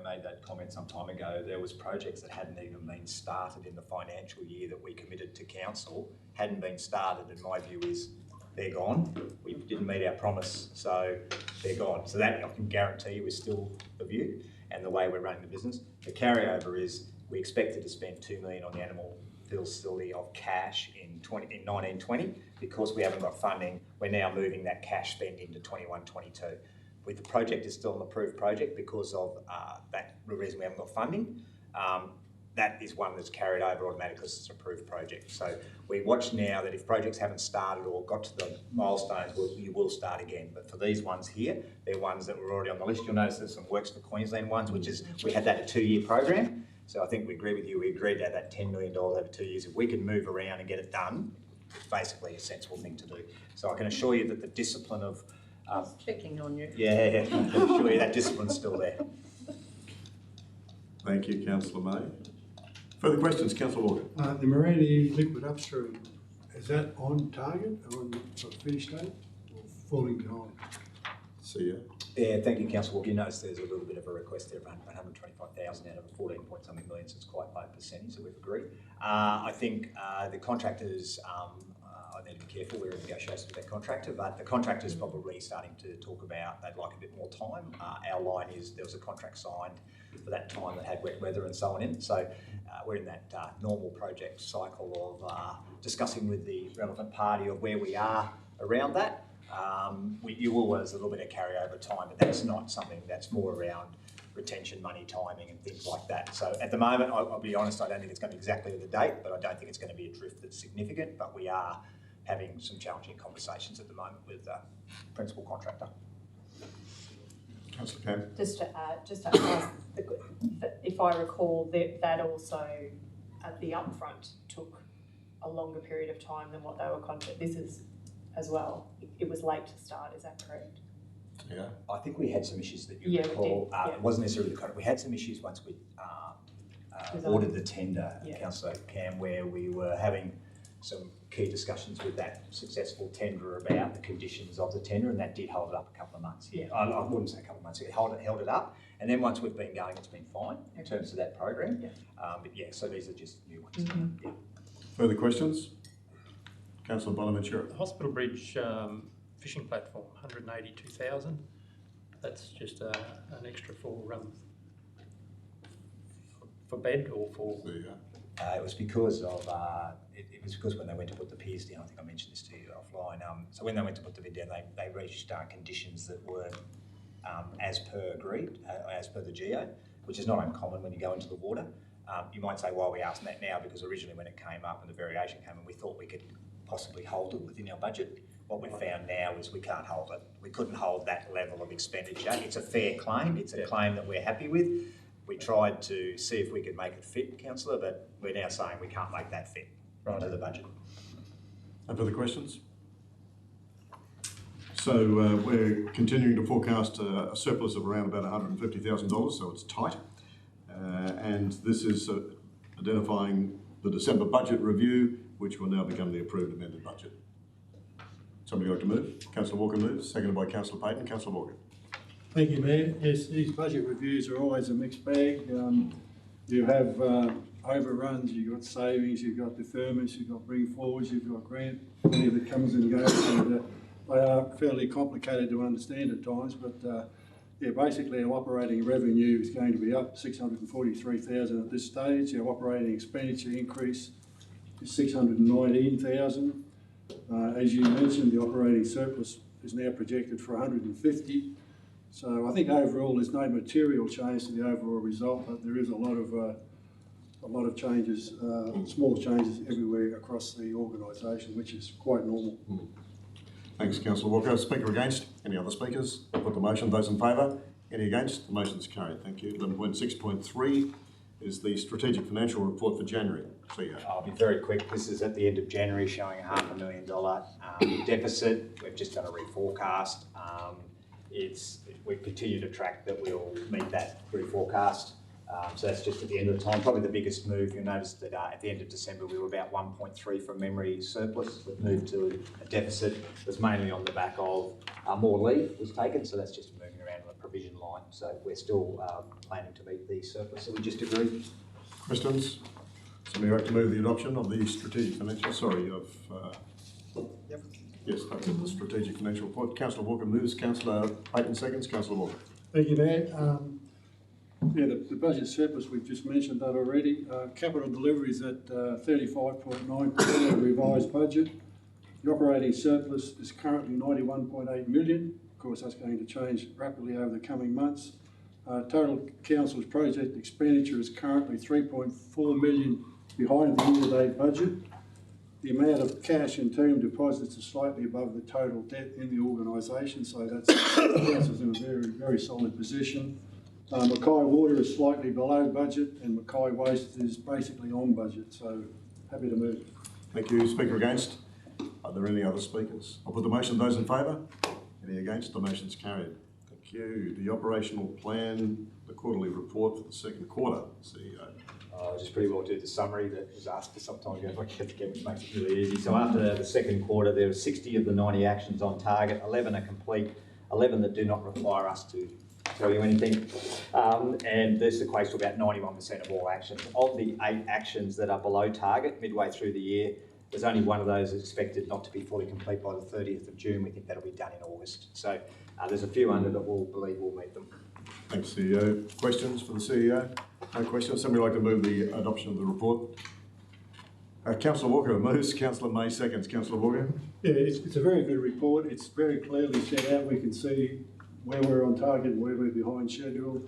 made that comment some time ago, there was projects that hadn't even been started in the financial year that we committed to council, hadn't been started, and my view is they're gone. We didn't meet our promise, so they're gone. So that I can guarantee you is still the view and the way we're running the business. The carryover is we expected to spend $2 million on the animal facility of cash in 1920. Because we haven't got funding, we're now moving that cash spend into 21-22. With the project is still an approved project because of that reason we haven't got funding. That is one that's carried over automatically because it's an approved project. So we watch now that if projects haven't started or got to the milestones, you will start again. But for these ones here, they're ones that were already on the list. You'll notice there's some Works for Queensland ones, which is, we had that a 2-year program. So I think we agree with you. We agreed to have that $10 million over 2 years. If we can move around and get it done, it's basically a sensible thing to do. So I can assure you that the discipline of... Just checking on you. Yeah, I can assure you that discipline's still there. Thank you, Councillor May. Further questions, Councillor Walker? The Moranti liquid upstream, is that on target, on finish date, or falling behind? CEO. Yeah, thank you, Councillor Walker. You notice there's a little bit of a request there, around 125,000 out of a 14 point something million, so it's quite low percentage that we've agreed. I think the contractors, I need to be careful, we're in negotiations with that contractor, but the contractor's probably starting to talk about they'd like a bit more time. Our line is there was a contract signed for that time that had wet weather and so on in, so we're in that normal project cycle of discussing with the relevant party of where we are around that. You will there's a little bit of carryover time, but that's not something that's more around retention money, timing and things like that. So at the moment, I'll be honest, I don't think it's going to be exactly the date, but I don't think it's going to be a drift that's significant, but we are having some challenging conversations at the moment with the principal contractor. Councillor Cam. Just to ask, if I recall, that also at the upfront took a longer period of time than what they were contracted. This is as well. It was late to start, is that correct? Yeah. I think we had some issues that you recall. It wasn't necessarily the contract. We had some issues once we ordered the tender, Councillor Cam, where we were having some key discussions with that successful tenderer about the conditions of the tender, and that did hold it up a couple of months. I wouldn't say a couple of months. It held it up, and then once we've been going, it's been fine in terms of that program. But so these are just new ones. Further questions? Councillor Bonaventura. The Hospital Bridge fishing platform, 182,000. That's just an extra for bed or for. It was because of it was because when they went to put the piers down, I think I mentioned this to you offline. So when they went to put the bid down, they reached conditions that weren't as per agreed, as per the GO, which is not uncommon when you go into the water. You might say, why are we asking that now? Because originally when it came up and the variation came in, we thought we could possibly hold it within our budget. What we've found now is we can't hold it. We couldn't hold that level of expenditure. It's a fair claim. It's a claim that we're happy with. We tried to see if we could make it fit, Councillor, but we're now saying we can't make that fit to the budget. No further questions? So we're continuing to forecast a surplus of around about $150,000, so it's tight. And this is identifying the December budget review, which will now become the approved amended budget. Somebody like to move? Councillor Walker moves, seconded by Councillor Payton. Councillor Walker. Thank you, Mayor. Yes, these budget reviews are always a mixed bag. You have overruns, you've got savings, you've got deferments, you've got bring forwards, you've got grant money that comes and goes. And, they are fairly complicated to understand at times, but basically our operating revenue is going to be up 643,000 at this stage. Our operating expenditure increase is 619,000. As you mentioned, the operating surplus is now projected for 150. So I think overall there's no material change to the overall result, but there is a lot of changes, small changes everywhere across the organisation, which is quite normal. Thanks, Councillor Walker. Speaker against? Any other speakers? I'll put the motion. Those in favour? Any against? The motion's carried. Thank you. 11.6.3 is the Strategic Financial Report for January. CEO. I'll be very quick. This is at the end of January showing a $500,000 deficit. We've just done a reforecast. We continue to track that we'll meet that reforecast. So that's just at the end of the time. Probably the biggest move, you'll notice that at the end of December we were about 1.3 from memory surplus. We've moved to a deficit. It was mainly on the back of more leave was taken, so that's just moving around on a provision line. So we're still planning to meet the surplus that we just agreed. Questions? Somebody like to move the adoption of the strategic financial, Yes, that's the Strategic Financial Report. Councillor Walker moves, Councillor Payton seconds. Councillor Walker. Thank you, Mayor. The budget surplus, we've just mentioned that already. Capital deliveries at 35.9% of revised budget. The operating surplus is currently 91.8 million. Of course, that's going to change rapidly over the coming months. Total council's project expenditure is currently 3.4 million behind the year-to-date budget. The amount of cash and term deposits is slightly above the total debt in the organisation, so that's the council's in a very, very solid position. Mackay Water is slightly below budget, and Mackay Waste is basically on budget, so happy to move. Thank you. Speaker against? Are there any other speakers? I'll put the motion. Those in favour? Any against? The motion's carried. Thank you. The operational plan, the quarterly report for the second quarter, CEO. I'll just pretty well do the summary that was asked for some time ago, if I can forget, which makes it really easy. So after the second quarter, there were 60 of the 90 actions on target, 11 are complete, 11 that do not require us to tell you anything. And this equates to about 91% of all actions. Of the 8 actions that are below target midway through the year, there's only one of those expected not to be fully complete by the 30th of June. We think that'll be done in August. So there's a few under that we'll believe we'll meet them. Thanks, CEO. Questions for the CEO? No questions. Somebody like to move the adoption of the report? Councillor Walker moves, Councillor May seconds. Councillor Walker? Yeah, it's a very good report. It's very clearly set out. We can see where we're on target and where we're behind schedule.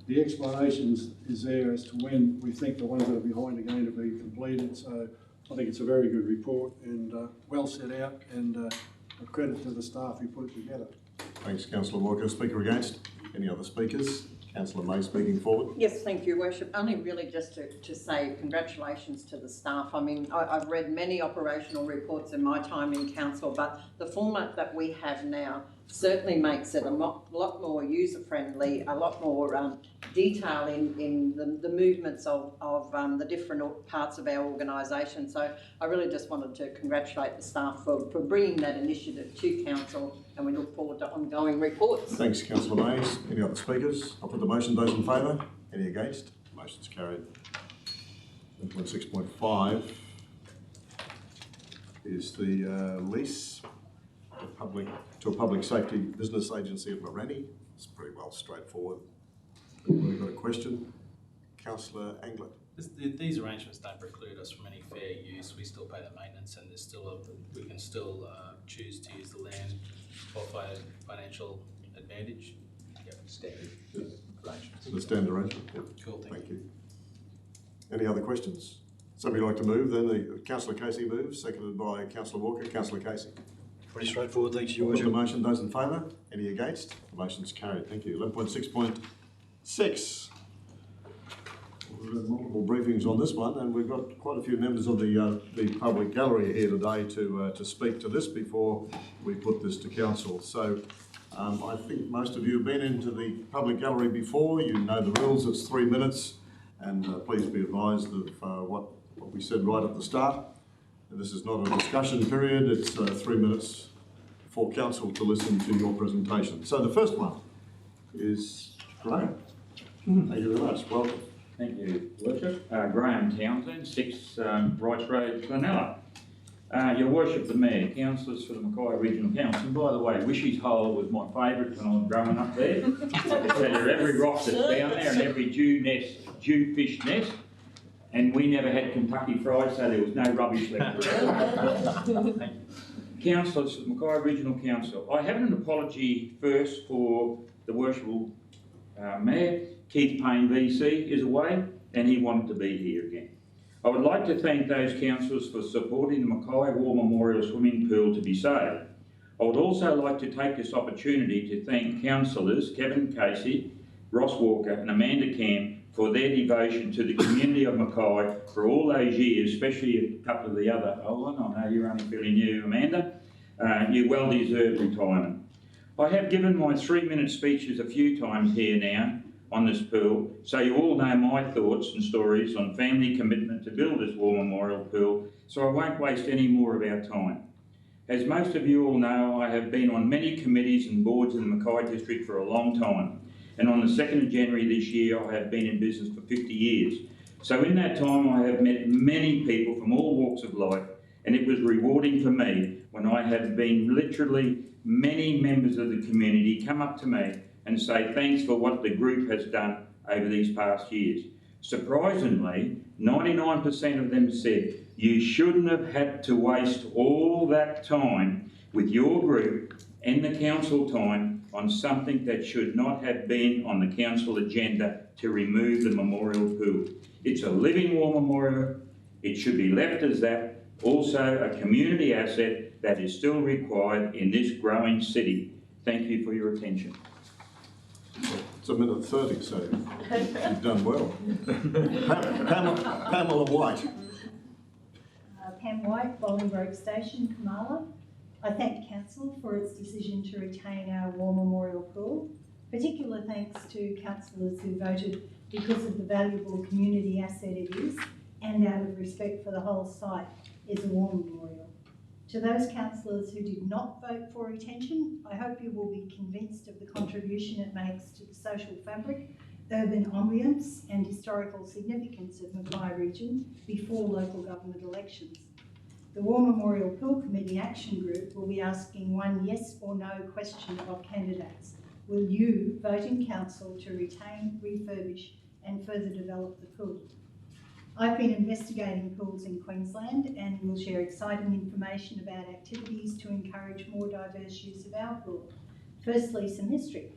The explanations is there as to when we think the ones that are behind are going to be completed. So I think it's a very good report and well set out, and a credit to the staff who put it together. Thanks, Councillor Walker. Speaker against? Any other speakers? Councillor May speaking forward. Yes, thank you, Worship. Only really just to say congratulations to the staff. I mean, I've read many operational reports in my time in council, but the format that we have now certainly makes it a lot more user-friendly, a lot more detail in the movements of the different parts of our organisation. So I really just wanted to congratulate the staff for bringing that initiative to council, and we look forward to ongoing reports. Thanks, Councillor Mays. Any other speakers? I'll put the motion. Those in favour? Any against? Motion's carried. 6.5 is the lease to a public safety business agency at Morani. It's pretty well straightforward. We've got a question. Councillor Anglet. These arrangements don't preclude us from any fair use. We still pay the maintenance, and we can still choose to use the land for financial advantage. Yep, standard arrangements. The standard arrangement. Yep. Cool. Thank you. Any other questions? Somebody like to move? Then Councillor Casey moves, seconded by Councillor Walker. Councillor Casey. Pretty straightforward, thanks, Your Worship. Worship. Motion. Those in favour? Any against? The motion's carried. Thank you. 11.6.6. We've had multiple briefings on this one, and we've got quite a few members of the public gallery here today to speak to this before we put this to council. So I think most of you have been into the public gallery before. You know the rules. It's 3 minutes, and please be advised of what we said right at the start. This is not a discussion period. It's 3 minutes for council to listen to your presentation. So the first one is Graham. Thank you very much. Welcome. Thank you, Worship. Graham Townsend, 6 Brights Road, Glenella. Your Worship, the Mayor, councillors for the Mackay Regional Council. And by the way, Wishy's Hole was my favourite when I was growing up there. I can tell you every rock that's down there and every dew fish nest. And we never had Kentucky Fried, so there was no rubbish left. Councillors for the Mackay Regional Council, I have an apology first for the worshipful Mayor. Keith Payne VC is away and he wanted to be here again. I would like to thank those councillors for supporting the Mackay War Memorial Swimming Pool to be saved. I would also like to take this opportunity to thank councillors Kevin Casey, Ross Walker and Amanda Camp for their devotion to the community of Mackay for all those years, especially a couple of the other old ones. I know you're only fairly new, Amanda. You well-deserved retirement. I have given my 3-minute speeches a few times here now on this pool, so you all know my thoughts and stories on family commitment to build this War Memorial Pool, so I won't waste any more of our time. As most of you all know, I have been on many committees and boards in the Mackay District for a long time. And on the 2nd of January this year, I have been in business for 50 years. So in that time, I have met many people from all walks of life, and it was rewarding for me when I have been literally many members of the community come up to me and say thanks for what the group has done over these past years. Surprisingly, 99% of them said, you shouldn't have had to waste all that time with your group and the council time on something that should not have been on the council agenda to remove the memorial pool. It's a living war memorial. It should be left as that. Also a community asset that is still required in this growing city. Thank you for your attention. It's 1:30, so you've done well. Pamela White. Pam White, Bowling Grove Station, Kamala. I thank Council for its decision to retain our War Memorial Pool. Particular thanks to councillors who voted because of the valuable community asset it is, and out of respect for the whole site, is a war memorial. To those councillors who did not vote for retention, I hope you will be convinced of the contribution it makes to the social fabric, urban ambience and historical significance of Mackay region before local government elections. The War Memorial Pool Committee Action Group will be asking one yes or no question of candidates. Will you vote in council to retain, refurbish and further develop the pool? I've been investigating pools in Queensland and will share exciting information about activities to encourage more diverse use of our pool. Firstly, some history.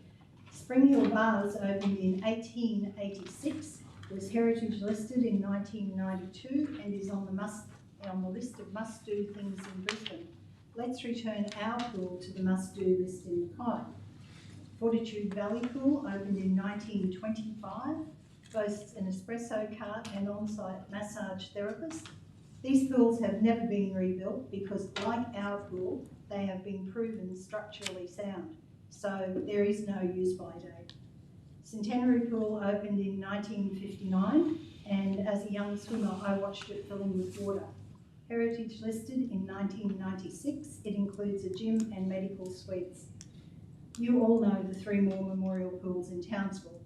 Spring Hill Bars opened in 1886, was heritage listed in 1992 and is on the list of must-do things in Brisbane. Let's return our pool to the must-do list in Mackay. Fortitude Valley Pool opened in 1925, boasts an espresso cart and on-site massage therapist. These pools have never been rebuilt because, like our pool, they have been proven structurally sound, so there is no use-by date. Centenary Pool opened in 1959, and as a young swimmer I watched it filling with water. Heritage listed in 1996, it includes a gym and medical suites. You all know the three more memorial pools in Townsville.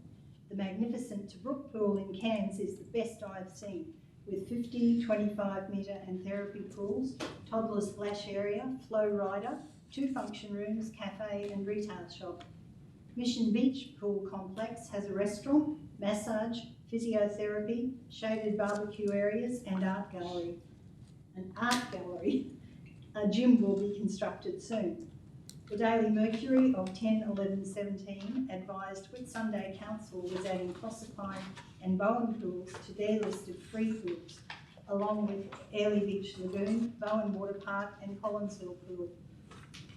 The magnificent Tobruk Pool in Cairns is the best I've seen, with 50, 25 metre and therapy pools, toddler splash area, flow rider, 2 function rooms, cafe and retail shop. Mission Beach Pool Complex has a restaurant, massage, physiotherapy, shaded barbecue areas and art gallery. An art gallery. A gym will be constructed soon. The Daily Mercury of 10/11/17 advised Whitsunday Council was adding Proserpine and Bowen pools to their list of free pools, along with Airlie Beach Lagoon, Bowen Water Park and Collinsville Pool.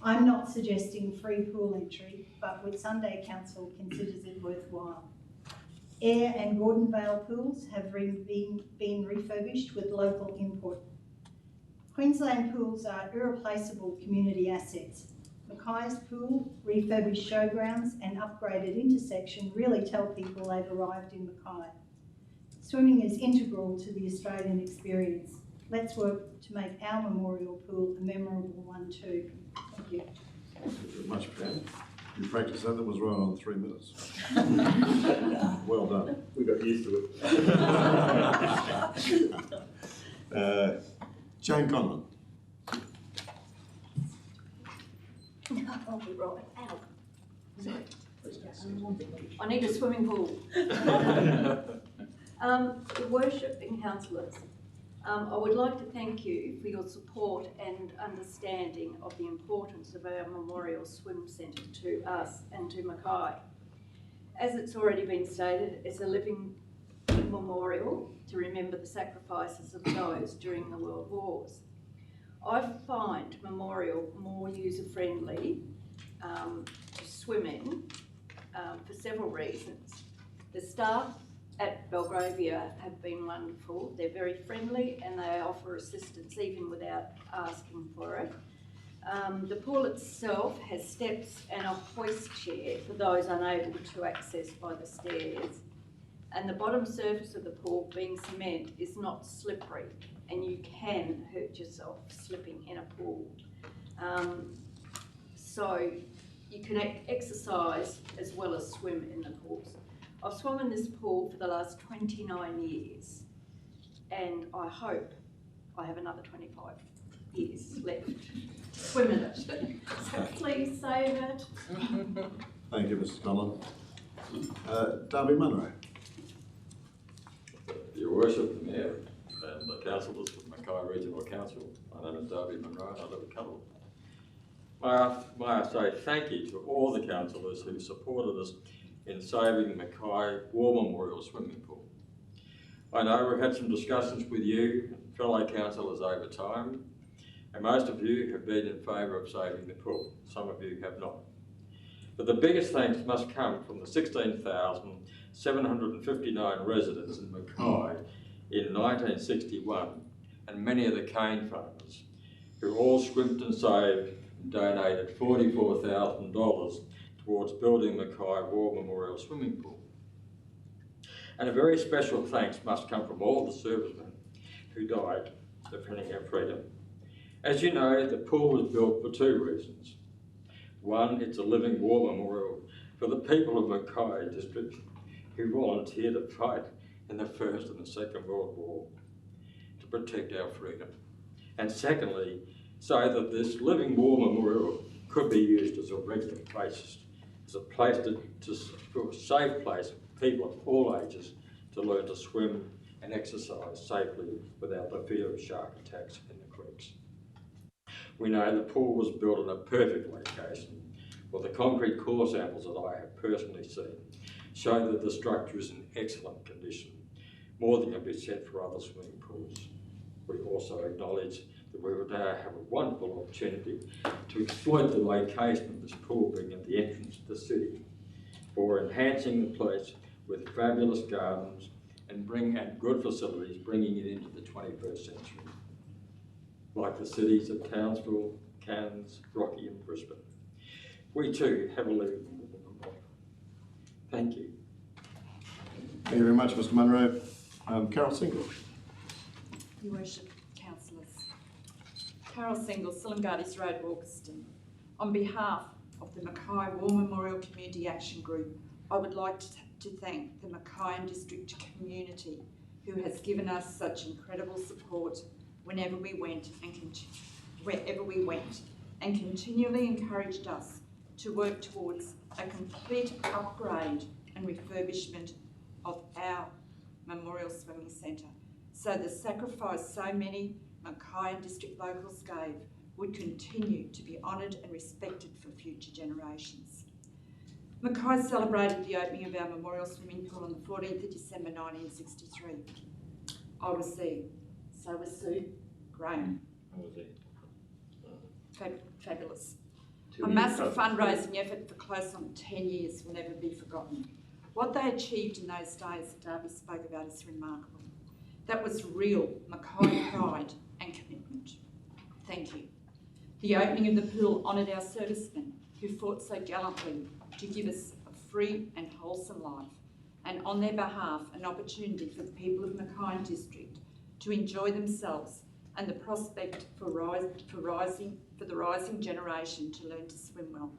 I'm not suggesting free pool entry, but Whitsunday Council considers it worthwhile. Ayr and Gordonvale pools have been refurbished with local input. Queensland pools are irreplaceable community assets. Mackay's pool, refurbished showgrounds and upgraded intersection really tell people they've arrived in Mackay. Swimming is integral to the Australian experience. Let's work to make our memorial pool a memorable one too. Thank you. Thank you very much, Pam. You practiced that was right on 3 minutes. Well done. We got used to it. Jane Conlon. I'll be right out. I need a swimming pool. Your worship and councillors, I would like to thank you for your support and understanding of the importance of our memorial swim centre to us and to Mackay. As it's already been stated, it's a living memorial to remember the sacrifices of those during the World Wars. I find memorial more user-friendly to swim in for several reasons. The staff at Belgravia have been wonderful. They're very friendly and they offer assistance even without asking for it. The pool itself has steps and a hoist chair for those unable to access by the stairs. And the bottom surface of the pool, being cement, is not slippery, and you can hurt yourself slipping in a pool. So you can exercise as well as swim in the pools. I've swum in this pool for the last 29 years, and I hope I have another 25 years left swimming it. So please save it. Thank you, Mrs. Conlon. Darby Munro. Your Worship, the Mayor, and the councillors from Mackay Regional Council, my name is Darby Munro and I live at Cullowall. May I say thank you to all the councillors who supported us in saving the Mackay War Memorial Swimming Pool. I know we've had some discussions with you, fellow councillors, over time, and most of you have been in favour of saving the pool. Some of you have not. But the biggest thanks must come from the 16,759 residents in Mackay in 1961 and many of the cane farmers who all scrimped and saved and donated $44,000 towards building Mackay War Memorial Swimming Pool. And a very special thanks must come from all the servicemen who died defending our freedom. As you know, the pool was built for two reasons. One, it's a living war memorial for the people of Mackay district who volunteered to fight in the First and the Second World War to protect our freedom. And secondly, so that this living war memorial could be used as a regular place, as a place for a safe place for people of all ages to learn to swim and exercise safely without the fear of shark attacks in the creeks. We know the pool was built in a perfect location. Well, the concrete core samples that I have personally seen show that the structure is in excellent condition, more than can be said for other swimming pools. We also acknowledge that we would now have a wonderful opportunity to exploit the location of this pool being at the entrance to the city for enhancing the place with fabulous gardens and good facilities, bringing it into the 21st century, like the cities of Townsville, Cairns, Rocky and Brisbane. We too have a lead in the model. Thank you. Thank you very much, Mr Munro. Carol Single. Your Worship, Councillors. Carol Single, Sillingardies Road, Walkerston. On behalf of the Mackay War Memorial Community Action Group, I would like to thank the Mackay District community who has given us such incredible support wherever we went and continually encouraged us to work towards a complete upgrade and refurbishment of our Memorial Swimming Centre, so the sacrifice so many Mackay District locals gave would continue to be honoured and respected for future generations. Mackay celebrated the opening of our Memorial Swimming Pool on the 14th of December 1963. I was there, so was Sue, Graham. I was there. Fabulous. A massive fundraising effort for close on 10 years will never be forgotten. What they achieved in those days that Darby spoke about is remarkable. That was real Mackay pride and commitment. Thank you. The opening of the pool honoured our servicemen who fought so gallantly to give us a free and wholesome life, and on their behalf an opportunity for the people of Mackay District to enjoy themselves and the prospect for the rising generation to learn to swim well.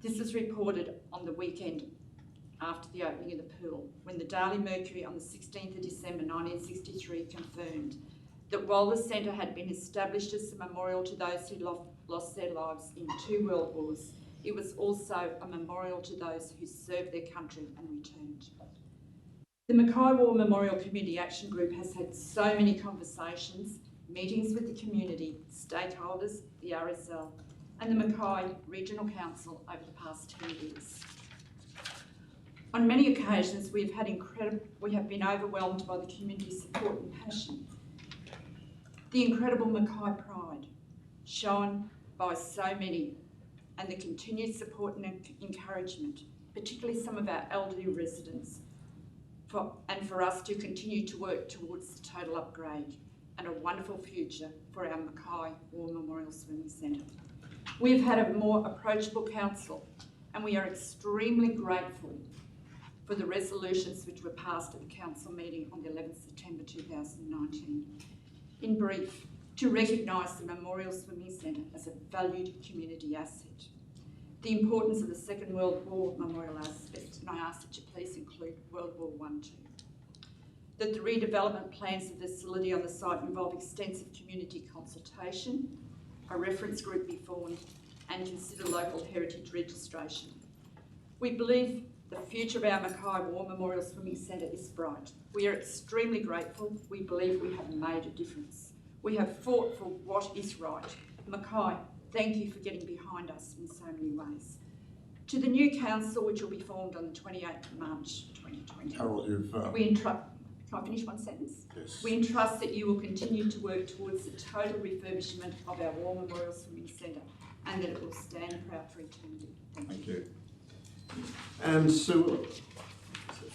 This was reported on the weekend after the opening of the pool, when the Daily Mercury on the 16th of December 1963 confirmed that while the centre had been established as a memorial to those who lost their lives in 2 world wars, it was also a memorial to those who served their country and returned. The Mackay War Memorial Community Action Group has had so many conversations, meetings with the community, stakeholders, the RSL and the Mackay Regional Council over the past 10 years. On many occasions, we have been overwhelmed by the community's support and passion. The incredible Mackay pride shown by so many and the continued support and encouragement, particularly some of our elderly residents, for us to continue to work towards the total upgrade and a wonderful future for our Mackay War Memorial Swimming Centre. We have had a more approachable council and we are extremely grateful for the resolutions which were passed at the council meeting on the 11th September 2019. In brief, to recognise the Memorial Swimming Centre as a valued community asset. The importance of the Second World War memorial aspect, and I ask that you please include World War I too. That the redevelopment plans of the facility on the site involve extensive community consultation, a reference group be formed, and consider local heritage registration. We believe the future of our Mackay War Memorial Swimming Centre is bright. We are extremely grateful. We believe we have made a difference. We have fought for what is right. Mackay, thank you for getting behind us in so many ways. To the new council, which will be formed on the 28th of March 2020. Carol, Can I finish one sentence? Yes. We entrust that you will continue to work towards the total refurbishment of our War Memorial Swimming Centre and that it will stand proud for eternity. Thank you. And Sue Willett.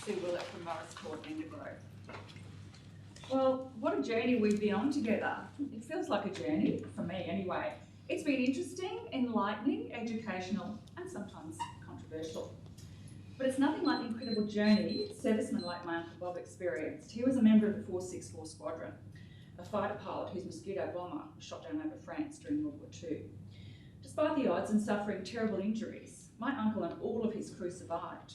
Sue Willett from Morris Court, Endergrove. Well, what a journey we've been on together. It feels like a journey, for me anyway. It's been interesting, enlightening, educational and sometimes controversial. But it's nothing like the incredible journey servicemen like my Uncle Bob experienced. He was a member of the 464 Squadron, a fighter pilot whose Mosquito bomber was shot down over France during World War II. Despite the odds and suffering terrible injuries, my uncle and all of his crew survived.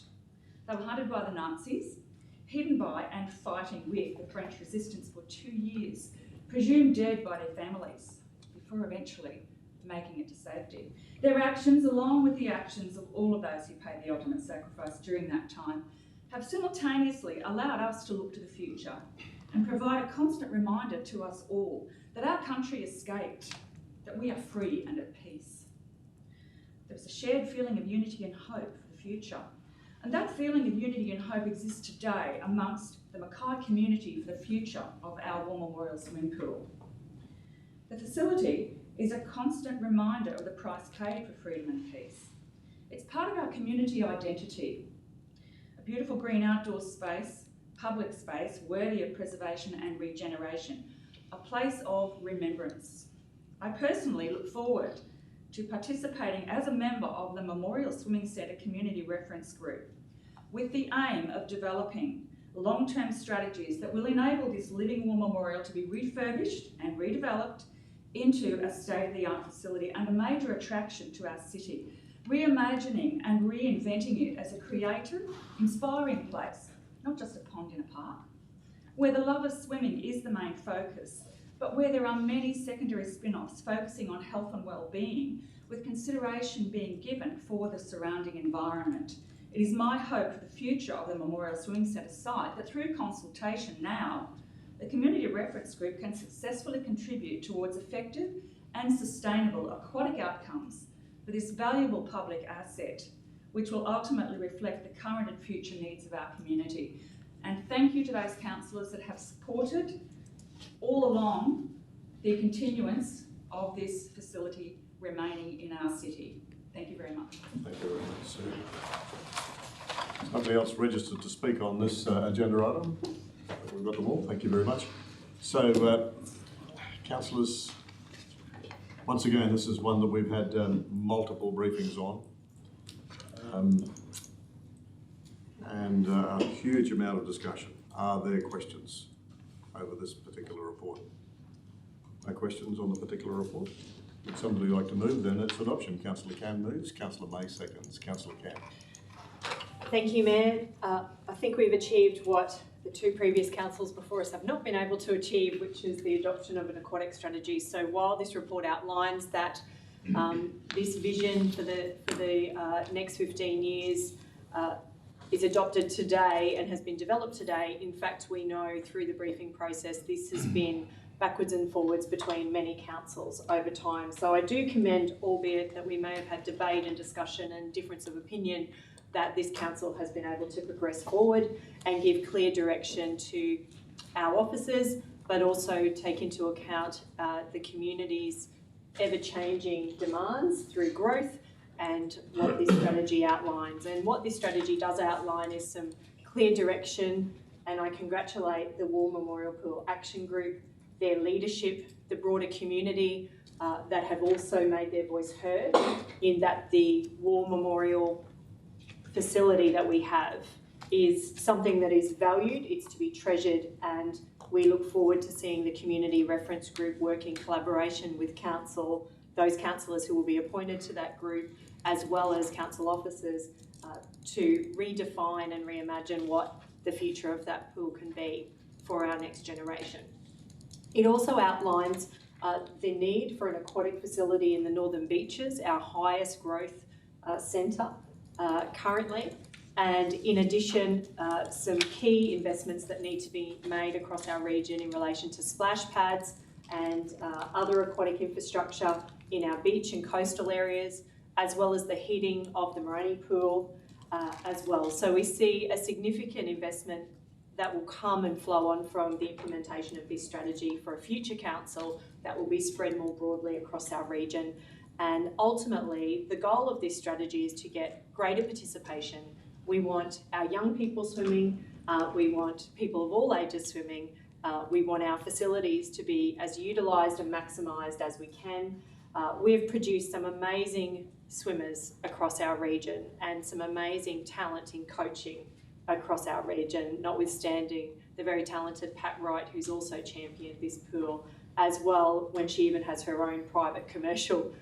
They were hunted by the Nazis, hidden by and fighting with the French resistance for 2 years, presumed dead by their families, before eventually making it to safety. Their actions, along with the actions of all of those who paid the ultimate sacrifice during that time, have simultaneously allowed us to look to the future and provide a constant reminder to us all that our country escaped, that we are free and at peace. There is a shared feeling of unity and hope for the future. And that feeling of unity and hope exists today amongst the Mackay community for the future of our War Memorial Swimming Pool. The facility is a constant reminder of the price paid for freedom and peace. It's part of our community identity, a beautiful green outdoor space, public space worthy of preservation and regeneration, a place of remembrance. I personally look forward to participating as a member of the Memorial Swimming Centre Community Reference Group with the aim of developing long-term strategies that will enable this living war memorial to be refurbished and redeveloped into a state-of-the-art facility and a major attraction to our city, reimagining and reinventing it as a creative, inspiring place, not just a pond in a park, where the love of swimming is the main focus, but where there are many secondary spin-offs focusing on health and well-being, with consideration being given for the surrounding environment. It is my hope for the future of the Memorial Swimming Centre site that through consultation now, the Community Reference Group can successfully contribute towards effective and sustainable aquatic outcomes for this valuable public asset, which will ultimately reflect the current and future needs of our community. And thank you to those councillors that have supported all along the continuance of this facility remaining in our city. Thank you very much. Thank you very much, Sue. There's nobody else registered to speak on this agenda item. We've got them all. Thank you very much. So, councillors, once again, this is one that we've had multiple briefings on, and a huge amount of discussion. Are there questions over this particular report? No questions on the particular report? Would somebody like to move? Then it's adoption. Councillor Cam moves, Councillor May seconds. Councillor Cam. Thank you, Mayor. I think we've achieved what the two previous councils before us have not been able to achieve, which is the adoption of an aquatic strategy. So while this report outlines that this vision for the next 15 years is adopted today and has been developed today, in fact, we know through the briefing process this has been backwards and forwards between many councils over time. So I do commend, albeit that we may have had debate and discussion and difference of opinion, that this council has been able to progress forward and give clear direction to our officers, but also take into account the community's ever-changing demands through growth and what this strategy outlines. And what this strategy does outline is some clear direction, and I congratulate the War Memorial Pool Action Group, their leadership, the broader community that have also made their voice heard in that the War Memorial facility that we have is something that is valued, it's to be treasured, and we look forward to seeing the Community Reference Group work in collaboration with council, those councillors who will be appointed to that group, as well as council officers, to redefine and reimagine what the future of that pool can be for our next generation. It also outlines the need for an aquatic facility in the Northern Beaches, our highest growth centre currently, and in addition some key investments that need to be made across our region in relation to splash pads and other aquatic infrastructure in our beach and coastal areas, as well as the heating of the Morani pool as well. So we see a significant investment that will come and flow on from the implementation of this strategy for a future council that will be spread more broadly across our region. And ultimately, the goal of this strategy is to get greater participation. We want our young people swimming, we want people of all ages swimming, we want our facilities to be as utilised and maximised as we can. We've produced some amazing swimmers across our region and some amazing talent in coaching across our region, notwithstanding the very talented Pat Wright, who's also championed this pool as well, when she even has her own private commercial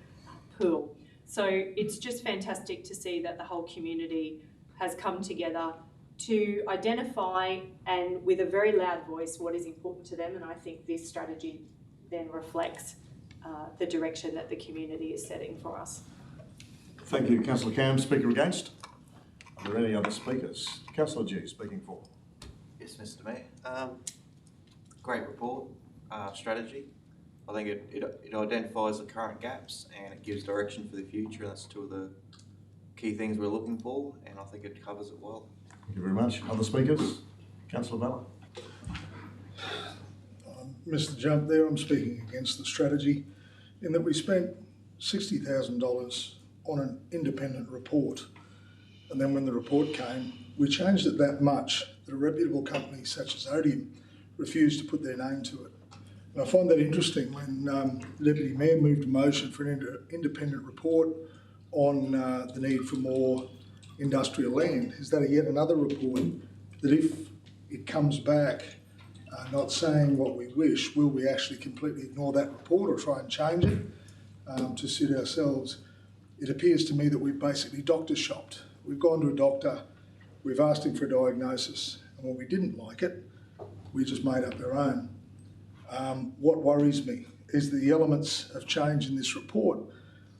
pool. So it's just fantastic to see that the whole community has come together to identify and with a very loud voice what is important to them, and I think this strategy then reflects the direction that the community is setting for us. Thank you, Councillor Cam. Speaker against? Are there any other speakers? Councillor G speaking for. Yes, Mr Mayor. Great report, strategy. I think it identifies the current gaps and it gives direction for the future. That's two of the key things we're looking for, and I think it covers it well. Thank you very much. Other speakers? Councillor Ballard. Mr Jump there, I'm speaking against the strategy in that we spent $60,000 on an independent report, and then when the report came, we changed it that much that a reputable company such as Odium refused to put their name to it. And I find that interesting when the Deputy Mayor moved a motion for an independent report on the need for more industrial land. Is that yet another report that if it comes back not saying what we wish, will we actually completely ignore that report or try and change it to suit ourselves? It appears to me that we've basically doctor shopped. We've gone to a doctor, we've asked him for a diagnosis, and when we didn't like it, we just made up our own. What worries me is the elements of change in this report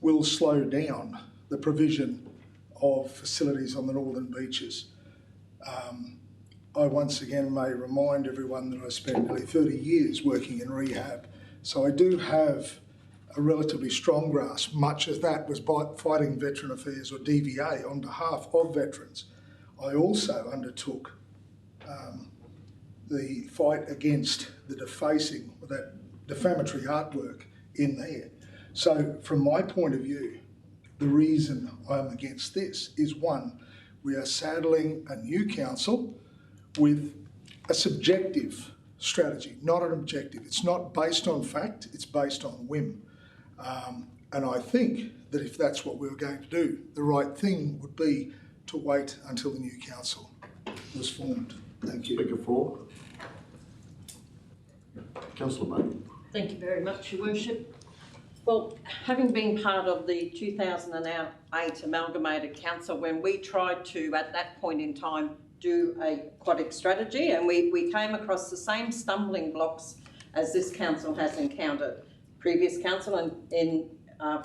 will slow down the provision of facilities on the northern beaches. I once again may remind everyone that I spent nearly 30 years working in rehab, so I do have a relatively strong grasp, much as that was by Fighting Veteran Affairs or DVA on behalf of veterans. I also undertook the fight against the defacing, that defamatory artwork in there. So from my point of view, the reason I'm against this is one, we are saddling a new council with a subjective strategy, not an objective. It's not based on fact, it's based on whim. And I think that if that's what we were going to do, the right thing would be to wait until the new council was formed. Thank you. Speaker 4. Councillor May. Thank you very much, Your Worship. Well, having been part of the 2008 Amalgamated Council, when we tried to, at that point in time, do a aquatic strategy, and we came across the same stumbling blocks as this council has encountered. Previous council and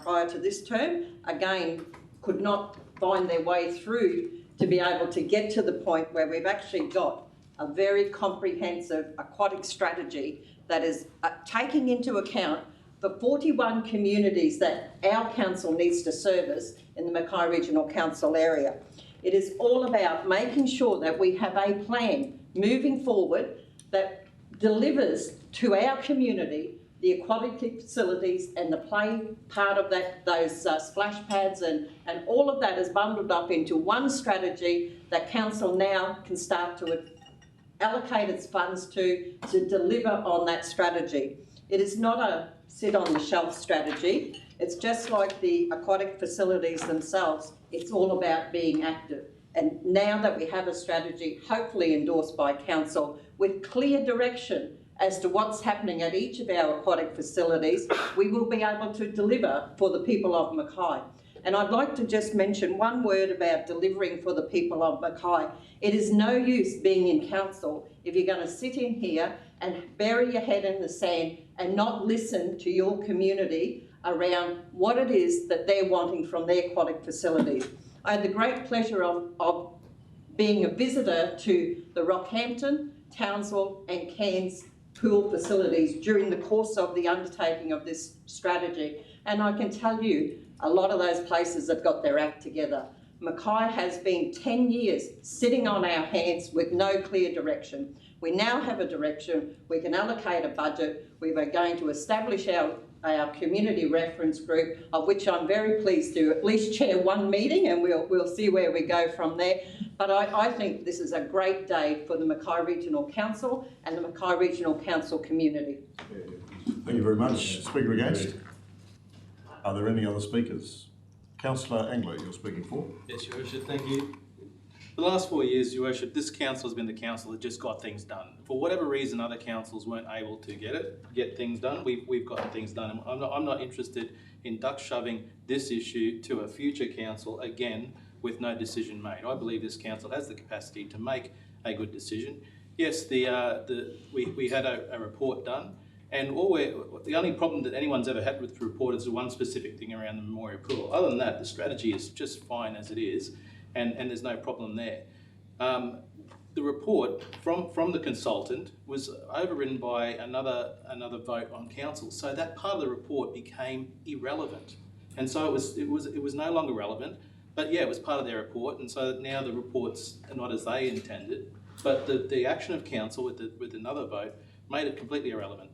prior to this term, again, could not find their way through to be able to get to the point where we've actually got a very comprehensive aquatic strategy that is taking into account the 41 communities that our council needs to service in the Mackay Regional Council area. It is all about making sure that we have a plan moving forward that delivers to our community the aquatic facilities and the play part of that, those splash pads and all of that is bundled up into one strategy that council now can start to allocate its funds to deliver on that strategy. It is not a sit on the shelf strategy. It's just like the aquatic facilities themselves. It's all about being active. And now that we have a strategy, hopefully endorsed by council, with clear direction as to what's happening at each of our aquatic facilities, we will be able to deliver for the people of Mackay. And I'd like to just mention one word about delivering for the people of Mackay. It is no use being in council if you're going to sit in here and bury your head in the sand and not listen to your community around what it is that they're wanting from their aquatic facilities. I had the great pleasure of being a visitor to the Rockhampton, Townsville and Cairns pool facilities during the course of the undertaking of this strategy. And I can tell you, a lot of those places have got their act together. Mackay has been 10 years sitting on our hands with no clear direction. We now have a direction, we can allocate a budget, we are going to establish our community reference group, of which I'm very pleased to at least chair one meeting, and we'll see where we go from there. But I think this is a great day for the Mackay Regional Council and the Mackay Regional Council community. Thank you very much. Speaker against? Are there any other speakers? Councillor Angler, you're speaking for. Yes, Your Worship, thank you. The last 4 years, Your Worship, this council has been the council that just got things done. For whatever reason, other councils weren't able to get things done. We've gotten things done. And I'm not interested in duck shoving this issue to a future council again with no decision made. I believe this council has the capacity to make a good decision. Yes, we had a report done. And the only problem that anyone's ever had with the report is the one specific thing around the memorial pool. Other than that, the strategy is just fine as it is. and there's no problem there. The report from the consultant was overridden by another vote on council, so that part of the report became irrelevant, and so it was no longer relevant. But yeah, it was part of their report, and so now the reports are not as they intended. But the action of council with another vote made it completely irrelevant.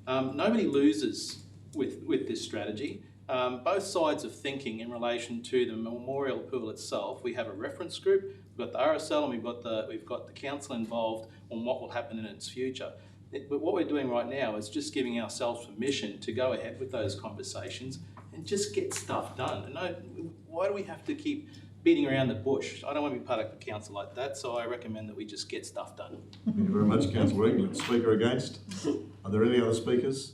Nobody loses with this strategy. Both sides of thinking in relation to the memorial pool itself. We have a reference group. We've got the RSL and we've got the council involved on what will happen in its future. But what we're doing right now is just giving ourselves permission to go ahead with those conversations and just get stuff done. And why do we have to keep beating around the bush? I don't want to be part of a council like that, so I recommend that we just get stuff done. Thank you very much, Councillor England. Speaker against? Are there any other speakers?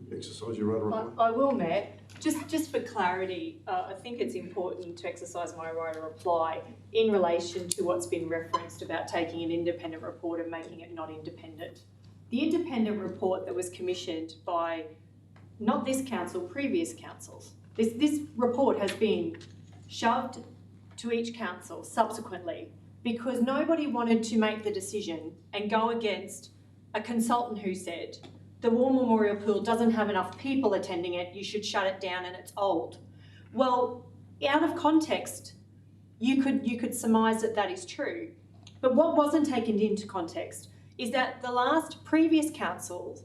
Exercise your right of reply. I will, Matt. Just for clarity, I think it's important to exercise my right of reply in relation to what's been referenced about taking an independent report and making it not independent. The independent report that was commissioned by not this council, previous councils. This report has been shoved to each council subsequently because nobody wanted to make the decision and go against a consultant who said, the War Memorial Pool doesn't have enough people attending it, you should shut it down and it's old. Well, out of context, you could surmise that that is true. But what wasn't taken into context is that the last previous councils,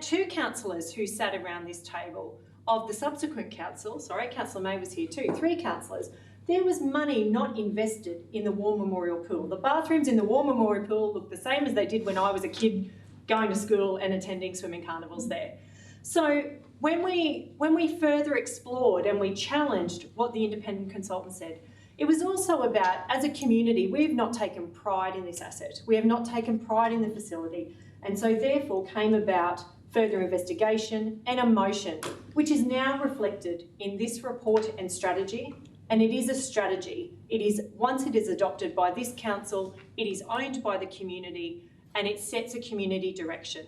two councillors who sat around this table of the subsequent council, sorry, Councillor May was here too, 3 councillors, there was money not invested in the War Memorial Pool. The bathrooms in the War Memorial Pool look the same as they did when I was a kid going to school and attending swimming carnivals there. So when we further explored and we challenged what the independent consultant said, it was also about, as a community, we have not taken pride in this asset. We have not taken pride in the facility. And so therefore came about further investigation and a motion, which is now reflected in this report and strategy. And it is a strategy. It is, once it is adopted by this council, it is owned by the community, and it sets a community direction.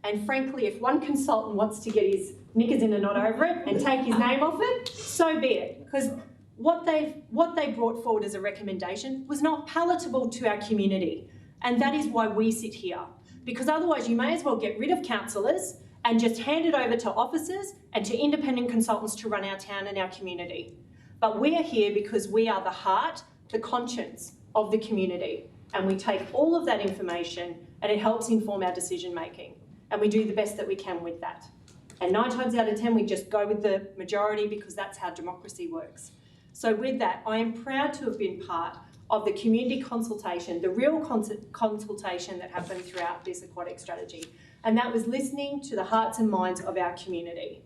And frankly, if one consultant wants to get his knickers in a knot over it and take his name off it, so be it. Because what they brought forward as a recommendation was not palatable to our community. And that is why we sit here. Because otherwise you may as well get rid of councillors and just hand it over to officers and to independent consultants to run our town and our community. But we are here because we are the heart, the conscience of the community. And we take all of that information and it helps inform our decision making. And we do the best that we can with that. And 9 times out of 10, we just go with the majority because that's how democracy works. So with that, I am proud to have been part of the community consultation, the real consultation that happened throughout this aquatic strategy. And that was listening to the hearts and minds of our community.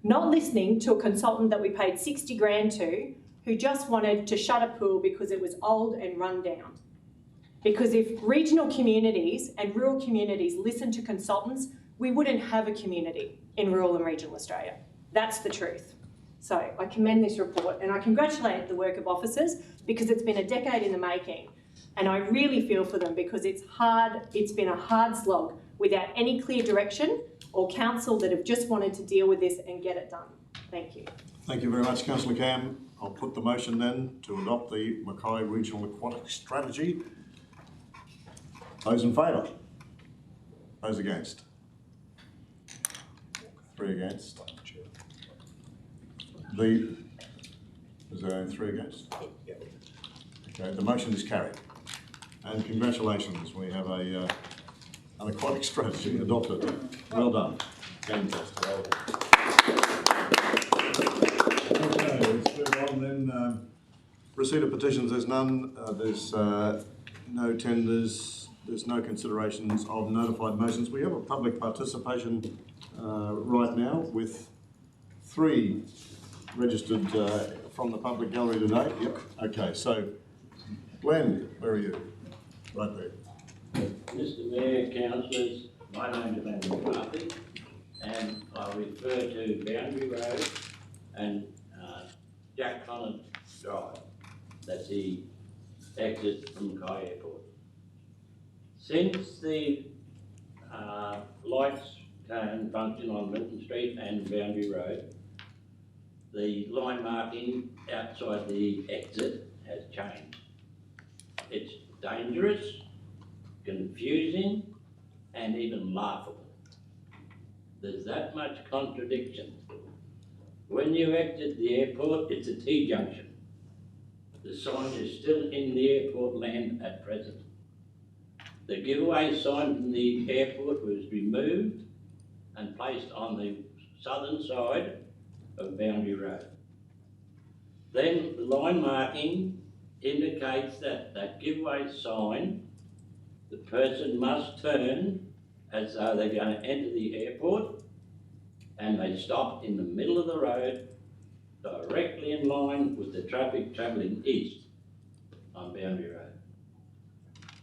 Not listening to a consultant that we paid 60 grand to who just wanted to shut a pool because it was old and run down. Because if regional communities and rural communities listen to consultants, we wouldn't have a community in rural and regional Australia. That's the truth. So I commend this report and I congratulate the work of officers because it's been a decade in the making. And I really feel for them because it's hard, it's been a hard slog without any clear direction or council that have just wanted to deal with this and get it done. Thank you. Thank you very much, Councillor Cam. I'll put the motion then to adopt the Mackay Regional Aquatic Strategy. Those in favour? Those against? 3 against. Is there only 3 against? Okay, the motion is carried. And congratulations, we have an aquatic strategy adopted. Well done. Fantastic. Well done. Okay, let's move on then. Receipt of petitions, there's none. There's no tenders. There's no considerations of notified motions. We have a public participation right now with 3 registered from the public gallery today. Yep. Okay, so Glenn, where are you? Right there. Mr. Mayor, councillors, my name is Andrew McCarthy and I refer to Boundary Road and Jack Conant Drive. That's the exit from Mackay Airport. Since the lights can function on Milton Street and Boundary Road, the line marking outside the exit has changed. It's dangerous, confusing, and even laughable. There's that much contradiction. When you exit the airport, it's a T-junction. The sign is still in the airport land at present. The giveaway sign from the airport was removed and placed on the southern side of Boundary Road. Then the line marking indicates that that giveaway sign, the person must turn as though they're going to enter the airport, and they stop in the middle of the road, directly in line with the traffic travelling east on Boundary Road.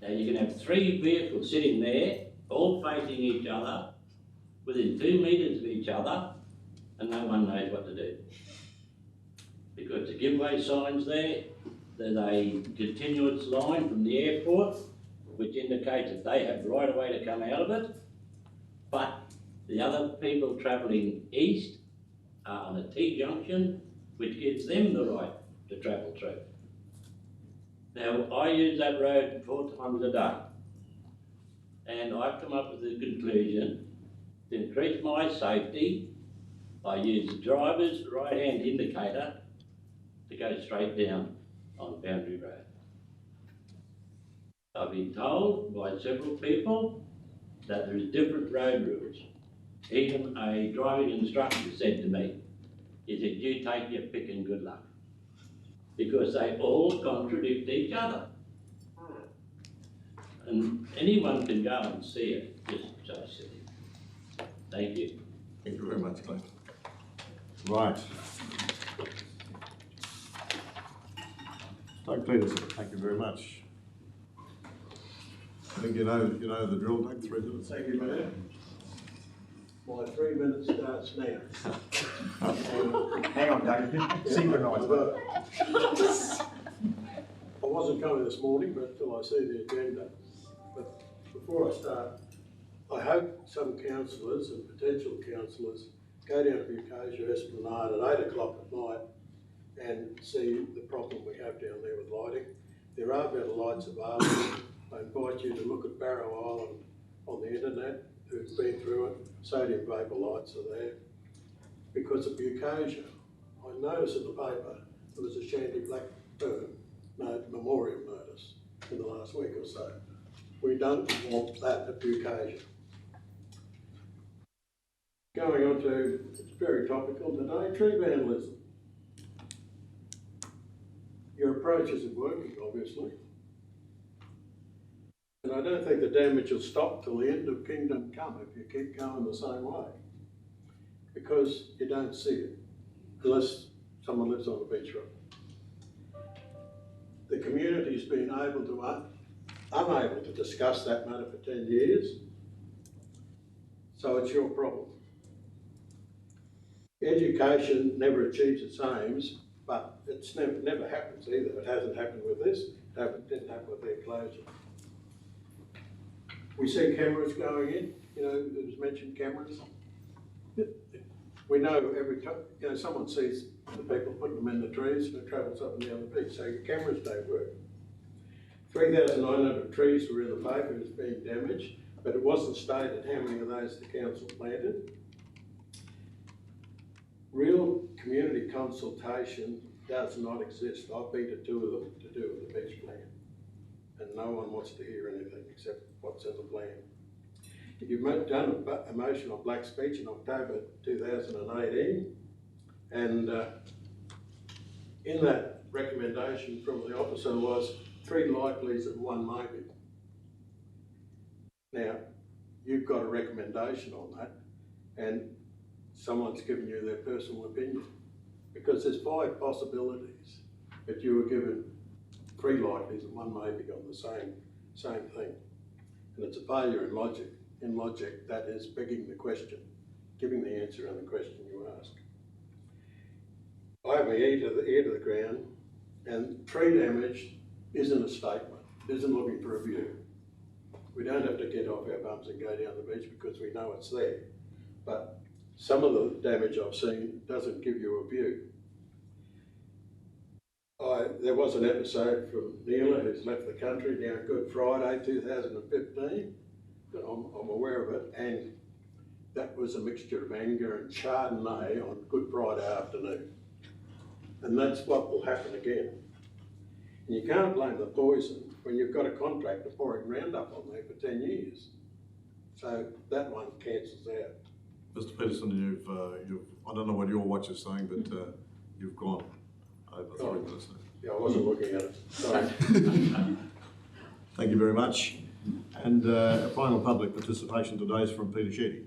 Now you can have 3 vehicles sitting there, all facing each other, within 2 metres of each other, and no one knows what to do. Because the giveaway sign's there, there's a continuous line from the airport, which indicates that they have right of way to come out of it, but the other people travelling east are on a T-junction, which gives them the right to travel through. Now, I use that road 4 times a day, and I've come up with the conclusion, to increase my safety, I use the driver's right-hand indicator to go straight down on Boundary Road. I've been told by several people that there is different road rules. Even a driving instructor said to me, he said, you take your pick and good luck. Because they all contradict each other. And anyone can go and see it, just so silly. Thank you. Thank you very much, Glenn. Right. Doug Peterson, thank you very much. I think you know the drill, Doug, 3 minutes. Thank you, Mayor. My 3 minutes starts now. Hang on, Doug. Synchronise. I wasn't coming this morning, but until I see the agenda. But before I start, I hope some councillors and potential councillors go down to Mackay Esplanade at 8 o'clock at night and see the problem we have down there with lighting. There are better lights available. I invite you to look at Barrow Island on the internet, who've been through it. Sodium vapour lights are there. Because of the occasion, I noticed in the paper there was a Shandy Blackburn memorial notice in the last week or so. We don't want that at the occasion. Going on to, it's very topical today, tree vandalism. Your approach isn't working, obviously. And I don't think the damage will stop till the end of Kingdom Come if you keep going the same way. Because you don't see it, unless someone lives on the beach road. The community's been unable to discuss that matter for 10 years, so it's your problem. Education never achieves its aims, but it's never happens either. It hasn't happened with this, it didn't happen with their closure. We see cameras going in, it was mentioned cameras. We know every time, someone sees the people putting them in the trees and it travels up and down the beach, so your cameras don't work. 3,900 trees were in the paper as being damaged, but it wasn't stated how many of those the council planted. Real community consultation does not exist. I've been to 2 of them to do with the beach plan, and no one wants to hear anything except what's in the plan. You've done a motion on black speech in October 2018, and in that recommendation from the officer was 3 likelies and 1 maybe. Now, you've got a recommendation on that, and someone's given you their personal opinion, because there's 5 possibilities, but you were given 3 likelies and 1 maybe on the same thing. And it's a failure in logic. In logic, that is begging the question, giving the answer on the question you ask. I have my ear to the ground, and tree damage isn't a statement, isn't looking for a view. We don't have to get off our bums and go down the beach because we know it's there. But some of the damage I've seen doesn't give you a view. there was an episode from Neela, who's left the country now Good Friday 2015. I'm aware of it, and that was a mixture of anger and Chardonnay on Good Friday afternoon. And that's what will happen again. And you can't blame the poison when you've got a contractor pouring Roundup on there for 10 years. So that one cancels out. Mr. Peterson, you've I don't know what your watch is saying, but you've gone over 3 minutes now. Yeah, I wasn't looking at it. Sorry. Thank you very much. And a final public participation today is from Peter Shetty.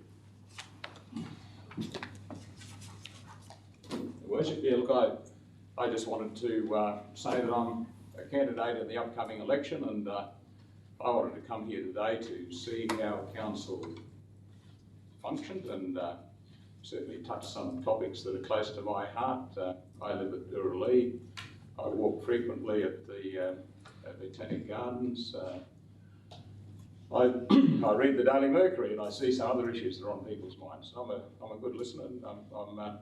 Worship, yeah, look, I just wanted to say that I'm a candidate in the upcoming election, and I wanted to come here today to see how council functioned and certainly touch some topics that are close to my heart. I live at Duralee. I walk frequently at the Botanic Gardens. I read the Daily Mercury and I see some other issues that are on people's minds. I'm a good listener, and I'm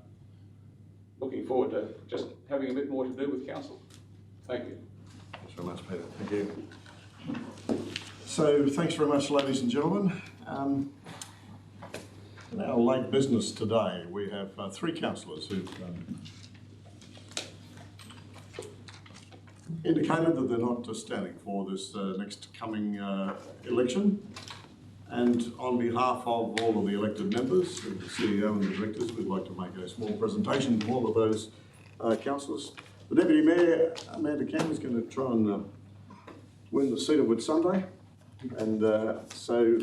looking forward to just having a bit more to do with council. Thank you. Thanks very much, Peter. Thank you. So, thanks very much, ladies and gentlemen. In our late business today, we have 3 councillors who've indicated that they're not standing for this next coming election. And on behalf of all of the elected members, the CEO and the directors, we'd like to make a small presentation to all of those councillors. The Deputy Mayor, Amanda Cam, is going to try and win the seat of Whitsunday. And so,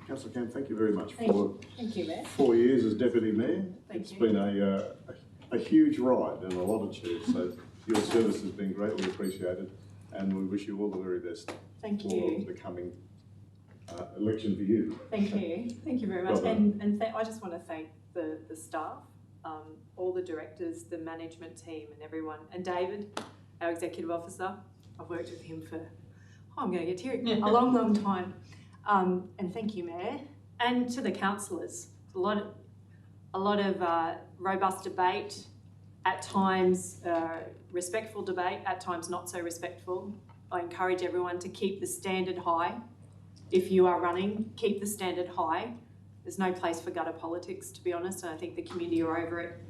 Councillor Cam, thank you very much for Thank you, Mayor. 4 years as Deputy Mayor. It's been a huge ride and a lot of cheers. So your service has been greatly appreciated, and we wish you all the very best for the coming election for you. Thank you. Thank you very much. Well And I just want to thank the staff, all the directors, the management team and everyone. And David, our Executive Officer, I've worked with him for, I'm going to get teary, a long, long time. And thank you, Mayor. And to the councillors, a lot of robust debate, at times respectful debate, at times not so respectful. I encourage everyone to keep the standard high. If you are running, keep the standard high. There's no place for gutter politics, to be honest, and I think the community are over it,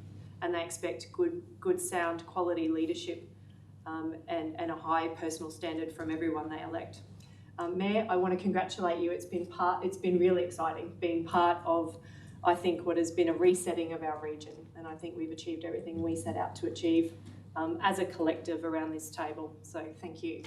and they expect good sound, quality leadership and a high personal standard from everyone they elect. Mayor, I want to congratulate you. It's been really exciting being part of, I think, what has been a resetting of our region, and I think we've achieved everything we set out to achieve as a collective around this table. So thank you.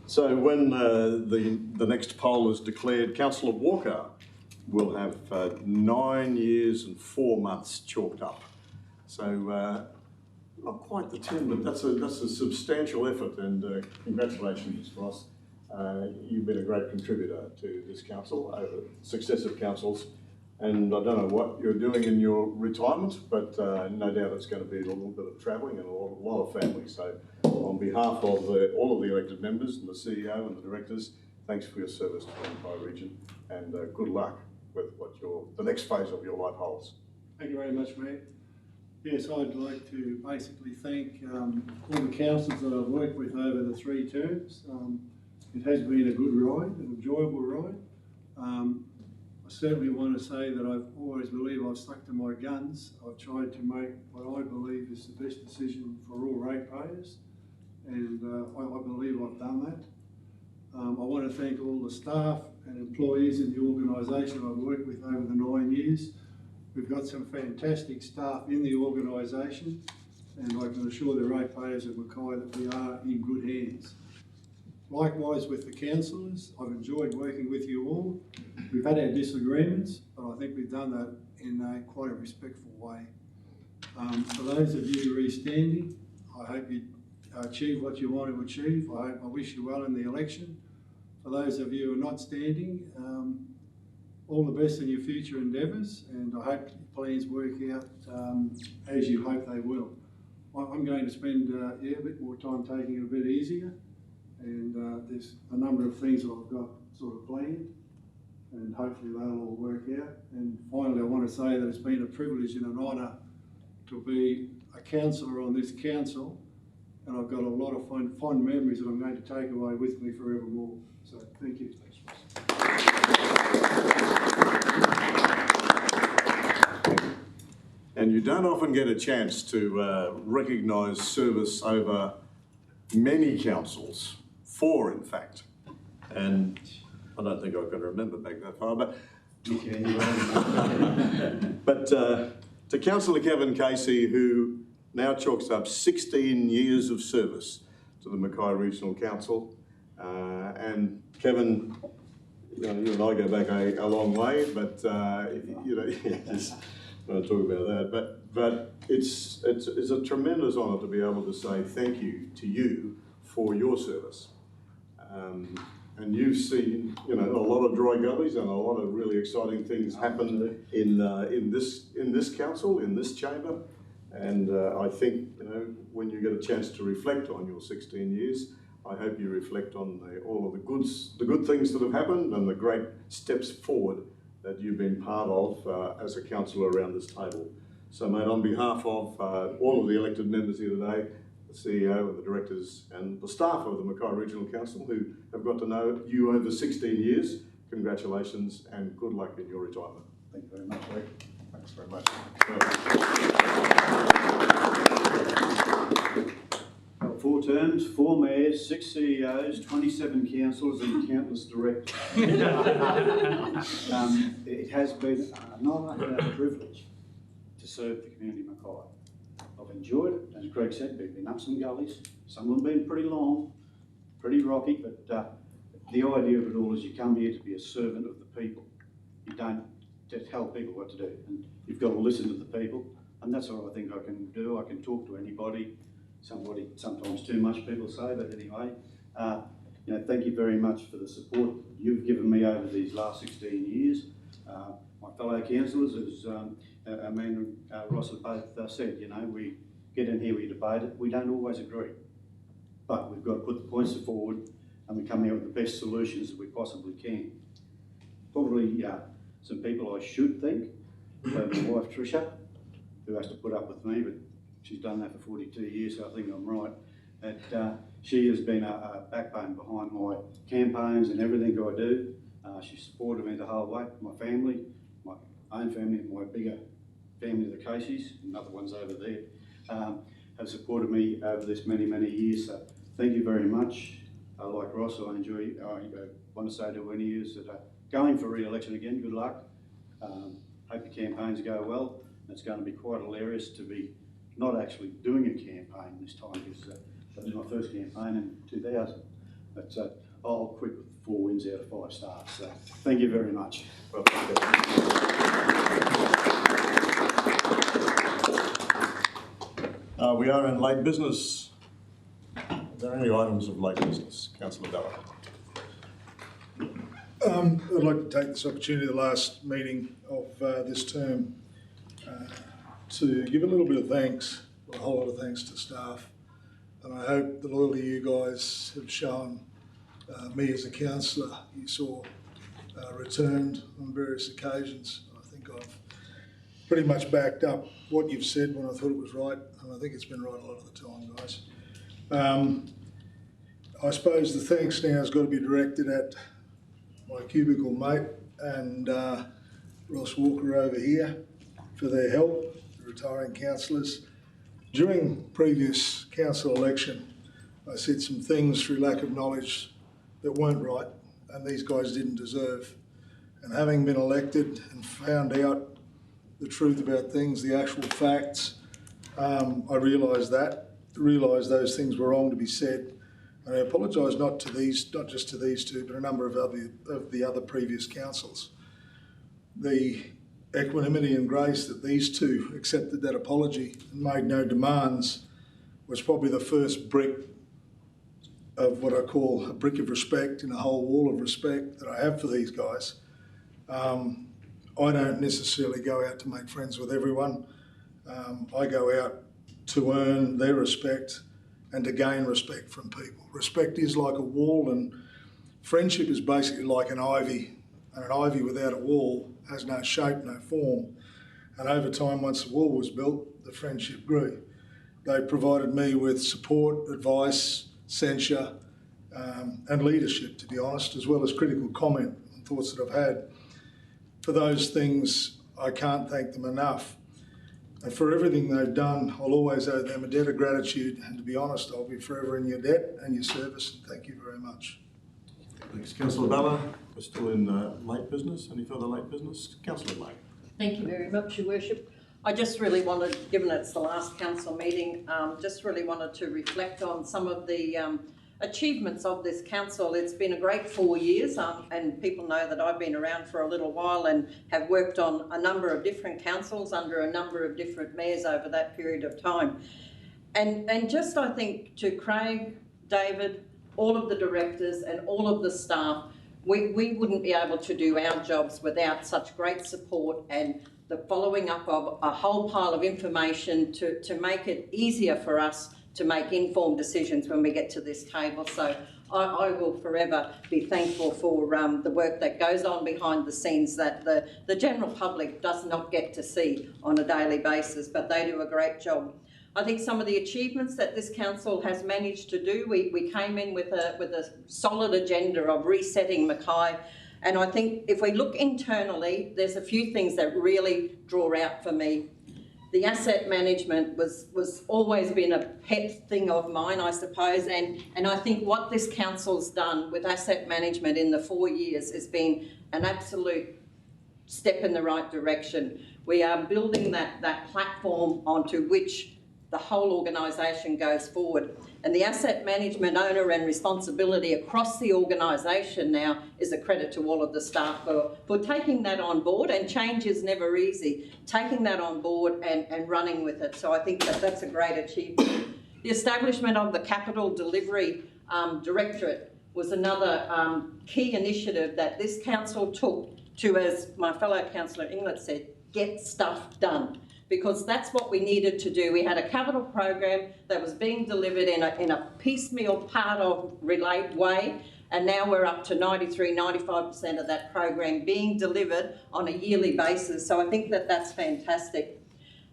So when the next poll is declared, Councillor Walker will have 9 years and 4 months chalked up. So not quite the 10, but that's a substantial effort, and congratulations, Ross. You've been a great contributor to this council over successive councils, and I don't know what you're doing in your retirement, but no doubt it's going to be a little bit of travelling and a lot of family. So on behalf of all of the elected members and the CEO and the directors, thanks for your service to the entire region, and good luck with what the next phase of your life holds. Thank you very much, Mayor. Yes, I'd like to basically thank all the councillors that I've worked with over the 3 terms. It has been a good ride, an enjoyable ride. I certainly want to say that I've always believed I've stuck to my guns. I've tried to make what I believe is the best decision for all ratepayers, and I believe I've done that. I want to thank all the staff and employees in the organisation I've worked with over the 9 years. We've got some fantastic staff in the organisation, and I can assure the ratepayers of Mackay that we are in good hands. Likewise with the councillors, I've enjoyed working with you all. We've had our disagreements, but I think we've done that in quite a respectful way. For those of you restanding, I hope you achieve what you want to achieve. I wish you well in the election. For those of you who are not standing, all the best in your future endeavours, and I hope your plans work out as you hope they will. I'm going to spend a bit more time taking it a bit easier, and there's a number of things that I've got sort of planned, and hopefully they'll all work out. And finally, I want to to say that it's been a privilege and an honour to be a councillor on this council, and I've got a lot of fond memories that I'm going to take away with me forevermore. So thank you. And you don't often get a chance to recognise service over many councils, 4 in fact. And I don't think I can remember back that far, but to Councillor Kevin Casey, who now chalks up 16 years of service to the Mackay Regional Council. And Kevin, you and I go back a long way, but just want to talk about that. But it's a tremendous honour to be able to say thank you to you for your service. And you've seen, a lot of dry gullies and a lot of really exciting things happen in this council, in this chamber. And I think, when you get a chance to reflect on your 16 years, I hope you reflect on all of the good things that have happened and the great steps forward that you've been part of as a councillor around this table. So, mate, on behalf of all of the elected members here today, the CEO and the directors and the staff of the Mackay Regional Council who have got to know you over 16 years, congratulations and good luck in your retirement. Thank you very much, Rick. Thanks very much. 4 terms, 4 mayors, 6 CEOs, 27 councillors and countless directors. It has been an honour and a privilege to serve the community of Mackay. I've enjoyed it. As Greg said, we've been up some gullies. Some of them been pretty long, pretty rocky, but the idea of it all is you come here to be a servant of the people. You don't just tell people what to do, and you've got to listen to the people, and that's what I think I can do. I can talk to anybody, sometimes too much, people say, but anyway, thank you very much for the support you've given me over these last 16 years. My fellow councillors, as Amanda and Ross have both said, we get in here, we debate it, we don't always agree, but we've got to put the points forward and we come out with the best solutions that we possibly can. Probably some people I should thank, my wife Tricia, who has to put up with me, but she's done that for 42 years, so I think I'm right. And she has been a backbone behind my campaigns and everything I do. She's supported me the whole way. My family, my own family, and my bigger family, the Caseys, and other ones over there, have supported me over this many, many years. So thank you very much. Like Ross, I want to say to any of you that are going for re-election again, good luck. Hope your campaigns go well. It's going to be quite hilarious to be not actually doing a campaign this time, because that was my first campaign in 2000. But I'll quit with 4 wins out of 5 starts. So thank you very much. We are in late business. Are there any items of late business? Councillor Ballard. I'd like to take this opportunity, the last meeting of this term, to give a little bit of thanks, a whole lot of thanks to staff. And I hope the loyalty you guys have shown me as a councillor, you saw returned on various occasions. I think I've pretty much backed up what you've said when I thought it was right, and I think it's been right a lot of the time, guys. I suppose the thanks now has got to be directed at my cubicle mate and Ross Walker over here for their help, the retiring councillors. During previous council election, I said some things through lack of knowledge that weren't right and these guys didn't deserve. And having been elected and found out the truth about things, the actual facts, I realised those things were wrong to be said. And I apologise not just to these two, but a number of the other previous councils. The equanimity and grace that these two accepted that apology and made no demands was probably the first brick of what I call a brick of respect in a whole wall of respect that I have for these guys. I don't necessarily go out to make friends with everyone. I go out to earn their respect and to gain respect from people. Respect is like a wall, and friendship is basically like an ivy, and an ivy without a wall has no shape, no form. And over time, once the wall was built, the friendship grew. They provided me with support, advice, censure, and leadership, to be honest, as well as critical comment and thoughts that I've had. For those things, I can't thank them enough. And for everything they've done, I'll always owe them a debt of gratitude. And to be honest, I'll be forever in your debt and your service. And thank you very much. Thanks, Councillor Balla. We're still in late business. Any further late business? Councillor May. Thank you very much, Your Worship. I just really wanted, given it's the last council meeting, just really wanted to reflect on some of the achievements of this council. It's been a great 4 years, and people know that I've been around for a little while and have worked on a number of different councils under a number of different mayors over that period of time. And just, I think, to Craig, David, all of the directors and all of the staff, we wouldn't be able to do our jobs without such great support and the following up of a whole pile of information to make it easier for us to make informed decisions when we get to this table. So I will forever be thankful for the work that goes on behind the scenes that the general public does not get to see on a daily basis, but they do a great job. I think some of the achievements that this council has managed to do, we came in with a solid agenda of resetting Mackay. And I think if we look internally, there's a few things that really draw out for me. The asset management was always been a pet thing of mine, I suppose, and I think what this council's done with asset management in the 4 years has been an absolute step in the right direction. We are building that platform onto which the whole organisation goes forward. And the asset management owner and responsibility across the organisation now is a credit to all of the staff for taking that on board, and change is never easy, taking that on board and running with it. So I think that's a great achievement. The establishment of the Capital Delivery Directorate was another key initiative that this council took to, as my fellow councillor Inglet said, get stuff done. Because that's what we needed to do. We had a capital program that was being delivered in a piecemeal part of relate way, and now we're up to 93–95% of that program being delivered on a yearly basis. So I think that's fantastic.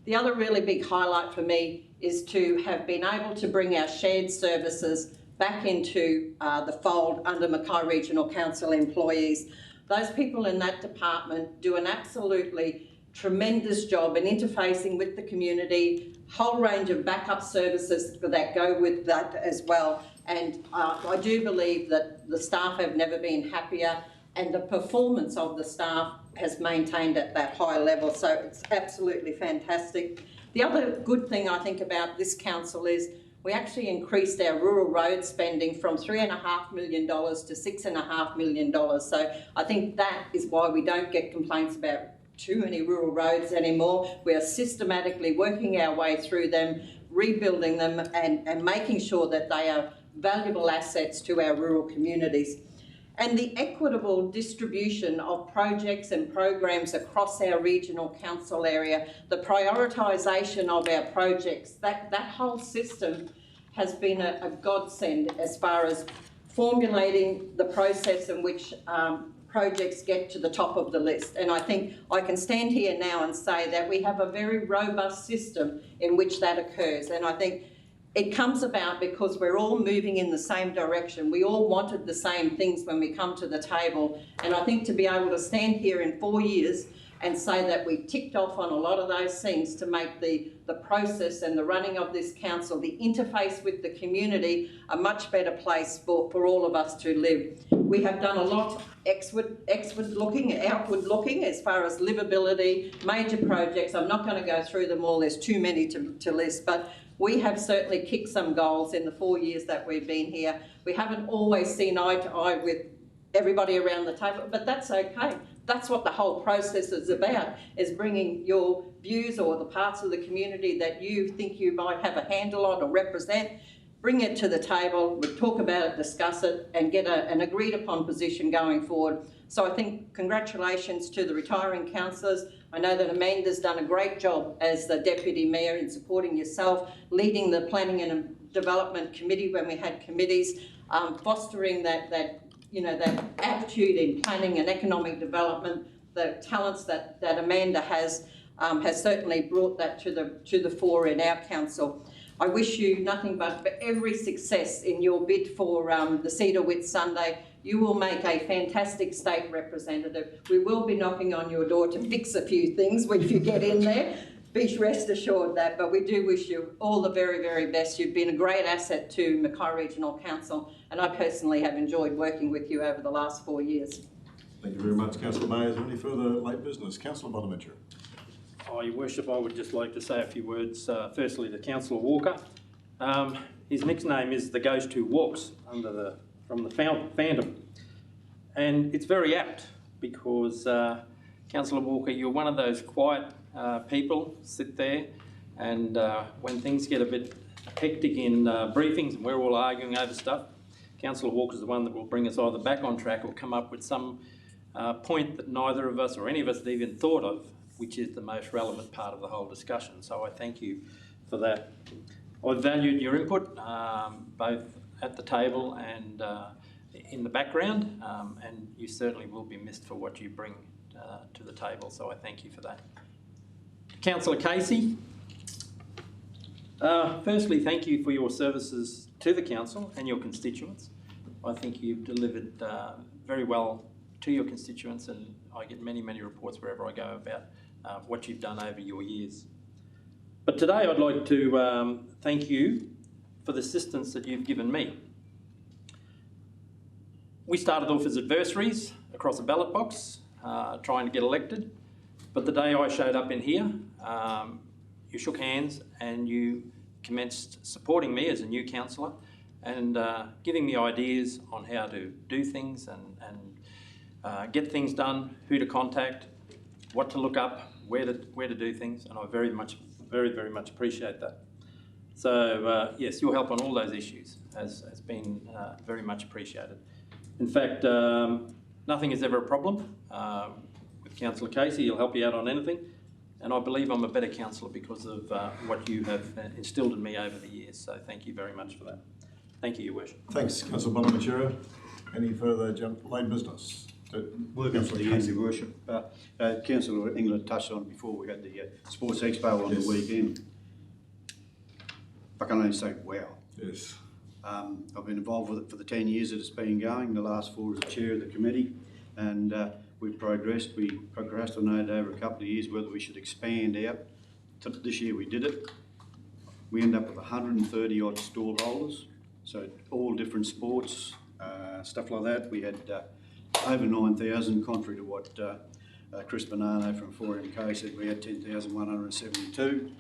The other really big highlight for me is to have been able to bring our shared services back into the fold under Mackay Regional Council employees. Those people in that department do an absolutely tremendous job in interfacing with the community, whole range of backup services that go with that as well. And I do believe that the staff have never been happier, and the performance of the staff has maintained at that high level. So it's absolutely fantastic. The other good thing I think about this council is we actually increased our rural road spending from $3.5 million to $6.5 million. So I think that is why we don't get complaints about too many rural roads anymore. We are systematically working our way through them, rebuilding them and making sure that they are valuable assets to our rural communities. And the equitable distribution of projects and programs across our regional council area, the prioritisation of our projects, that whole system has been a godsend as far as formulating the process in which projects get to the top of the list. And I think I can stand here now and say that we have a very robust system in which that occurs. And I think it comes about because we're all moving in the same direction. We all wanted the same things when we come to the table. And I think to be able to stand here in 4 years and say that we ticked off on a lot of those things to make the process and the running of this council, the interface with the community, a much better place for all of us to live. We have done a lot outward looking as far as livability, major projects. I'm not going to go through them all, there's too many to list, but we have certainly kicked some goals in the 4 years that we've been here. We haven't always seen eye to eye with everybody around the table, but that's okay. That's what the whole process is about, is bringing your views or the parts of the community that you think you might have a handle on or represent, bring it to the table, we talk about it, discuss it, and get an agreed upon position going forward. So I think congratulations to the retiring councillors. I know that Amanda's done a great job as the Deputy Mayor in supporting yourself, leading the Planning and Development Committee when we had committees, fostering that attitude in planning and economic development, the talents that Amanda has. has certainly brought that to the fore in our council. I wish you nothing but every success in your bid for the Cedar Whit Sunday. You will make a fantastic state representative. We will be knocking on your door to fix a few things if you get in there. Be rest assured that, but we do wish you all the very, very best. You've been a great asset to Mackay Regional Council, and I personally have enjoyed working with you over the last 4 years. Thank you very much, Councillor May. Is there any further late business? Councillor Bonaventure. Oh, Your Worship, I would just like to say a few words. Firstly, to Councillor Walker. His nickname is the Ghost Who Walks from the Phantom. And it's very apt because, Councillor Walker, you're one of those quiet people, sit there, and when things get a bit hectic in briefings and we're all arguing over stuff, Councillor Walker's the one that will bring us either back on track or come up with some point that neither of us or any of us had even thought of, which is the most relevant part of the whole discussion. So I thank you for that. I've valued your input, both at the table and in the background, and you certainly will be missed for what you bring to the table, so I thank you for that. Councillor Casey, firstly, thank you for your services to the council and your constituents. I think you've delivered very well to your constituents, and I get many, many reports wherever I go about what you've done over your years. But today I'd like to thank you for the assistance that you've given me. We started off as adversaries across a ballot box, trying to get elected. But the day I showed up in here, you shook hands and you commenced supporting me as a new councillor and giving me ideas on how to do things and get things done, who to contact, what to look up, where to do things, and I very, very much appreciate that. So yes, your help on all those issues has been very much appreciated. In fact, nothing is ever a problem. With Councillor Casey, he'll help you out on anything, and I believe I'm a better councillor because of what you have instilled in me over the years, so thank you very much for that. Thank you, Your Worship. Thanks, Councillor Bonaventure. Any further late business? Working for the end, Your Worship. Councillor England touched on it before. We had the Sports Expo on the weekend. I can only say, wow. Yes. I've been involved with it for the 10 years that it's been going, the last 4 as the chair of the committee, and we've progressed. We procrastinated over a couple of years whether we should expand out. This year we did it. We ended up with 130 odd stall holders, so all different sports, stuff like that. We had over 9,000, contrary to what Chris Bonanno from 4MK said. We had 10,172.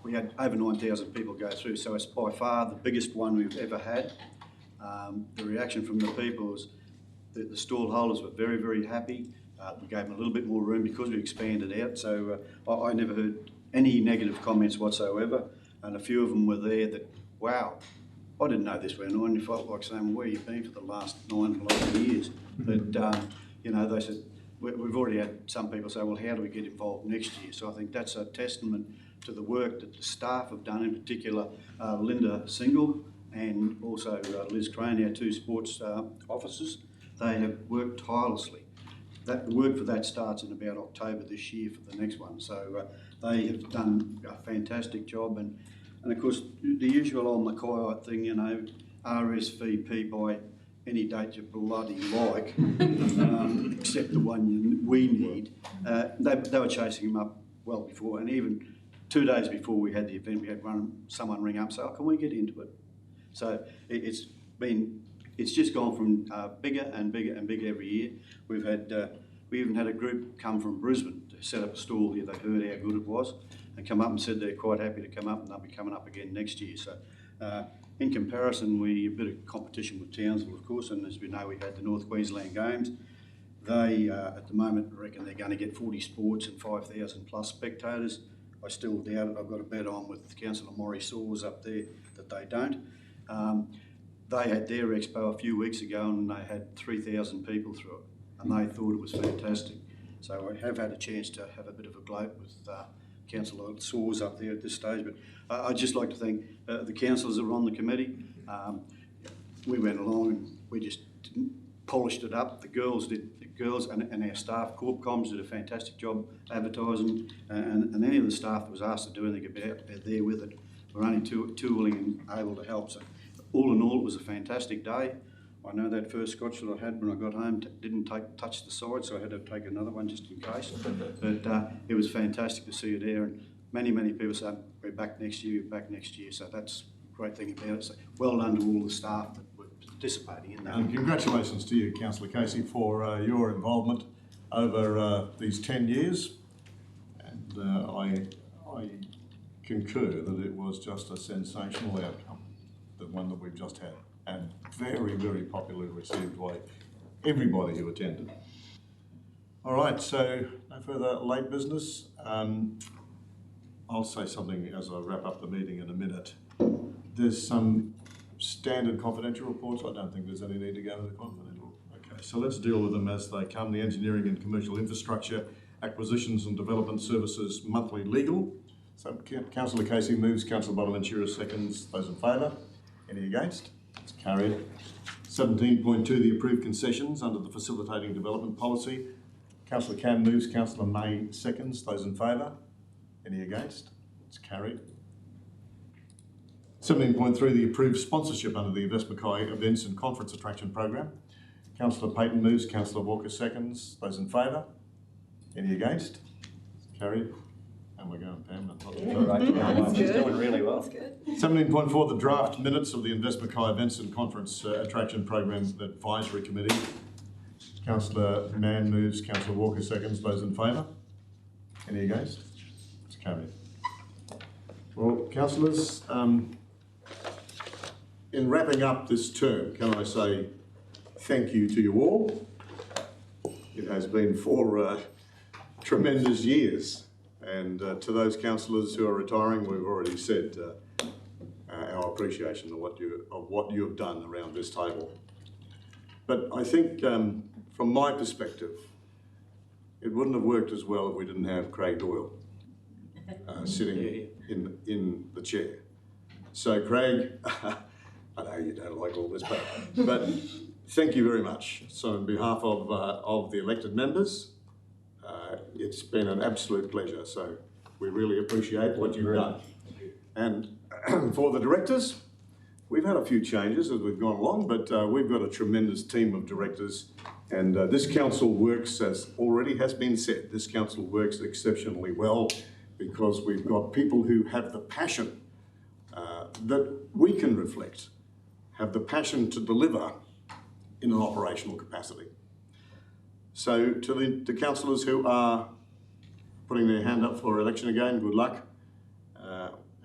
We had over 9,000 people go through, so it's by far the biggest one we've ever had. The reaction from the people was that the stall holders were very, very happy. We gave them a little bit more room because we expanded out, so I never heard any negative comments whatsoever, and a few of them were there that, wow, I didn't know this went on. You felt like saying, where have you been for the last 9 years? But, you know, they said, we've already had some people say, well, how do we get involved next year? So I think that's a testament to the work that the staff have done, in particular Linda Single and also Liz Crane, our 2 sports officers. They have worked tirelessly. The work for that starts in about October this year for the next one. So they have done a fantastic job. And of course, the usual old Mackay thing, you know, RSVP by any date you bloody like, except the one we need. They were chasing him up well before, and even 2 days before we had the event, we had someone ring up and say, oh, can we get into it? So it's just gone from bigger and bigger and bigger every year. We've had, we even had a group come from Brisbane to set up a stall here. They heard how good it was and come up and said they're quite happy to come up, and they'll be coming up again next year. So in comparison, we're a bit of competition with Townsville, of course, and as we know, we've had the North Queensland Games. They, at the moment, reckon they're going to get 40 sports and 5,000 plus spectators. I still doubt it. I've got a bet on with Councillor Maury Saws up there that they don't. They had their expo a few weeks ago and they had 3,000 people through it, and they thought it was fantastic. So I have had a chance to have a bit of a gloat with Councillor Saws up there at this stage, but I'd just like to thank the councillors that are on the committee. We went along and we just polished it up. The girls and our staff, Corp Comms, did a fantastic job advertising, and any of the staff that was asked to do anything about there with it were only too willing and able to help. So all in all, it was a fantastic day. I know that first scotch that I had when I got home didn't touch the side, so I had to take another one just in case. But it was fantastic to see you there, and many people said, we're back next year, so that's a great thing about it. So well done to all the staff that were participating in that. And congratulations to you, Councillor Casey, for your involvement over these 10 years. And I concur that it was just a sensational outcome, the one that we've just had, and very popularly received by everybody who attended. All right, so no further late business. I'll say something as I wrap up the meeting in a minute. There's some standard confidential reports. I don't think there's any need to go to the confidential. Okay, so let's deal with them as they come. The engineering and commercial infrastructure, acquisitions and development services, monthly legal. So Councillor Casey moves, Councillor Bonaventura seconds. Those in favour? Any against? It's carried. 17.2, the approved concessions under the facilitating development policy. Councillor Cam moves, Councillor May seconds. Those in favour? Any against? It's carried. 17.3, the approved sponsorship under the Mackay events and conference attraction program. Councillor Payton moves, Councillor Walker seconds. Those in favour? Any against? It's carried. And we're going, Pam. She's doing really well. 17.4, the draft minutes of the Mackay events and conference attraction program advisory committee. Councillor Mann moves, Councillor Walker seconds. Those in favour? Any against? It's carried. Well, councillors, in wrapping up this term, can I say thank you to you all. It has been 4 tremendous years, and to those councillors who are retiring, we've already said our appreciation of what you have done around this table. But I think, from my perspective, it wouldn't have worked as well if we didn't have Craig Doyle sitting in the chair. So Craig, I know you don't like all this, but thank you very much. So on behalf of the elected members, it's been an absolute pleasure. So we really appreciate what you've done. And for the directors, we've had a few changes as we've gone along, but we've got a tremendous team of directors, and this council works, as already has been said, this council works exceptionally well because we've got people who have the passion that we can reflect, have the passion to deliver in an operational capacity. So to the councillors who are putting their hand up for election again, good luck.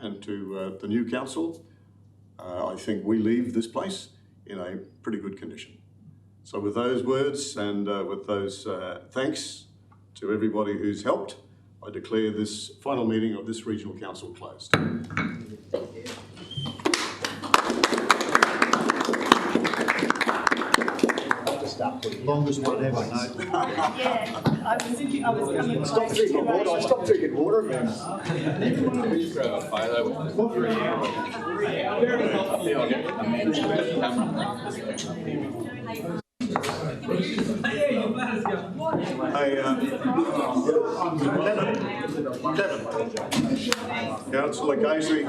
And to the new council, I think we leave this place in a pretty good condition. So with those words and with those thanks to everybody who's helped, I declare this final meeting of this regional council closed. Longest one ever, no? Yeah, I was coming Stop drinking water. I stopped drinking water, man. We just grab a photo with the Hey, Devin, Councillor Casey.